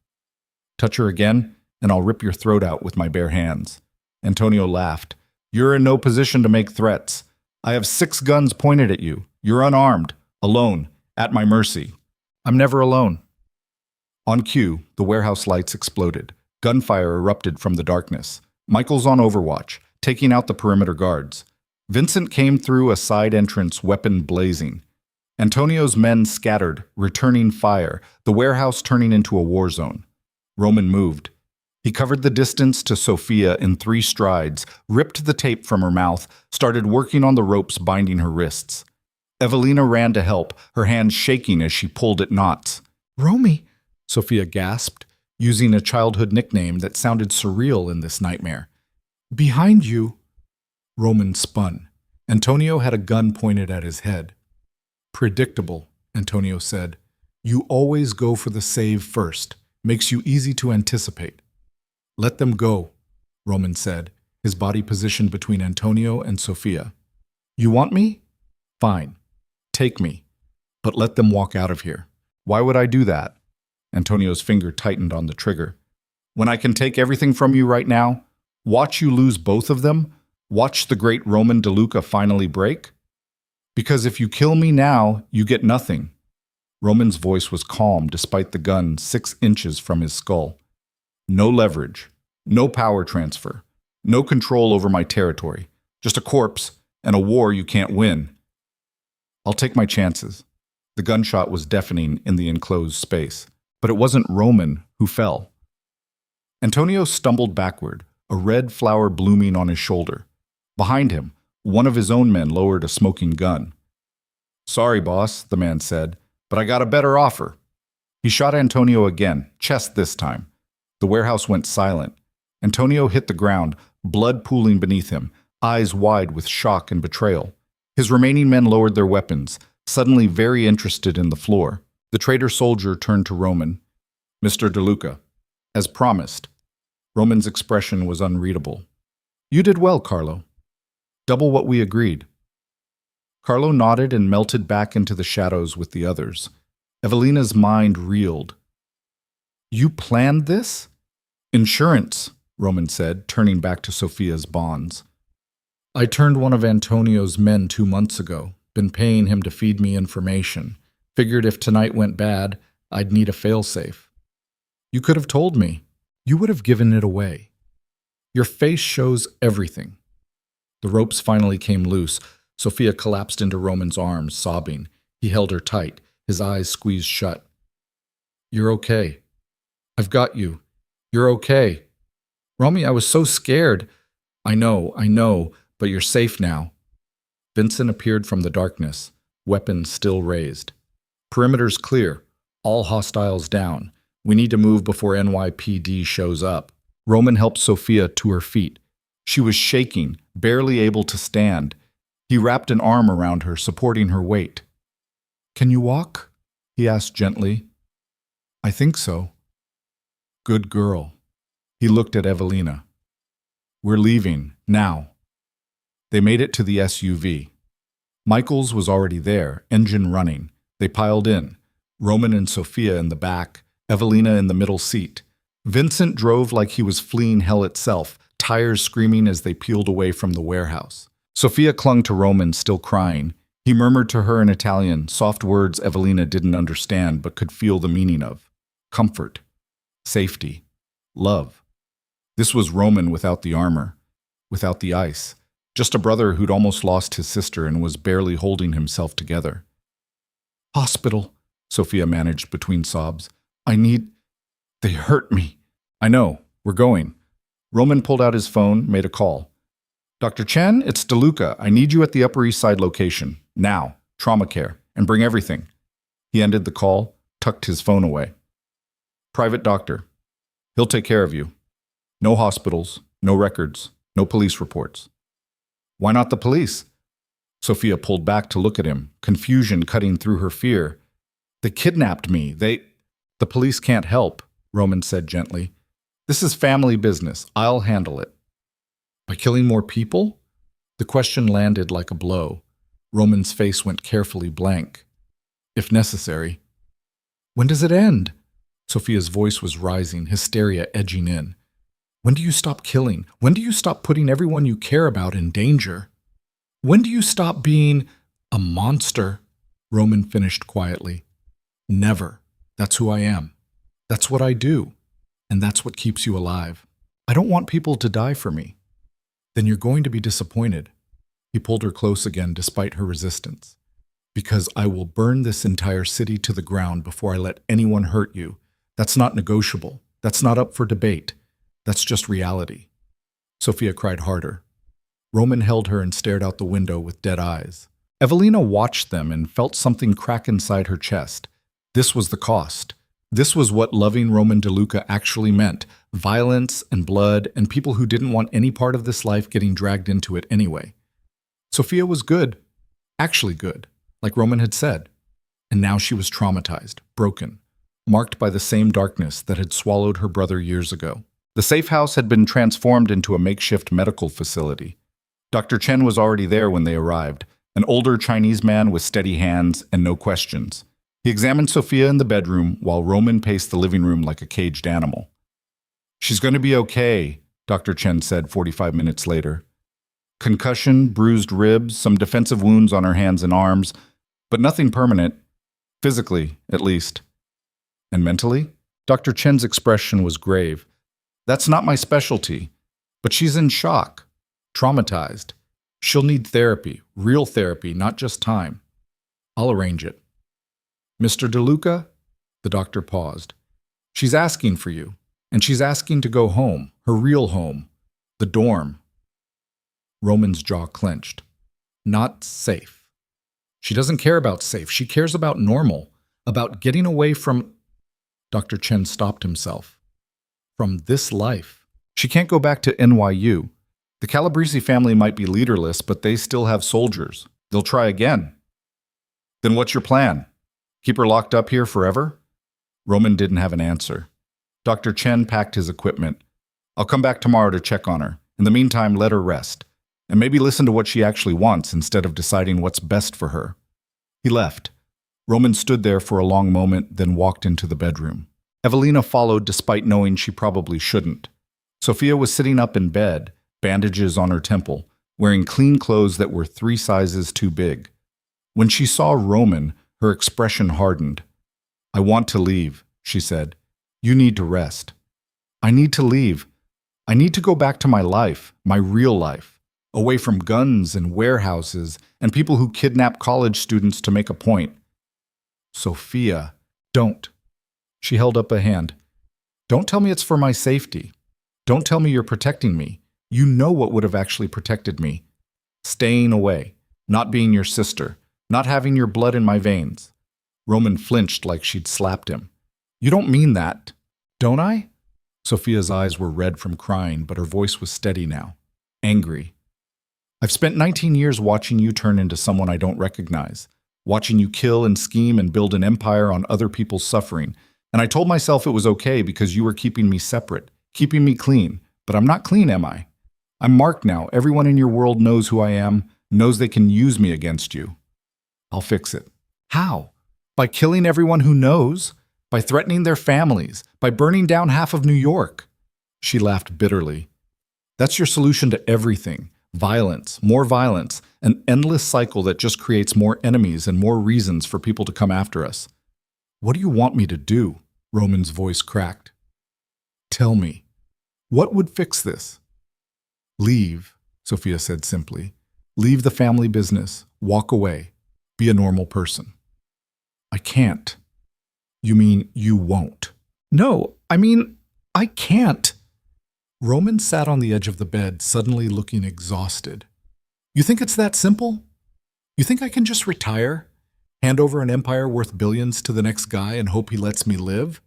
Touch her again, and I'll rip your throat out with my bare hands." Antonio laughed. "You're in no position to make threats. I have 6 guns pointed at you. You're unarmed, alone, at my mercy. I'm never alone." On cue, the warehouse lights exploded. Gunfire erupted from the darkness. Michael's on overwatch, taking out the perimeter guards. Vincent came through a side entrance, weapon blazing. Antonio's men scattered, returning fire, the warehouse turning into a war zone. Roman moved. He covered the distance to Sophia in 3 strides, ripped the tape from her mouth, started working on the ropes binding her wrists. Evelina ran to help, her hands shaking as she pulled at knots. "Romy," Sophia gasped, using a childhood nickname that sounded surreal in this nightmare. "Behind you." Roman spun. Antonio had a gun pointed at his head. "Predictable," Antonio said. "You always go for the save first. Makes you easy to anticipate." "Let them go," Roman said, his body positioned between Antonio and Sophia. "You want me? Fine. Take me. But let them walk out of here." "Why would I do that?" Antonio's finger tightened on the trigger. "When I can take everything from you right now, watch you lose both of them, watch the great Roman DeLuca finally break?" Because if you kill me now, you get nothing. Roman's voice was calm despite the gun 6 inches from his skull. No leverage, no power transfer, no control over my territory, just a corpse and a war you can't win. I'll take my chances. The gunshot was deafening in the enclosed space, but it wasn't Roman who fell. Antonio stumbled backward, a red flower blooming on his shoulder. Behind him, one of his own men lowered a smoking gun. "Sorry, boss," the man said, "but I got a better offer." He shot Antonio again, chest this time. The warehouse went silent. Antonio hit the ground, blood pooling beneath him, eyes wide with shock and betrayal. His remaining men lowered their weapons, suddenly very interested in the floor. The traitor soldier turned to Roman. "Mr. DeLuca." As promised. Roman's expression was unreadable. "You did well, Carlo. Double what we agreed." Carlo nodded and melted back into the shadows with the others. Evelina's mind reeled. "You planned this?" "Insurance," Roman said, turning back to Sophia's bonds. "I turned one of Antonio's men 2 months ago. Been paying him to feed me information. Figured if tonight went bad, I'd need a failsafe." "You could have told me. You would have given it away. Your face shows everything." The ropes finally came loose. Sophia collapsed into Roman's arms, sobbing. He held her tight, his eyes squeezed shut. "You're okay. I've got you. You're okay. Romy, I was so scared." I know, but you're safe now." Vincent appeared from the darkness, weapons still raised. "Perimeter's clear. All hostiles down. We need to move before NYPD shows up." Roman helped Sophia to her feet. She was shaking, barely able to stand. He wrapped an arm around her, supporting her weight. "Can you walk?" he asked gently. "I think so." "Good girl." He looked at Evelina. "We're leaving, now." They made it to the SUV. Michael's was already there, engine running. They piled in, Roman and Sophia in the back, Evelina in the middle seat. Vincent drove like he was fleeing hell itself, tires screaming as they peeled away from the warehouse. Sophia clung to Roman, still crying. He murmured to her in Italian, soft words Evelina didn't understand but could feel the meaning of. Comfort, safety, love. This was Roman without the armor, without the ice. Just a brother who'd almost lost his sister and was barely holding himself together. "Hospital," Sophia managed between sobs. They hurt me." "I know, we're going." Roman pulled out his phone, made a call. "Dr. Chen, it's DeLuca. I need you at the Upper East Side location. Now. Trauma care. And bring everything." He ended the call, tucked his phone away. "Private doctor. He'll take care of you. No hospitals, no records, no police reports." "Why not the police?" Sophia pulled back to look at him, confusion cutting through her fear. "They kidnapped me. The police can't help," Roman said gently. "This is family business. I'll handle it." "By killing more people?" The question landed like a blow. Roman's face went carefully blank. "If necessary." "When does it end?" Sophia's voice was rising, hysteria edging in. "When do you stop killing? When do you stop putting everyone you care about in danger? When do you stop being a monster?" Roman finished quietly. "Never. That's who I am. That's what I do. And that's what keeps you alive. I don't want people to die for me." "Then you're going to be disappointed." He pulled her close again despite her resistance. "Because I will burn this entire city to the ground before I let anyone hurt you. That's not negotiable. That's not up for debate. That's just reality." Sophia cried harder. Roman held her and stared out the window with dead eyes. Evelina watched them and felt something crack inside her chest. This was the cost. This was what loving Roman DeLuca actually meant. Violence and blood and people who didn't want any part of this life getting dragged into it anyway. Sophia was good. Actually good, like Roman had said. And now she was traumatized, broken, marked by the same darkness that had swallowed her brother years ago. The safe house had been transformed into a makeshift medical facility. Dr. Chen was already there when they arrived, an older Chinese man with steady hands and no questions. He examined Sophia in the bedroom while Roman paced the living room like a caged animal. "She's going to be okay," Dr. Chen said 45 minutes later. Concussion, bruised ribs, some defensive wounds on her hands and arms, but nothing permanent, physically, at least. And mentally? Dr. Chen's expression was grave. That's not my specialty, but she's in shock, traumatized. She'll need therapy, real therapy, not just time. I'll arrange it. Mr. DeLuca? The doctor paused. She's asking for you, and she's asking to go home, her real home, the dorm. Roman's jaw clenched. Not safe. She doesn't care about safe. She cares about normal, about getting away from... Dr. Chen stopped himself. From this life. She can't go back to NYU. The Calabrese family might be leaderless, but they still have soldiers. They'll try again. Then what's your plan? Keep her locked up here forever? Roman didn't have an answer. Dr. Chen packed his equipment. I'll come back tomorrow to check on her. In the meantime, let her rest. And maybe listen to what she actually wants instead of deciding what's best for her. He left. Roman stood there for a long moment, then walked into the bedroom. Evelina followed despite knowing she probably shouldn't. Sophia was sitting up in bed, bandages on her temple, wearing clean clothes that were 3 sizes too big. When she saw Roman, her expression hardened. I want to leave, she said. You need to rest. I need to leave. I need to go back to my life, my real life, away from guns and warehouses and people who kidnap college students to make a point. Sophia, don't. She held up a hand. Don't tell me it's for my safety. Don't tell me you're protecting me. You know what would have actually protected me. Staying away, not being your sister, not having your blood in my veins. Roman flinched like she'd slapped him. You don't mean that, don't I? Sophia's eyes were red from crying, but her voice was steady now, angry. I've spent 19 years watching you turn into someone I don't recognize, watching you kill and scheme and build an empire on other people's suffering. And I told myself it was okay because you were keeping me separate, keeping me clean. But I'm not clean, am I? I'm marked now. Everyone in your world knows who I am, knows they can use me against you. I'll fix it. How? By killing everyone who knows? By threatening their families? By burning down half of New York? She laughed bitterly. That's your solution to everything. Violence, more violence, an endless cycle that just creates more enemies and more reasons for people to come after us. What do you want me to do? Roman's voice cracked. Tell me. What would fix this? Leave, Sophia said simply. Leave the family business. Walk away. Be a normal person. I can't. You mean you won't? No, I mean, I can't. Roman sat on the edge of the bed, suddenly looking exhausted. You think it's that simple? You think I can just retire? Hand over an empire worth billions to the next guy and hope he lets me live?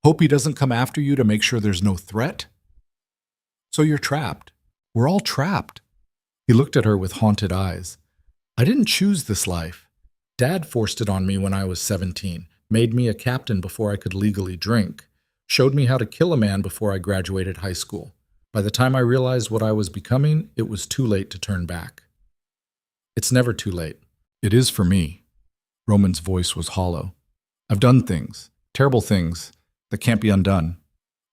Hope he doesn't come after you to make sure there's no threat? So you're trapped. We're all trapped. He looked at her with haunted eyes. I didn't choose this life. Dad forced it on me when I was 17, made me a captain before I could legally drink, showed me how to kill a man before I graduated high school. By the time I realized what I was becoming, it was too late to turn back. It's never too late. It is for me. Roman's voice was hollow. I've done things, terrible things, that can't be undone,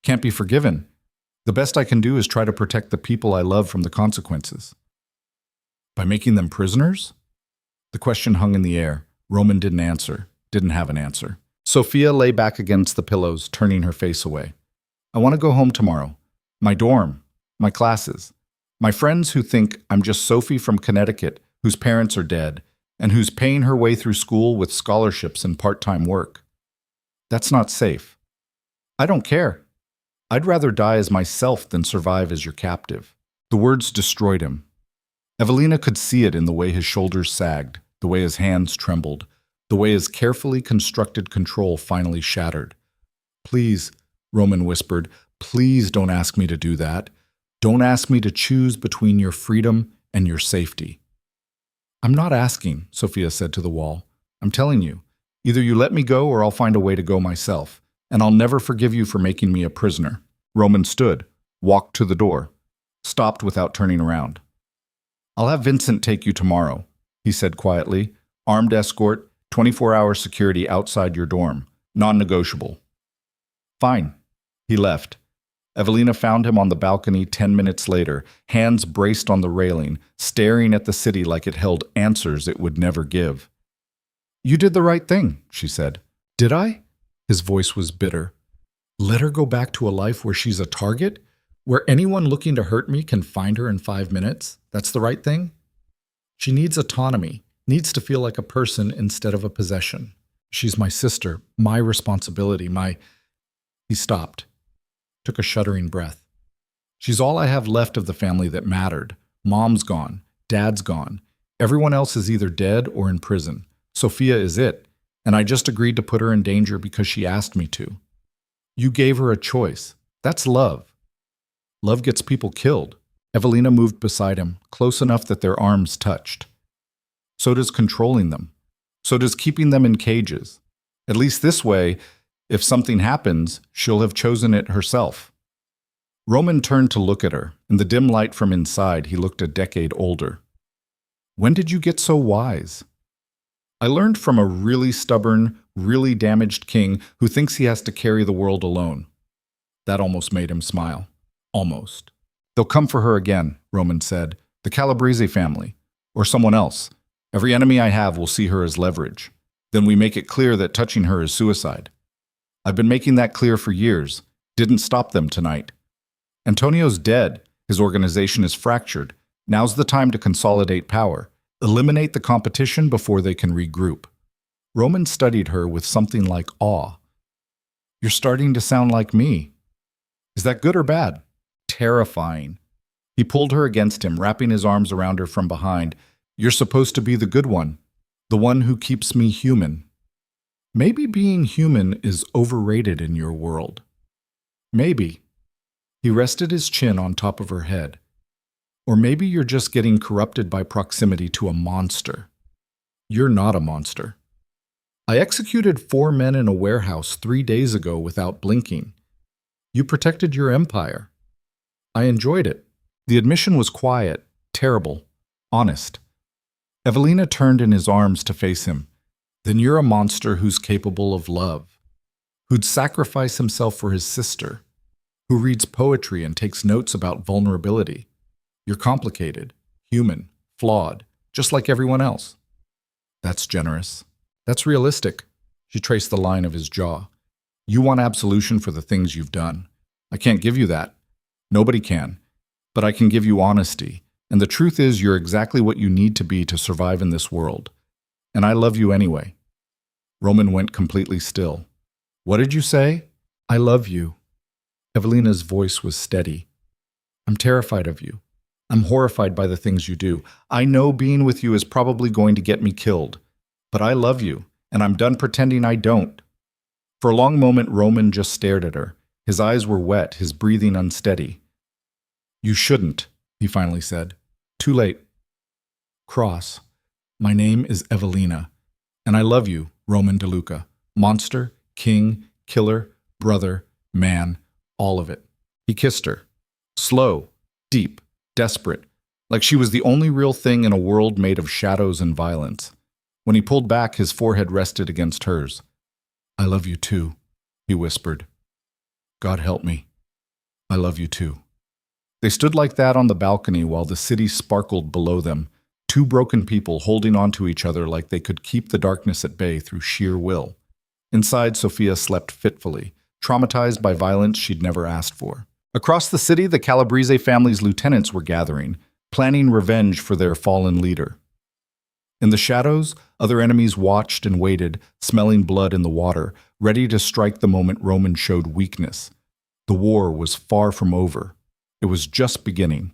can't be forgiven. The best I can do is try to protect the people I love from the consequences. By making them prisoners? The question hung in the air. Roman didn't answer, didn't have an answer. Sophia lay back against the pillows, turning her face away. I want to go home tomorrow. My dorm, my classes, my friends who think I'm just Sophie from Connecticut, whose parents are dead, and who's paying her way through school with scholarships and part-time work. That's not safe. I don't care. I'd rather die as myself than survive as your captive. The words destroyed him. Evelina could see it in the way his shoulders sagged, the way his hands trembled, the way his carefully constructed control finally shattered. Please, Roman whispered, please don't ask me to do that. Don't ask me to choose between your freedom and your safety. I'm not asking, Sophia said to the wall. I'm telling you, either you let me go or I'll find a way to go myself, and I'll never forgive you for making me a prisoner. Roman stood, walked to the door, stopped without turning around. I'll have Vincent take you tomorrow, he said quietly. Armed escort, 24-hour security outside your dorm. Non-negotiable. Fine. He left. Evelina found him on the balcony 10 minutes later, hands braced on the railing, staring at the city like it held answers it would never give. "You did the right thing," she said. "Did I?" His voice was bitter. "Let her go back to a life where she's a target? Where anyone looking to hurt me can find her in 5 minutes? That's the right thing? She needs autonomy, needs to feel like a person instead of a possession. She's my sister, my responsibility, my—" He stopped, took a shuddering breath. "She's all I have left of the family that mattered. Mom's gone, Dad's gone. Everyone else is either dead or in prison. Sophia is it, and I just agreed to put her in danger because she asked me to. You gave her a choice. That's love. Love gets people killed." Evelina moved beside him, close enough that their arms touched. "So does controlling them. So does keeping them in cages. At least this way, if something happens, she'll have chosen it herself." Roman turned to look at her. In the dim light from inside, he looked a decade older. "When did you get so wise?" "I learned from a really stubborn, really damaged king who thinks he has to carry the world alone." That almost made him smile. Almost. "They'll come for her again," Roman said. "The Calabrese family. Or someone else. Every enemy I have will see her as leverage. Then we make it clear that touching her is suicide. I've been making that clear for years. Didn't stop them tonight. Antonio's dead. His organization is fractured. Now's the time to consolidate power. Eliminate the competition before they can regroup." Roman studied her with something like awe. "You're starting to sound like me. Is that good or bad?" "Terrifying." He pulled her against him, wrapping his arms around her from behind. "You're supposed to be the good one, the one who keeps me human. Maybe being human is overrated in your world. Maybe." He rested his chin on top of her head. "Or maybe you're just getting corrupted by proximity to a monster. You're not a monster. I executed 4 men in a warehouse 3 days ago without blinking. You protected your empire. I enjoyed it." The admission was quiet, terrible, honest. Evelina turned in his arms to face him. "Then you're a monster who's capable of love, who'd sacrifice himself for his sister, who reads poetry and takes notes about vulnerability. You're complicated, human, flawed, just like everyone else." "That's generous. That's realistic." She traced the line of his jaw. "You want absolution for the things you've done. I can't give you that. Nobody can. But I can give you honesty. And the truth is you're exactly what you need to be to survive in this world. And I love you anyway." Roman went completely still. "What did you say?" "I love you." Evelina's voice was steady. "I'm terrified of you. I'm horrified by the things you do. I know being with you is probably going to get me killed. But I love you, and I'm done pretending I don't." For a long moment, Roman just stared at her. His eyes were wet, his breathing unsteady. "You shouldn't," he finally said. "Too late. Cross, my name is Evelina, and I love you, Roman DeLuca. Monster, king, killer, brother, man, all of it." He kissed her. Slow, deep, desperate, like she was the only real thing in a world made of shadows and violence. When he pulled back, his forehead rested against hers. "I love you too," he whispered. "God help me. I love you too." They stood like that on the balcony while the city sparkled below them, 2 broken people holding on to each other like they could keep the darkness at bay through sheer will. Inside, Sophia slept fitfully, traumatized by violence she'd never asked for. Across the city, the Calabrese family's lieutenants were gathering, planning revenge for their fallen leader. In the shadows, other enemies watched and waited, smelling blood in the water, ready to strike the moment Roman showed weakness. The war was far from over. It was just beginning.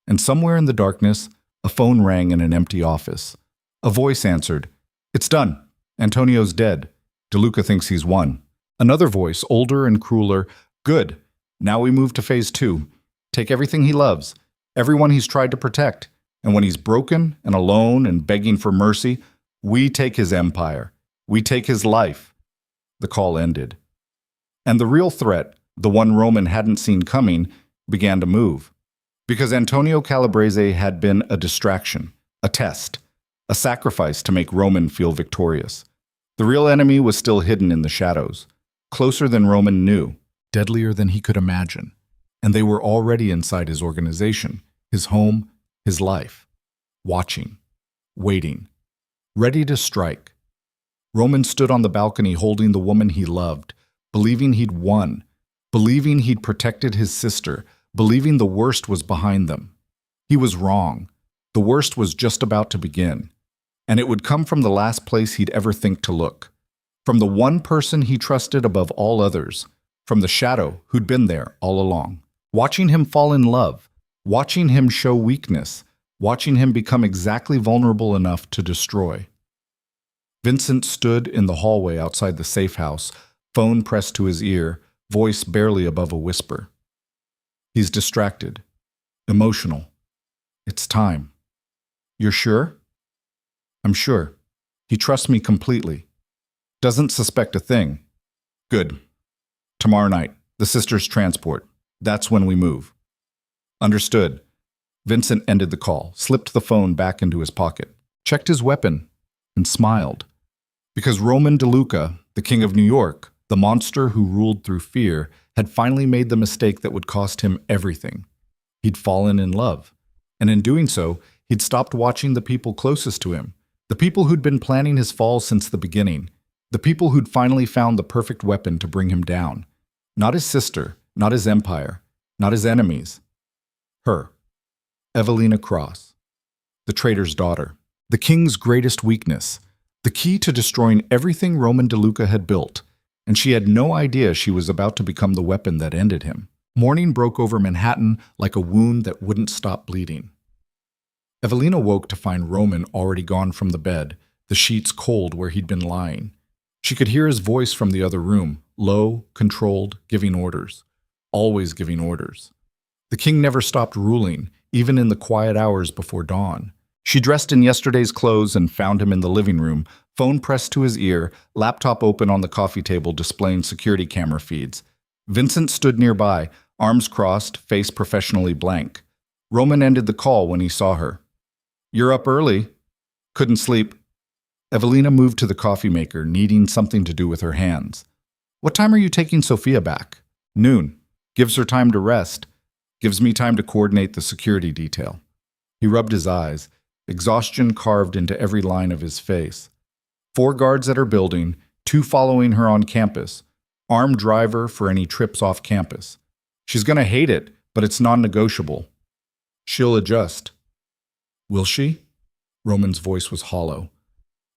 And somewhere in the darkness, a phone rang in an empty office. A voice answered, "It's done. Antonio's dead. DeLuca thinks he's won." Another voice, older and crueler, "Good. Now we move to phase 2. Take everything he loves, everyone he's tried to protect, and when he's broken and alone and begging for mercy, we take his empire. We take his life." The call ended. And the real threat, the one Roman hadn't seen coming, began to move. Because Antonio Calabrese had been a distraction, a test, a sacrifice to make Roman feel victorious. The real enemy was still hidden in the shadows, closer than Roman knew, deadlier than he could imagine. And they were already inside his organization, his home, his life, watching, waiting, ready to strike. Roman stood on the balcony holding the woman he loved, believing he'd won, believing he'd protected his sister, believing the worst was behind them. He was wrong. The worst was just about to begin. And it would come from the last place he'd ever think to look. From the one person he trusted above all others. From the shadow who'd been there all along. Watching him fall in love. Watching him show weakness. Watching him become exactly vulnerable enough to destroy. Vincent stood in the hallway outside the safe house, phone pressed to his ear, voice barely above a whisper. He's distracted. Emotional. It's time. You're sure? I'm sure. He trusts me completely. Doesn't suspect a thing. Good. Tomorrow night, the sister's transport. That's when we move. Understood. Vincent ended the call, slipped the phone back into his pocket, checked his weapon, and smiled. Because Roman DeLuca, the king of New York, the monster who ruled through fear, had finally made the mistake that would cost him everything. He'd fallen in love. And in doing so, he'd stopped watching the people closest to him, the people who'd been planning his fall since the beginning, the people who'd finally found the perfect weapon to bring him down. Not his sister, not his empire, not his enemies. Her. Evelina Cross. The traitor's daughter. The king's greatest weakness. The key to destroying everything Roman DeLuca had built. And she had no idea she was about to become the weapon that ended him. Morning broke over Manhattan like a wound that wouldn't stop bleeding. Evelina woke to find Roman already gone from the bed, the sheets cold where he'd been lying. She could hear his voice from the other room, low, controlled, giving orders. Always giving orders. The king never stopped ruling, even in the quiet hours before dawn. She dressed in yesterday's clothes and found him in the living room, phone pressed to his ear, laptop open on the coffee table displaying security camera feeds. Vincent stood nearby, arms crossed, face professionally blank. Roman ended the call when he saw her. You're up early. Couldn't sleep. Evelina moved to the coffee maker, needing something to do with her hands. What time are you taking Sophia back? Noon. Gives her time to rest. Gives me time to coordinate the security detail. He rubbed his eyes, exhaustion carved into every line of his face. 4 guards at her building, 2 following her on campus. Armed driver for any trips off campus. She's gonna hate it, but it's non-negotiable. She'll adjust. Will she? Roman's voice was hollow.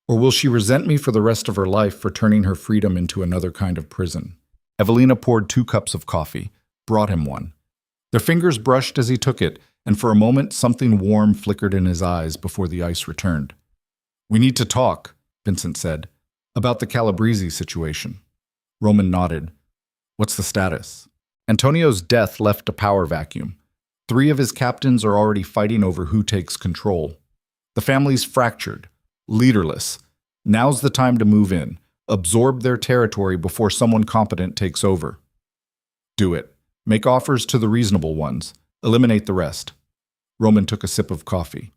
Or will she resent me for the rest of her life for turning her freedom into another kind of prison? Evelina poured 2 cups of coffee, brought him one. Their fingers brushed as he took it, and for a moment something warm flickered in his eyes before the ice returned. We need to talk, Vincent said, about the Calabrese situation. Roman nodded. What's the status? Antonio's death left a power vacuum. 3 of his captains are already fighting over who takes control. The family's fractured, leaderless. Now's the time to move in, absorb their territory before someone competent takes over. Do it. Make offers to the reasonable ones. Eliminate the rest. Roman took a sip of coffee.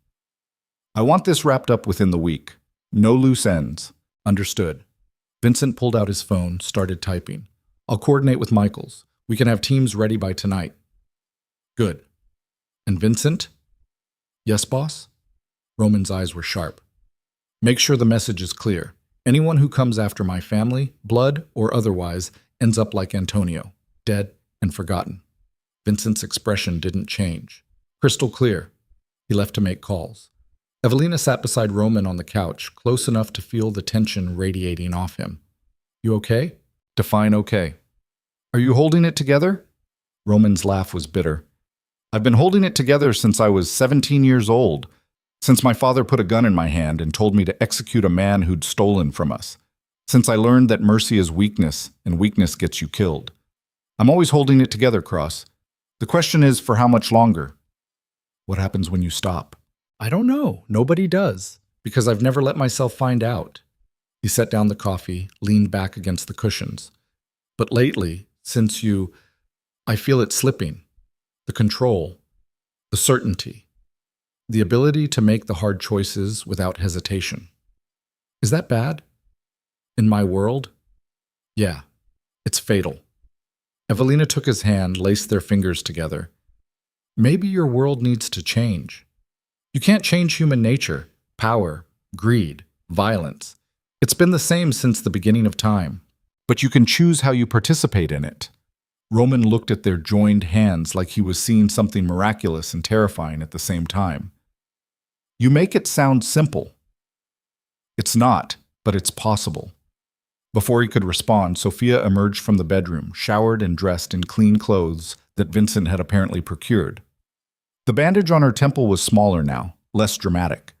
I want this wrapped up within the week. No loose ends. Understood. Vincent pulled out his phone, started typing. I'll coordinate with Michaels. We can have teams ready by tonight. Good. And Vincent? Yes, boss? Roman's eyes were sharp. Make sure the message is clear. Anyone who comes after my family, blood or otherwise, ends up like Antonio, dead and forgotten. Vincent's expression didn't change. Crystal clear. He left to make calls. Evelina sat beside Roman on the couch, close enough to feel the tension radiating off him. You okay? Define okay. Are you holding it together? Roman's laugh was bitter. I've been holding it together since I was 17 years old, since my father put a gun in my hand and told me to execute a man who'd stolen from us, since I learned that mercy is weakness and weakness gets you killed. I'm always holding it together, Cross. The question is, for how much longer? What happens when you stop? I don't know. Nobody does, because I've never let myself find out. He set down the coffee, leaned back against the cushions. But lately, since I feel it slipping. The control, the certainty, the ability to make the hard choices without hesitation. Is that bad? In my world? Yeah, it's fatal. Evelina took his hand, laced their fingers together. Maybe your world needs to change. You can't change human nature, power, greed, violence. It's been the same since the beginning of time. But you can choose how you participate in it. Roman looked at their joined hands like he was seeing something miraculous and terrifying at the same time. You make it sound simple. It's not, but it's possible. Before he could respond, Sophia emerged from the bedroom, showered and dressed in clean clothes that Vincent had apparently procured. The bandage on her temple was smaller now, less dramatic,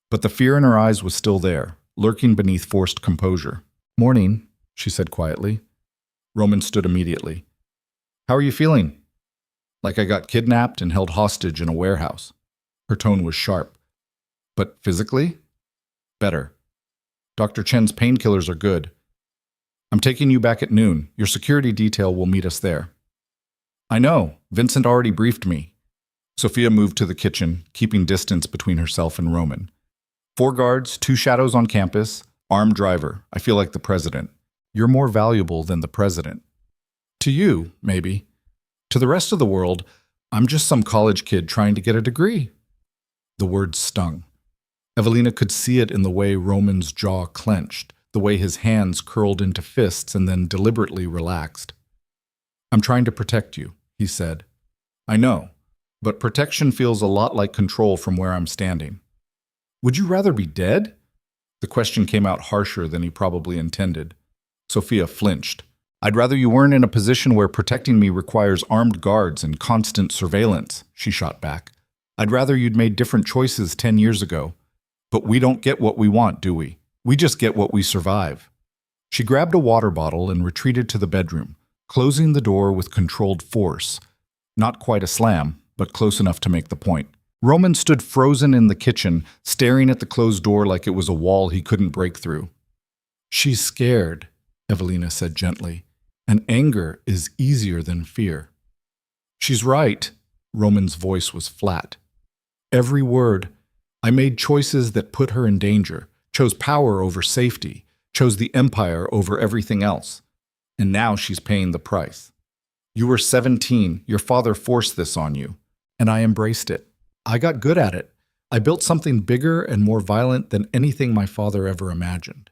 but the fear in her eyes was still there, lurking beneath forced composure. "Morning," she said quietly. Roman stood immediately. "How are you feeling?" "Like I got kidnapped and held hostage in a warehouse." Her tone was sharp. "But physically?" "Better. Dr. Chen's painkillers are good. I'm taking you back at noon. Your security detail will meet us there." "I know. Vincent already briefed me." Sophia moved to the kitchen, keeping distance between herself and Roman. 4 guards, 2 shadows on campus, armed driver. I feel like the president. You're more valuable than the president. To you, maybe. To the rest of the world, I'm just some college kid trying to get a degree. The words stung. Evelina could see it in the way Roman's jaw clenched, the way his hands curled into fists and then deliberately relaxed. "I'm trying to protect you," he said. "I know, but protection feels a lot like control from where I'm standing." "Would you rather be dead?" The question came out harsher than he probably intended. Sophia flinched. "I'd rather you weren't in a position where protecting me requires armed guards and constant surveillance," she shot back. "I'd rather you'd made different choices 10 years ago. But we don't get what we want, do we? We just get what we survive." She grabbed a water bottle and retreated to the bedroom, closing the door with controlled force. Not quite a slam, but close enough to make the point. Roman stood frozen in the kitchen, staring at the closed door like it was a wall he couldn't break through. "She's scared," Evelina said gently, "and anger is easier than fear." "She's right." Roman's voice was flat. "Every word. I made choices that put her in danger, chose power over safety, chose the empire over everything else. And now she's paying the price. You were 17, your father forced this on you, and I embraced it. I got good at it. I built something bigger and more violent than anything my father ever imagined."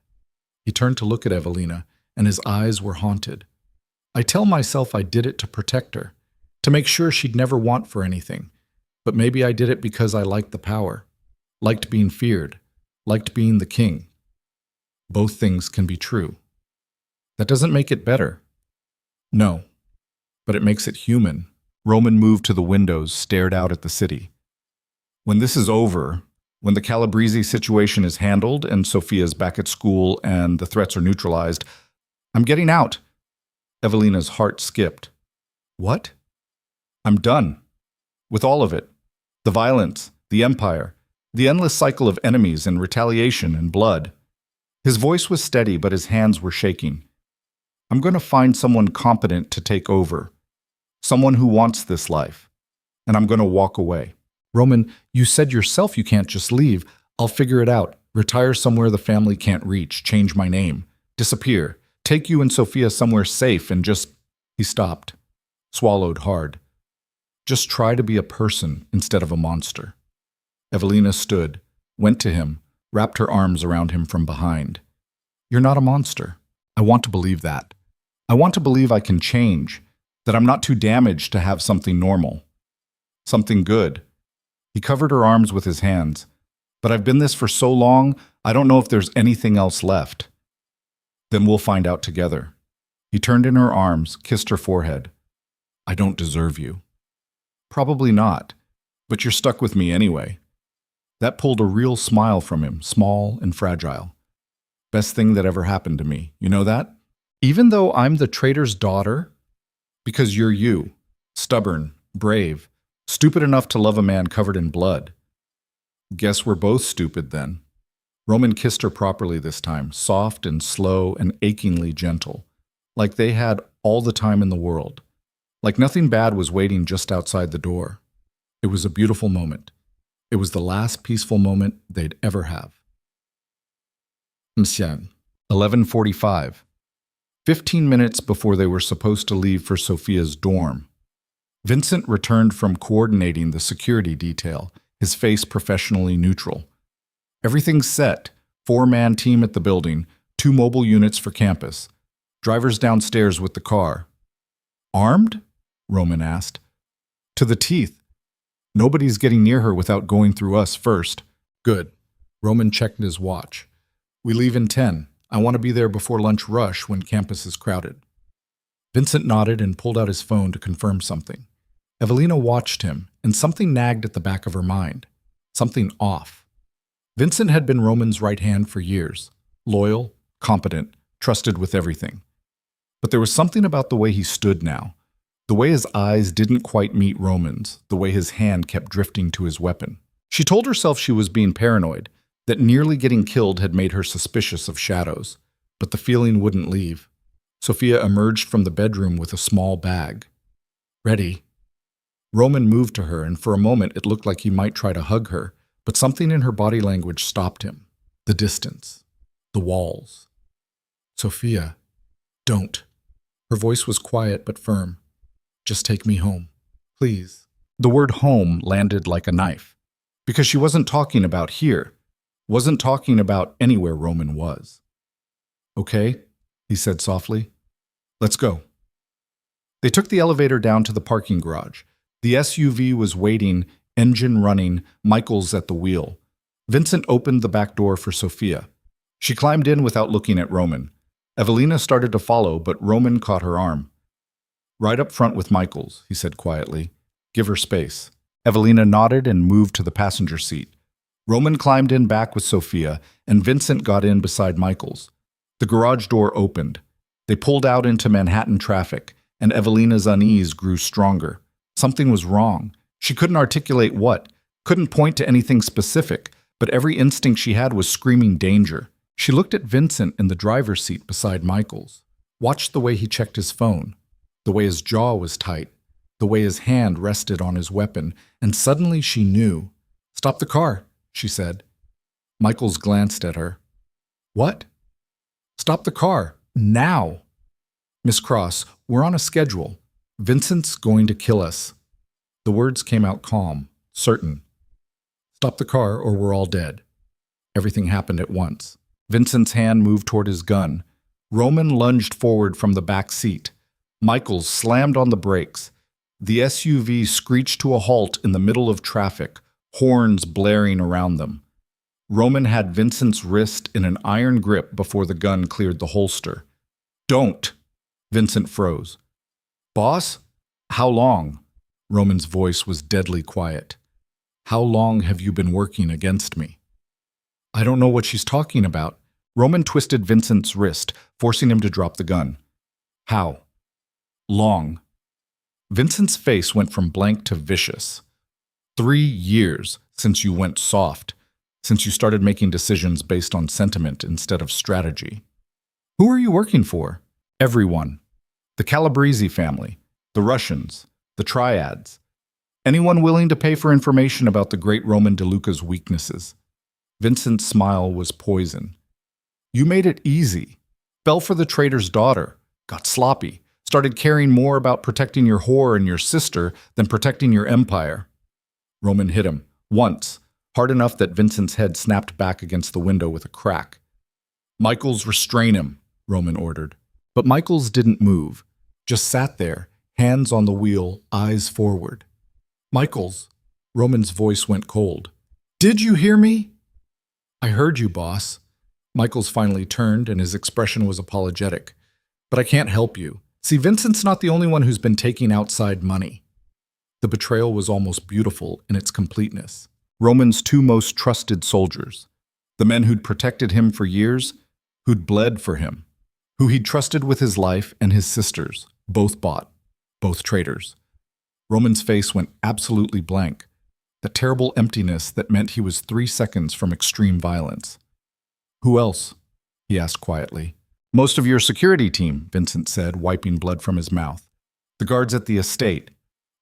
He turned to look at Evelina, and his eyes were haunted. "I tell myself I did it to protect her, to make sure she'd never want for anything. But maybe I did it because I liked the power. Liked being feared, liked being the king. Both things can be true. That doesn't make it better." "No, but it makes it human." Roman moved to the windows, stared out at the city. "When this is over, when the Calabrese situation is handled and Sophia's back at school and the threats are neutralized, I'm getting out." Evelina's heart skipped. "What?" "I'm done. With all of it. The violence, the empire, the endless cycle of enemies and retaliation and blood." His voice was steady, but his hands were shaking. "I'm going to find someone competent to take over. Someone who wants this life. And I'm going to walk away." "Roman, you said yourself you can't just leave. I'll figure it out. Retire somewhere the family can't reach. Change my name. Disappear. Take you and Sophia somewhere safe and just..." He stopped. Swallowed hard. "Just try to be a person instead of a monster." Evelina stood, went to him, wrapped her arms around him from behind. "You're not a monster. I want to believe that. I want to believe I can change, that I'm not too damaged to have something normal. Something good." He covered her arms with his hands. "But I've been this for so long, I don't know if there's anything else left." "Then we'll find out together." He turned in her arms, kissed her forehead. "I don't deserve you." "Probably not, but you're stuck with me anyway." That pulled a real smile from him, small and fragile. "Best thing that ever happened to me, you know that? Even though I'm the traitor's daughter? Because you're you, stubborn, brave, stupid enough to love a man covered in blood." "Guess we're both stupid then." Roman kissed her properly this time, soft and slow and achingly gentle, like they had all the time in the world, like nothing bad was waiting just outside the door. It was a beautiful moment. It was the last peaceful moment they'd ever have. Msian, 11:45. 15 minutes before they were supposed to leave for Sophia's dorm. Vincent returned from coordinating the security detail, his face professionally neutral. Everything's set. 4-man team at the building, 2 mobile units for campus. Drivers downstairs with the car. Armed? Roman asked. To the teeth. Nobody's getting near her without going through us first. Good. Roman checked his watch. We leave in 10. I want to be there before lunch rush when campus is crowded. Vincent nodded and pulled out his phone to confirm something. Evelina watched him, and something nagged at the back of her mind. Something off. Vincent had been Roman's right hand for years. Loyal, competent, trusted with everything. But there was something about the way he stood now. The way his eyes didn't quite meet Roman's, the way his hand kept drifting to his weapon. She told herself she was being paranoid, that nearly getting killed had made her suspicious of shadows. But the feeling wouldn't leave. Sophia emerged from the bedroom with a small bag. Ready? Roman moved to her, and for a moment it looked like he might try to hug her, but something in her body language stopped him. The distance. The walls. Sophia, don't. Her voice was quiet but firm. Just take me home, please. The word home landed like a knife. Because she wasn't talking about here. Wasn't talking about anywhere Roman was. Okay, he said softly. Let's go. They took the elevator down to the parking garage. The SUV was waiting, engine running, Michael's at the wheel. Vincent opened the back door for Sophia. She climbed in without looking at Roman. Evelina started to follow, but Roman caught her arm. Right up front with Michael's, he said quietly. Give her space. Evelina nodded and moved to the passenger seat. Roman climbed in back with Sophia, and Vincent got in beside Michael's. The garage door opened. They pulled out into Manhattan traffic, and Evelina's unease grew stronger. Something was wrong. She couldn't articulate what, couldn't point to anything specific, but every instinct she had was screaming danger. She looked at Vincent in the driver's seat beside Michael's, watched the way he checked his phone, the way his jaw was tight, the way his hand rested on his weapon, and suddenly she knew. Stop the car, she said. Michaels glanced at her. What? Stop the car, now. Miss Cross, we're on a schedule. Vincent's going to kill us. The words came out calm, certain. Stop the car or we're all dead. Everything happened at once. Vincent's hand moved toward his gun. Roman lunged forward from the back seat. Michaels slammed on the brakes. The SUV screeched to a halt in the middle of traffic, horns blaring around them. Roman had Vincent's wrist in an iron grip before the gun cleared the holster. Don't! Vincent froze. Boss? How long? Roman's voice was deadly quiet. How long have you been working against me? I don't know what she's talking about. Roman twisted Vincent's wrist, forcing him to drop the gun. How? Long. Vincent's face went from blank to vicious. 3 years since you went soft, since you started making decisions based on sentiment instead of strategy. Who are you working for? Everyone. The Calabrese family, the Russians, the Triads. Anyone willing to pay for information about the great Roman DeLuca's weaknesses. Vincent's smile was poison. You made it easy. Fell for the traitor's daughter, got sloppy, started caring more about protecting your whore and your sister than protecting your empire. Roman hit him, once, hard enough that Vincent's head snapped back against the window with a crack. Michaels, restrain him, Roman ordered. But Michaels didn't move, just sat there, hands on the wheel, eyes forward. Michaels, Roman's voice went cold. Did you hear me? I heard you, boss. Michaels finally turned, and his expression was apologetic. But I can't help you. See, Vincent's not the only one who's been taking outside money. The betrayal was almost beautiful in its completeness. Roman's 2 most trusted soldiers, the men who'd protected him for years, who'd bled for him, who he'd trusted with his life, and his sisters, both bought, both traitors. Roman's face went absolutely blank, the terrible emptiness that meant he was 3 seconds from extreme violence. Who else? He asked quietly. Most of your security team, Vincent said, wiping blood from his mouth. The guards at the estate.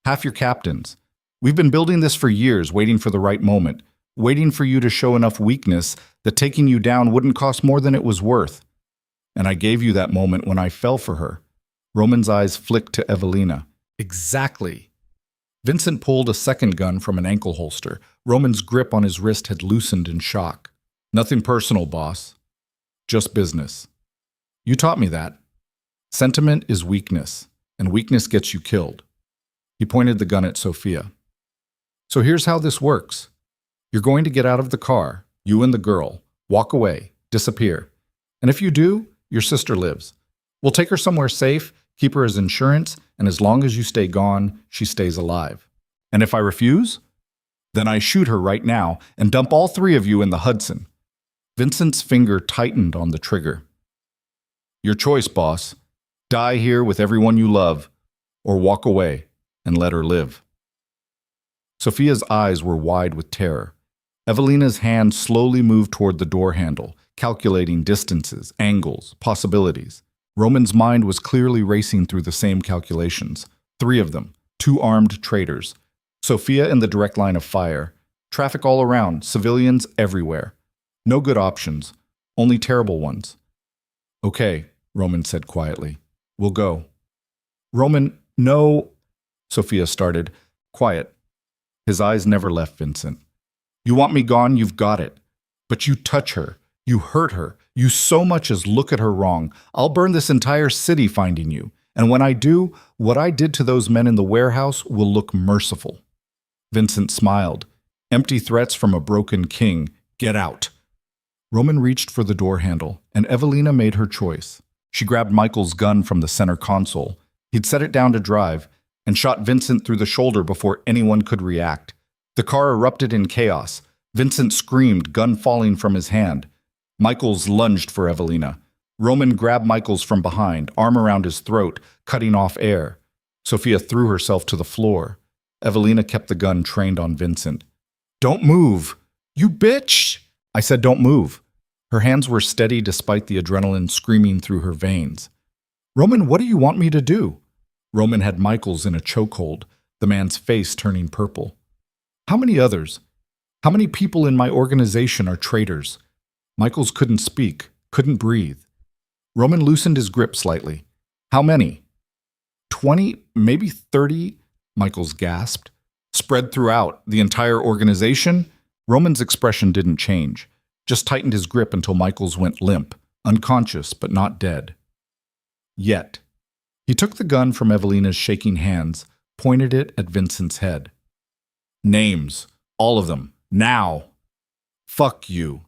Half your captains. We've been building this for years, waiting for the right moment, waiting for you to show enough weakness that taking you down wouldn't cost more than it was worth. And I gave you that moment when I fell for her. Roman's eyes flicked to Evelina. Exactly. Vincent pulled a second gun from an ankle holster. Roman's grip on his wrist had loosened in shock. Nothing personal, boss. Just business. You taught me that. Sentiment is weakness, and weakness gets you killed. He pointed the gun at Sophia. So here's how this works. You're going to get out of the car, you and the girl, walk away, disappear. And if you do, your sister lives. We'll take her somewhere safe, keep her as insurance, and as long as you stay gone, she stays alive. And if I refuse? Then I shoot her right now and dump all three of you in the Hudson. Vincent's finger tightened on the trigger. Your choice, boss. Die here with everyone you love, or walk away and let her live. Sophia's eyes were wide with terror. Evelina's hand slowly moved toward the door handle, calculating distances, angles, possibilities. Roman's mind was clearly racing through the same calculations. 3 of them, 2 armed traitors. Sophia in the direct line of fire. Traffic all around, civilians everywhere. No good options, only terrible ones. Okay, Roman said quietly. We'll go. Roman, no, Sophia started. Quiet. His eyes never left Vincent. You want me gone, you've got it. But you touch her, you hurt her, you so much as look at her wrong. I'll burn this entire city finding you. And when I do, what I did to those men in the warehouse will look merciful. Vincent smiled. Empty threats from a broken king. Get out. Roman reached for the door handle, and Evelina made her choice. She grabbed Michael's gun from the center console. He'd set it down to drive, and shot Vincent through the shoulder before anyone could react. The car erupted in chaos. Vincent screamed, gun falling from his hand. Michaels lunged for Evelina. Roman grabbed Michaels from behind, arm around his throat, cutting off air. Sophia threw herself to the floor. Evelina kept the gun trained on Vincent. Don't move! You bitch! I said don't move. Her hands were steady despite the adrenaline screaming through her veins. Roman, what do you want me to do? Roman had Michaels in a chokehold, the man's face turning purple. How many others? How many people in my organization are traitors? Michaels couldn't speak, couldn't breathe. Roman loosened his grip slightly. How many? 20, maybe 30, Michaels gasped. Spread throughout the entire organization? Roman's expression didn't change, just tightened his grip until Michaels went limp, unconscious but not dead. Yet. He took the gun from Evelina's shaking hands, pointed it at Vincent's head. Names. All of them. Now. Fuck you.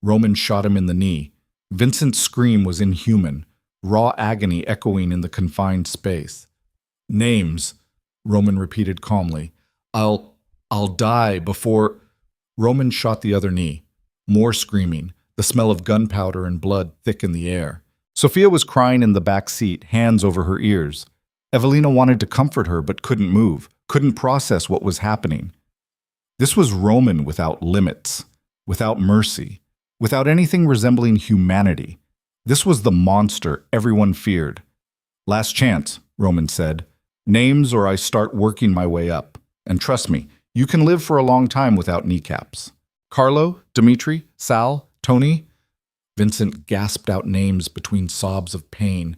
Roman shot him in the knee. Vincent's scream was inhuman, raw agony echoing in the confined space. Names, Roman repeated calmly. I'll die before... Roman shot the other knee. More screaming, the smell of gunpowder and blood thick in the air. Sophia was crying in the back seat, hands over her ears. Evelina wanted to comfort her but couldn't move, couldn't process what was happening. This was Roman without limits, without mercy, without anything resembling humanity. This was the monster everyone feared. Last chance, Roman said. Names or I start working my way up. And trust me, you can live for a long time without kneecaps. Carlo, Dimitri, Sal, Tony. Vincent gasped out names between sobs of pain.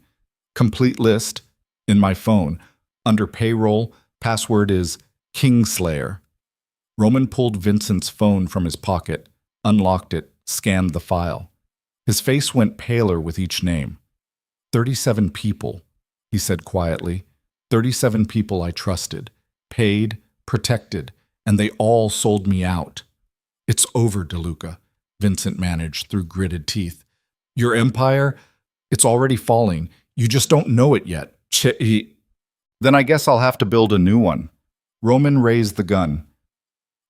Complete list, in my phone. Under payroll, password is Kingslayer. Roman pulled Vincent's phone from his pocket, unlocked it, scanned the file. His face went paler with each name. 37 people, he said quietly. 37 people I trusted, paid, protected, and they all sold me out. It's over, DeLuca, Vincent managed through gritted teeth. Your empire, it's already falling. You just don't know it yet. Then I guess I'll have to build a new one. Roman raised the gun.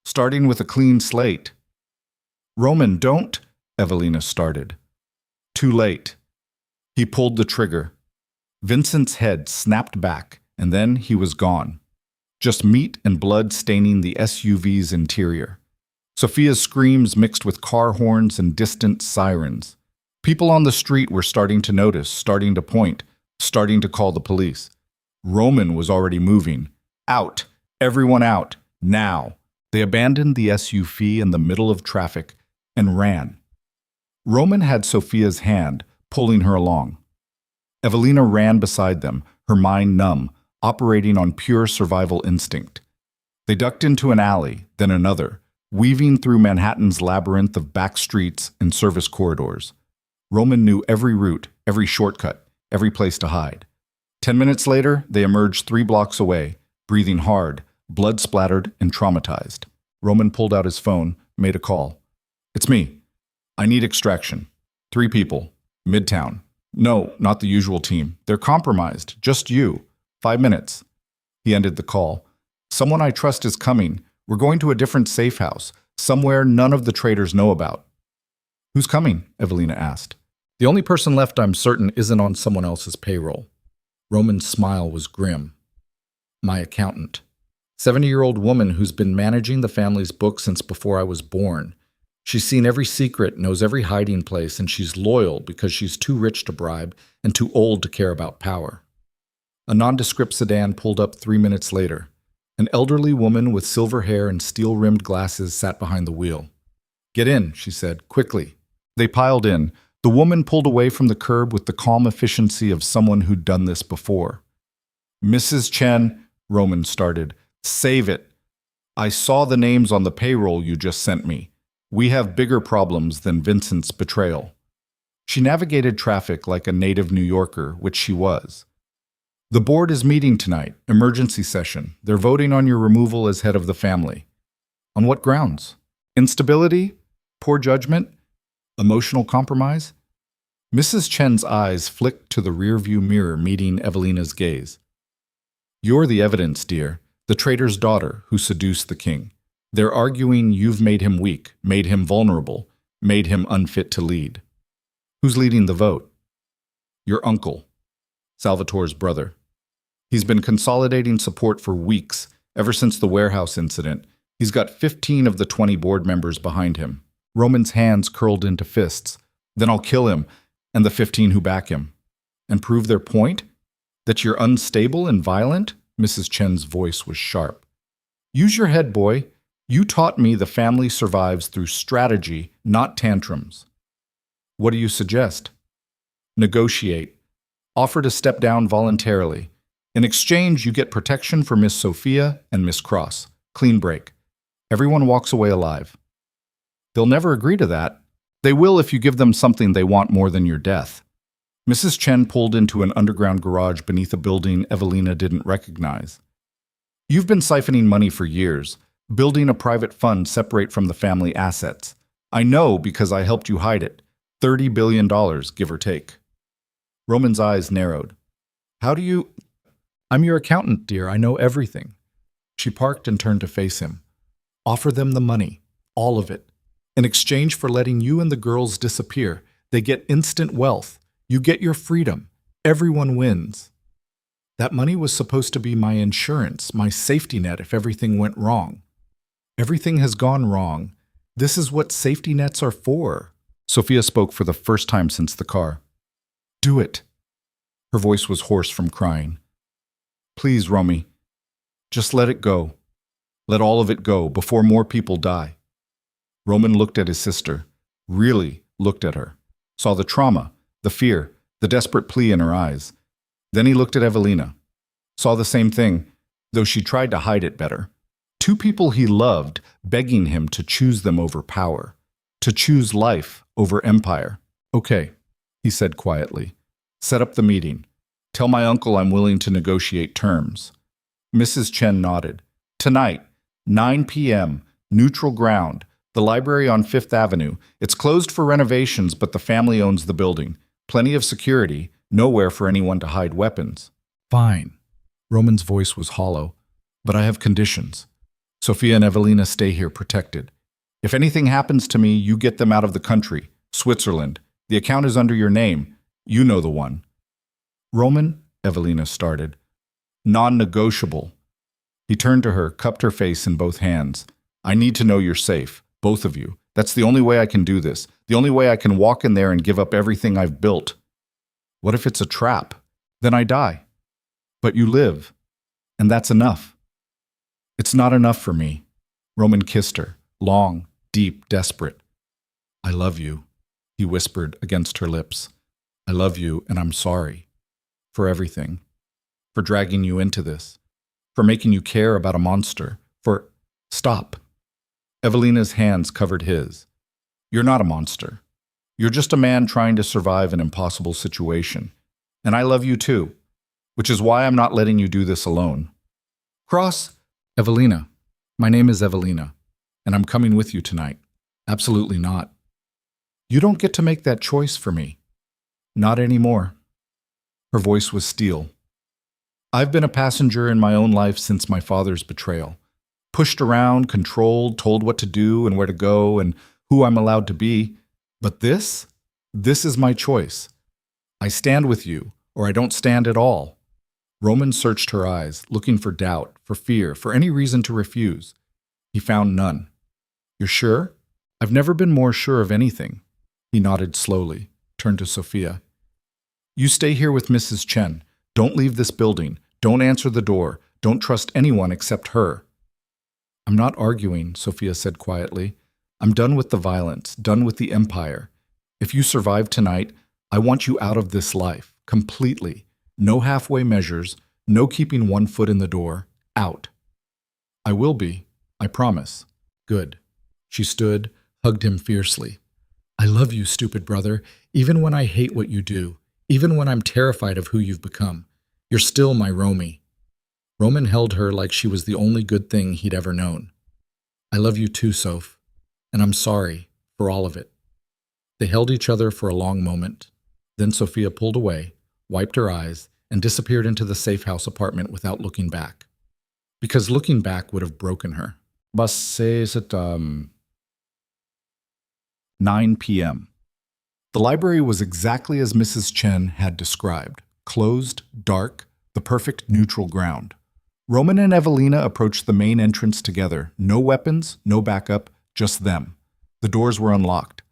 Starting with a clean slate. Roman, don't, Evelina started. Too late. He pulled the trigger. Vincent's head snapped back, and then he was gone. Just meat and blood staining the SUV's interior. Sophia's screams mixed with car horns and distant sirens. People on the street were starting to notice, starting to point, starting to call the police. Roman was already moving. Out. Everyone out. Now. They abandoned the SUV in the middle of traffic and ran. Roman had Sophia's hand, pulling her along. Evelina ran beside them, her mind numb, operating on pure survival instinct. They ducked into an alley, then another, weaving through Manhattan's labyrinth of back streets and service corridors. Roman knew every route, every shortcut, every place to hide. 10 minutes later, they emerged 3 blocks away, breathing hard, blood-splattered and traumatized. Roman pulled out his phone, made a call. "It's me. I need extraction. 3 people. Midtown. No, not the usual team. They're compromised. Just you. 5 minutes." He ended the call. "Someone I trust is coming. We're going to a different safe house, somewhere none of the traitors know about." "Who's coming?" Evelina asked. "The only person left I'm certain isn't on someone else's payroll." Roman's smile was grim. "My accountant. 70-year-old woman who's been managing the family's books since before I was born. She's seen every secret, knows every hiding place, and she's loyal because she's too rich to bribe and too old to care about power." A nondescript sedan pulled up 3 minutes later. An elderly woman with silver hair and steel-rimmed glasses sat behind the wheel. "Get in," she said, "quickly." They piled in. The woman pulled away from the curb with the calm efficiency of someone who'd done this before. "Mrs. Chen," Roman started, "save it. I saw the names on the payroll you just sent me. We have bigger problems than Vincent's betrayal." She navigated traffic like a native New Yorker, which she was. "The board is meeting tonight, emergency session. They're voting on your removal as head of the family." "On what grounds? Instability? Poor judgment? Emotional compromise?" Mrs. Chen's eyes flicked to the rearview mirror, meeting Evelina's gaze. "You're the evidence, dear. The traitor's daughter who seduced the king. They're arguing you've made him weak, made him vulnerable, made him unfit to lead." "Who's leading the vote?" "Your uncle, Salvatore's brother. He's been consolidating support for weeks, ever since the warehouse incident. He's got 15 of the 20 board members behind him." Roman's hands curled into fists. "Then I'll kill him, and the 15 who back him." "And prove their point? That you're unstable and violent?" Mrs. Chen's voice was sharp. "Use your head, boy. You taught me the family survives through strategy, not tantrums." "What do you suggest?" "Negotiate. Offer to step down voluntarily. In exchange, you get protection for Miss Sophia and Miss Cross. Clean break. Everyone walks away alive." "They'll never agree to that." "They will if you give them something they want more than your death." Mrs. Chen pulled into an underground garage beneath a building Evelina didn't recognize. "You've been siphoning money for years, building a private fund separate from the family assets. I know because I helped you hide it. $30 billion, give or take." Roman's eyes narrowed. "How do you—" "I'm your accountant, dear. I know everything." She parked and turned to face him. "Offer them the money, all of it. In exchange for letting you and the girls disappear, they get instant wealth. You get your freedom. Everyone wins." "That money was supposed to be my insurance, my safety net if everything went wrong." "Everything has gone wrong. This is what safety nets are for." Sophia spoke for the first time since the car. "Do it." Her voice was hoarse from crying. "Please, Romy. Just let it go. Let all of it go before more people die." Roman looked at his sister, really looked at her, saw the trauma, the fear, the desperate plea in her eyes. Then he looked at Evelina, saw the same thing, though she tried to hide it better. 2 people he loved begging him to choose them over power, to choose life over empire. "Okay," he said quietly. "Set up the meeting. Tell my uncle I'm willing to negotiate terms." Mrs. Chen nodded. "Tonight, 9 p.m., neutral ground, the library on 5th Avenue. It's closed for renovations, but the family owns the building. Plenty of security, nowhere for anyone to hide weapons." "Fine." Roman's voice was hollow. "But I have conditions. Sophia and Evelina stay here protected. If anything happens to me, you get them out of the country. Switzerland. The account is under your name. You know the one." "Roman," Evelina started. "Non-negotiable." He turned to her, cupped her face in both hands. "I need to know you're safe, both of you. That's the only way I can do this. The only way I can walk in there and give up everything I've built. What if it's a trap? Then I die. But you live. And that's enough." "It's not enough for me." Roman kissed her, long, deep, desperate. "I love you," he whispered against her lips. I love you and I'm sorry. For everything. For dragging you into this. For making you care about a monster. For... Stop. Evelina's hands covered his. You're not a monster. You're just a man trying to survive an impossible situation. And I love you too, which is why I'm not letting you do this alone. Cross, Evelina. My name is Evelina, and I'm coming with you tonight. Absolutely not. You don't get to make that choice for me. Not anymore. Her voice was steel. I've been a passenger in my own life since my father's betrayal. Pushed around, controlled, told what to do and where to go and who I'm allowed to be. But this is my choice. I stand with you, or I don't stand at all. Roman searched her eyes, looking for doubt, for fear, for any reason to refuse. He found none. You're sure? I've never been more sure of anything. He nodded slowly, turned to Sophia. You stay here with Mrs. Chen. Don't leave this building. Don't answer the door. Don't trust anyone except her. I'm not arguing, Sophia said quietly. I'm done with the violence, done with the empire. If you survive tonight, I want you out of this life, completely. No halfway measures, no keeping one foot in the door. Out. I will be, I promise. Good. She stood, hugged him fiercely. I love you, stupid brother, even when I hate what you do, even when I'm terrified of who you've become. You're still my Romy. Roman held her like she was the only good thing he'd ever known. I love you too, Soph, and I'm sorry for all of it. They held each other for a long moment. Then Sophia pulled away, wiped her eyes, and disappeared into the safe house apartment without looking back. Because looking back would have broken her. Bus says at 9 p.m. The library was exactly as Mrs. Chen had described. Closed, dark, the perfect neutral ground. Roman and Evelina approached the main entrance together. No weapons, no backup, just them. The doors were unlocked.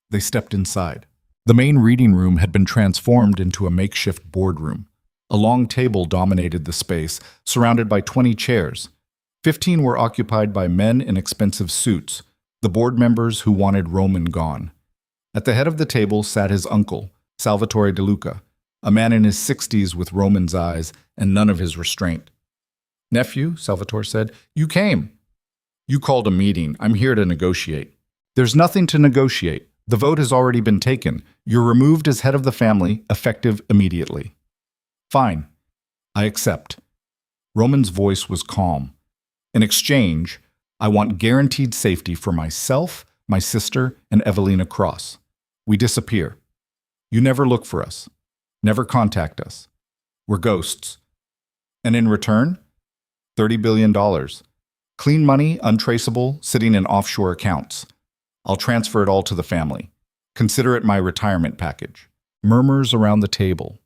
They stepped inside. The main reading room had been transformed into a makeshift boardroom. A long table dominated the space, surrounded by 20 chairs. 15 were occupied by men in expensive suits, the board members who wanted Roman gone. At the head of the table sat his uncle, Salvatore DeLuca, a man in his 60s with Roman's eyes and none of his restraint. Nephew, Salvatore said, you came. You called a meeting. I'm here to negotiate. There's nothing to negotiate. The vote has already been taken. You're removed as head of the family, effective immediately. Fine. I accept. Roman's voice was calm. In exchange, I want guaranteed safety for myself, my sister, and Evelina Cross. We disappear. You never look for us. Never contact us. We're ghosts. And in return, $30 billion. Clean money, untraceable, sitting in offshore accounts. I'll transfer it all to the family. Consider it my retirement package. Murmurs around the table.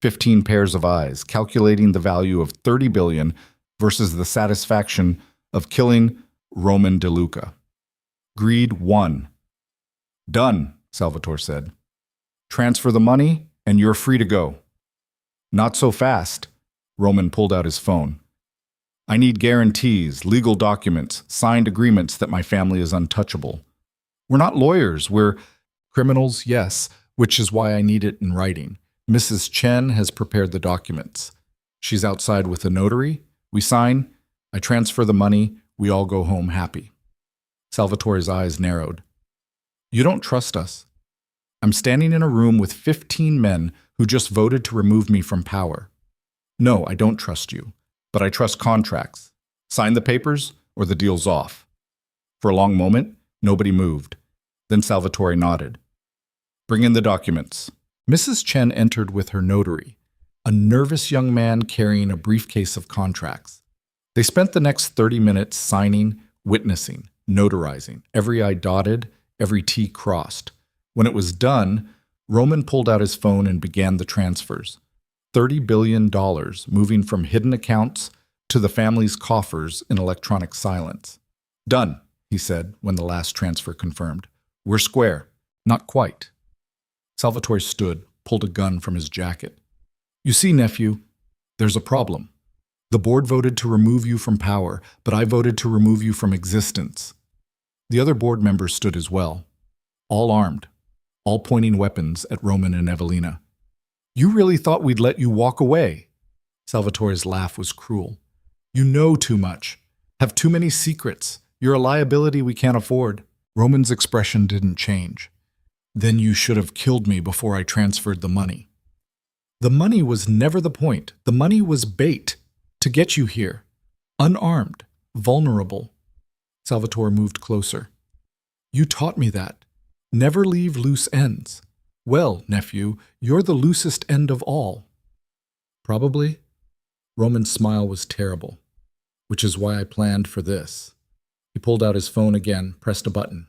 15 pairs of eyes, calculating the value of $30 billion versus the satisfaction of killing Roman DeLuca. Greed won. Done, Salvatore said. Transfer the money, and you're free to go. Not so fast. Roman pulled out his phone. I need guarantees, legal documents, signed agreements that my family is untouchable. We're not lawyers, we're criminals, yes, which is why I need it in writing. Mrs. Chen has prepared the documents. She's outside with a notary. We sign. I transfer the money. We all go home happy. Salvatore's eyes narrowed. You don't trust us. I'm standing in a room with 15 men who just voted to remove me from power. No, I don't trust you, but I trust contracts. Sign the papers or the deal's off. For a long moment, nobody moved. Then Salvatore nodded. Bring in the documents. Mrs. Chen entered with her notary, a nervous young man carrying a briefcase of contracts. They spent the next 30 minutes signing, witnessing, notarizing, every I dotted, every T crossed. When it was done, Roman pulled out his phone and began the transfers. $30 billion moving from hidden accounts to the family's coffers in electronic silence. Done, he said when the last transfer confirmed. We're square. Not quite. Salvatore stood, pulled a gun from his jacket. You see, nephew, there's a problem. The board voted to remove you from power, but I voted to remove you from existence. The other board members stood as well, all armed, all pointing weapons at Roman and Evelina. You really thought we'd let you walk away? Salvatore's laugh was cruel. You know too much. Have too many secrets. You're a liability we can't afford. Roman's expression didn't change. Then you should have killed me before I transferred the money. The money was never the point. The money was bait to get you here. Unarmed, vulnerable. Salvatore moved closer. You taught me that. Never leave loose ends. Well, nephew, you're the loosest end of all. Probably. Roman's smile was terrible, which is why I planned for this. He pulled out his phone again, pressed a button.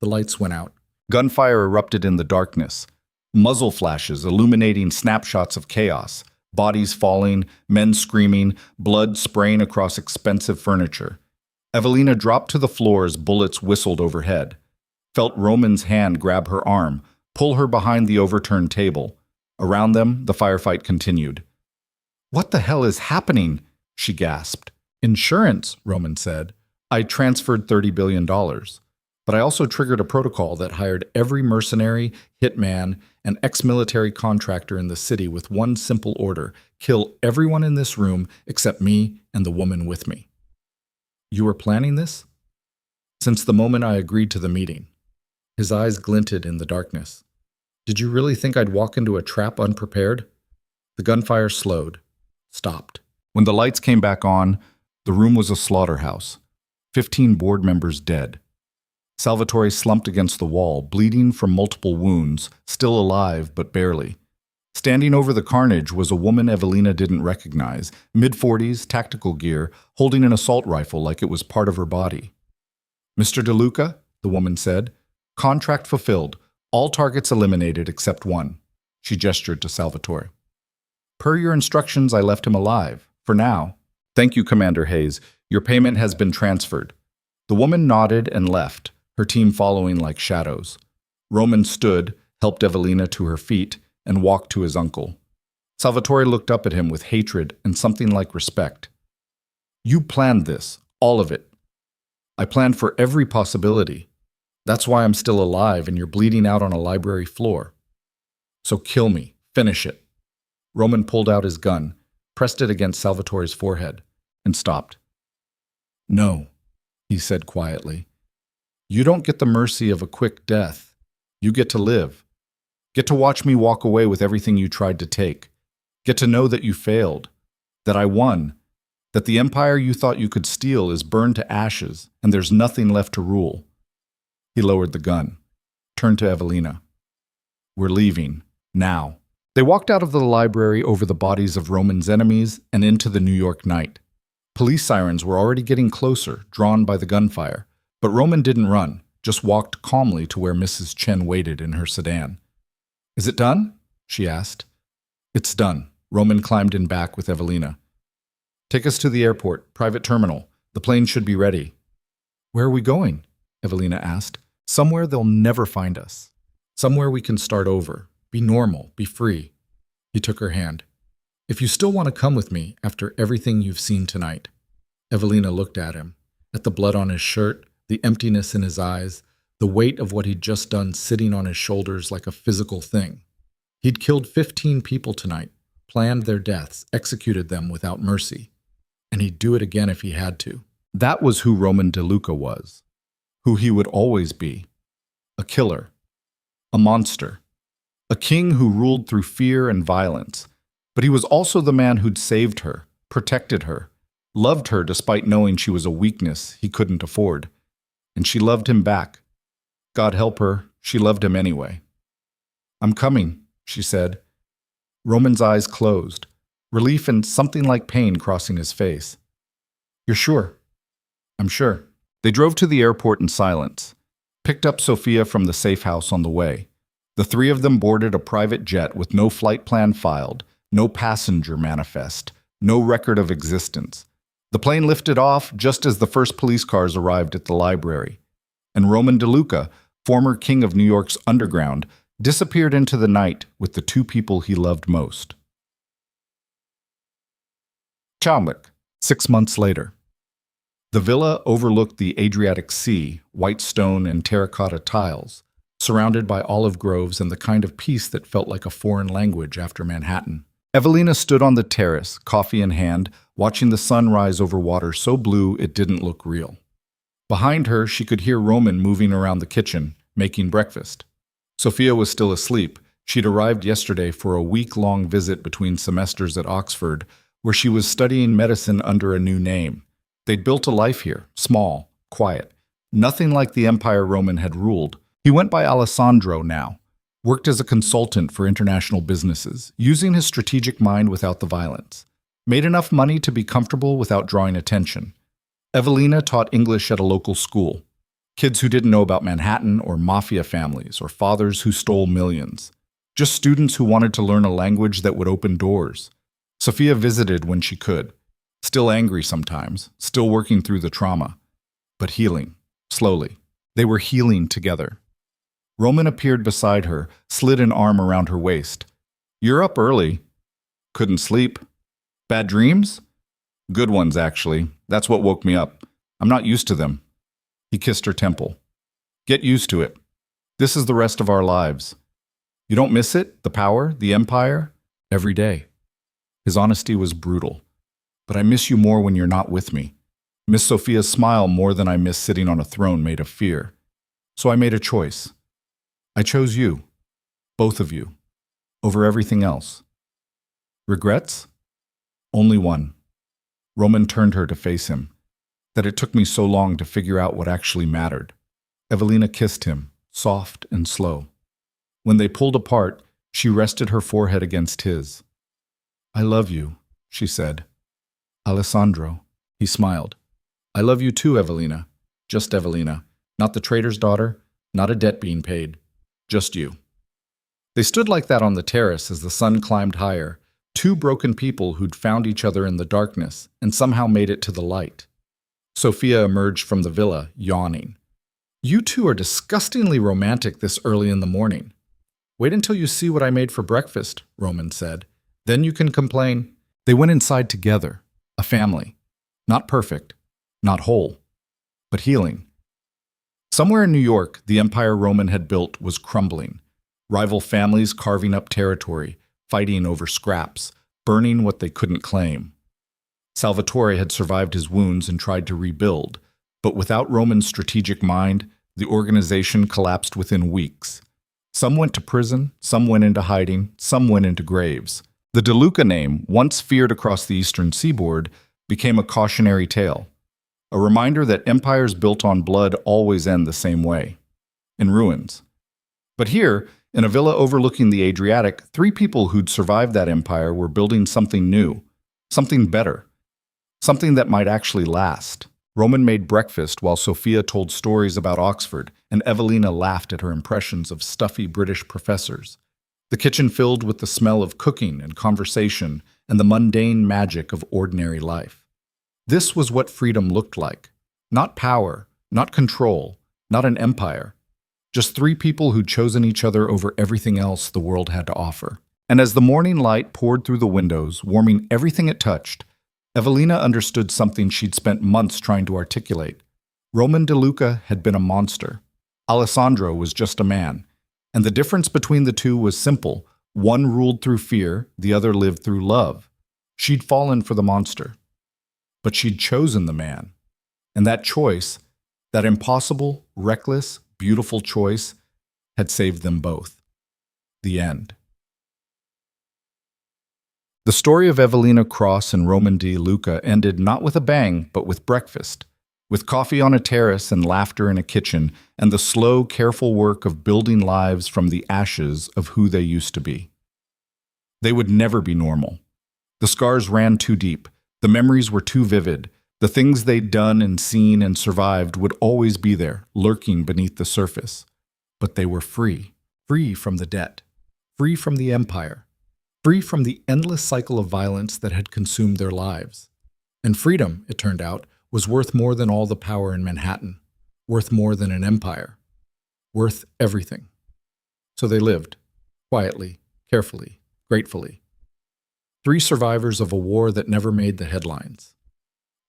The lights went out. Gunfire erupted in the darkness. Muzzle flashes illuminating snapshots of chaos. Bodies falling, men screaming, blood spraying across expensive furniture. Evelina dropped to the floor as bullets whistled overhead. Felt Roman's hand grab her arm, pull her behind the overturned table. Around them, the firefight continued. What the hell is happening? She gasped. Insurance, Roman said. I transferred $30 billion. But I also triggered a protocol that hired every mercenary, hitman, and ex-military contractor in the city with one simple order: kill everyone in this room except me and the woman with me. You were planning this? Since the moment I agreed to the meeting. His eyes glinted in the darkness. Did you really think I'd walk into a trap unprepared? The gunfire slowed, stopped. When the lights came back on, the room was a slaughterhouse. 15 board members dead. Salvatore slumped against the wall, bleeding from multiple wounds, still alive but barely. Standing over the carnage was a woman Evelina didn't recognize, mid-40s, tactical gear, holding an assault rifle like it was part of her body. Mr. DeLuca, the woman said, contract fulfilled, all targets eliminated except one. She gestured to Salvatore. Per your instructions, I left him alive, for now. Thank you, Commander Hayes. Your payment has been transferred. The woman nodded and left, her team following like shadows. Roman stood, helped Evelina to her feet, and walked to his uncle. Salvatore looked up at him with hatred and something like respect. You planned this, all of it. I planned for every possibility. That's why I'm still alive and you're bleeding out on a library floor. So kill me, finish it. Roman pulled out his gun, pressed it against Salvatore's forehead, and stopped. No, he said quietly. You don't get the mercy of a quick death. You get to live. Get to watch me walk away with everything you tried to take. Get to know that you failed, that I won, that the empire you thought you could steal is burned to ashes and there's nothing left to rule. He lowered the gun, turned to Evelina. We're leaving, now. They walked out of the library over the bodies of Roman's enemies and into the New York night. Police sirens were already getting closer, drawn by the gunfire, but Roman didn't run, just walked calmly to where Mrs. Chen waited in her sedan. Is it done? She asked. It's done. Roman climbed in back with Evelina. Take us to the airport, private terminal. The plane should be ready. Where are we going? Evelina asked. Somewhere they'll never find us. Somewhere we can start over, be normal, be free. He took her hand. If you still want to come with me after everything you've seen tonight. Evelina looked at him, at the blood on his shirt, the emptiness in his eyes, the weight of what he'd just done sitting on his shoulders like a physical thing. He'd killed 15 people tonight, planned their deaths, executed them without mercy. And he'd do it again if he had to. That was who Roman DeLuca was. Who he would always be. A killer. A monster. A king who ruled through fear and violence. But he was also the man who'd saved her, protected her, loved her despite knowing she was a weakness he couldn't afford. And she loved him back. God help her, she loved him anyway. I'm coming, she said. Roman's eyes closed, relief and something like pain crossing his face. You're sure? I'm sure. They drove to the airport in silence, picked up Sophia from the safe house on the way. The three of them boarded a private jet with no flight plan filed, no passenger manifest, no record of existence. The plane lifted off just as the first police cars arrived at the library. And Roman DeLuca, former king of New York's underground, disappeared into the night with the two people he loved most. Chalmwick, 6 months later. The villa overlooked the Adriatic Sea, white stone and terracotta tiles, surrounded by olive groves and the kind of peace that felt like a foreign language after Manhattan. Evelina stood on the terrace, coffee in hand, watching the sun rise over water so blue it didn't look real. Behind her, she could hear Roman moving around the kitchen, making breakfast. Sophia was still asleep. She'd arrived yesterday for a week-long visit between semesters at Oxford, where she was studying medicine under a new name. They'd built a life here, small, quiet, nothing like the empire Roman had ruled. He went by Alessandro now, worked as a consultant for international businesses, using his strategic mind without the violence. Made enough money to be comfortable without drawing attention. Evelina taught English at a local school. Kids who didn't know about Manhattan or Mafia families or fathers who stole millions. Just students who wanted to learn a language that would open doors. Sophia visited when she could. Still angry sometimes, still working through the trauma. But healing, slowly. They were healing together. Roman appeared beside her, slid an arm around her waist. "You're up early." "Couldn't sleep." "Bad dreams?" "Good ones, actually. That's what woke me up. I'm not used to them." He kissed her temple. "Get used to it. This is the rest of our lives. You don't miss it? The power? The empire?" "Every day." His honesty was brutal. "But I miss you more when you're not with me. Miss Sophia's smile more than I miss sitting on a throne made of fear. So I made a choice. I chose you. Both of you. Over everything else." "Regrets?" "Only one." Roman turned her to face him. "That it took me so long to figure out what actually mattered." Evelina kissed him, soft and slow. When they pulled apart, she rested her forehead against his. "I love you," she said. "Alessandro." He smiled. "I love you too, Evelina. Just Evelina. Not the traitor's daughter, not a debt being paid. Just you." They stood like that on the terrace as the sun climbed higher, two broken people who'd found each other in the darkness and somehow made it to the light. Sophia emerged from the villa, yawning. "You two are disgustingly romantic this early in the morning." "Wait until you see what I made for breakfast," Roman said. "Then you can complain." They went inside together, a family. Not perfect, not whole, but healing. Somewhere in New York, the empire Roman had built was crumbling. Rival families carving up territory, fighting over scraps, burning what they couldn't claim. Salvatore had survived his wounds and tried to rebuild, but without Roman's strategic mind, the organization collapsed within weeks. Some went to prison, some went into hiding, some went into graves. The DeLuca name, once feared across the eastern seaboard, became a cautionary tale. A reminder that empires built on blood always end the same way, in ruins. But here, in a villa overlooking the Adriatic, three people who'd survived that empire were building something new, something better, something that might actually last. Roman made breakfast while Sophia told stories about Oxford, and Evelina laughed at her impressions of stuffy British professors. The kitchen filled with the smell of cooking and conversation and the mundane magic of ordinary life. This was what freedom looked like. Not power, not control, not an empire. Just three people who'd chosen each other over everything else the world had to offer. And as the morning light poured through the windows, warming everything it touched, Evelina understood something she'd spent months trying to articulate. Roman DeLuca had been a monster. Alessandro was just a man. And the difference between the two was simple. One ruled through fear, the other lived through love. She'd fallen for the monster. But she'd chosen the man. And that choice, that impossible, reckless, beautiful choice, had saved them both. The end. The story of Evelina Cross and Roman DeLuca ended not with a bang, but with breakfast, with coffee on a terrace and laughter in a kitchen, and the slow, careful work of building lives from the ashes of who they used to be. They would never be normal. The scars ran too deep. The memories were too vivid. The things they'd done and seen and survived would always be there, lurking beneath the surface. But they were free, free from the debt, free from the empire, free from the endless cycle of violence that had consumed their lives. And freedom, it turned out, was worth more than all the power in Manhattan, worth more than an empire, worth everything. So they lived, quietly, carefully, gratefully. Three survivors of a war that never made the headlines.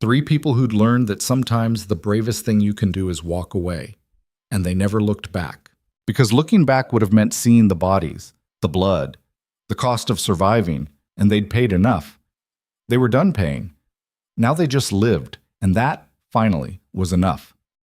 Three people who'd learned that sometimes the bravest thing you can do is walk away, and they never looked back. Because looking back would have meant seeing the bodies, the blood, the cost of surviving, and they'd paid enough. They were done paying. Now they just lived, and that, finally, was enough.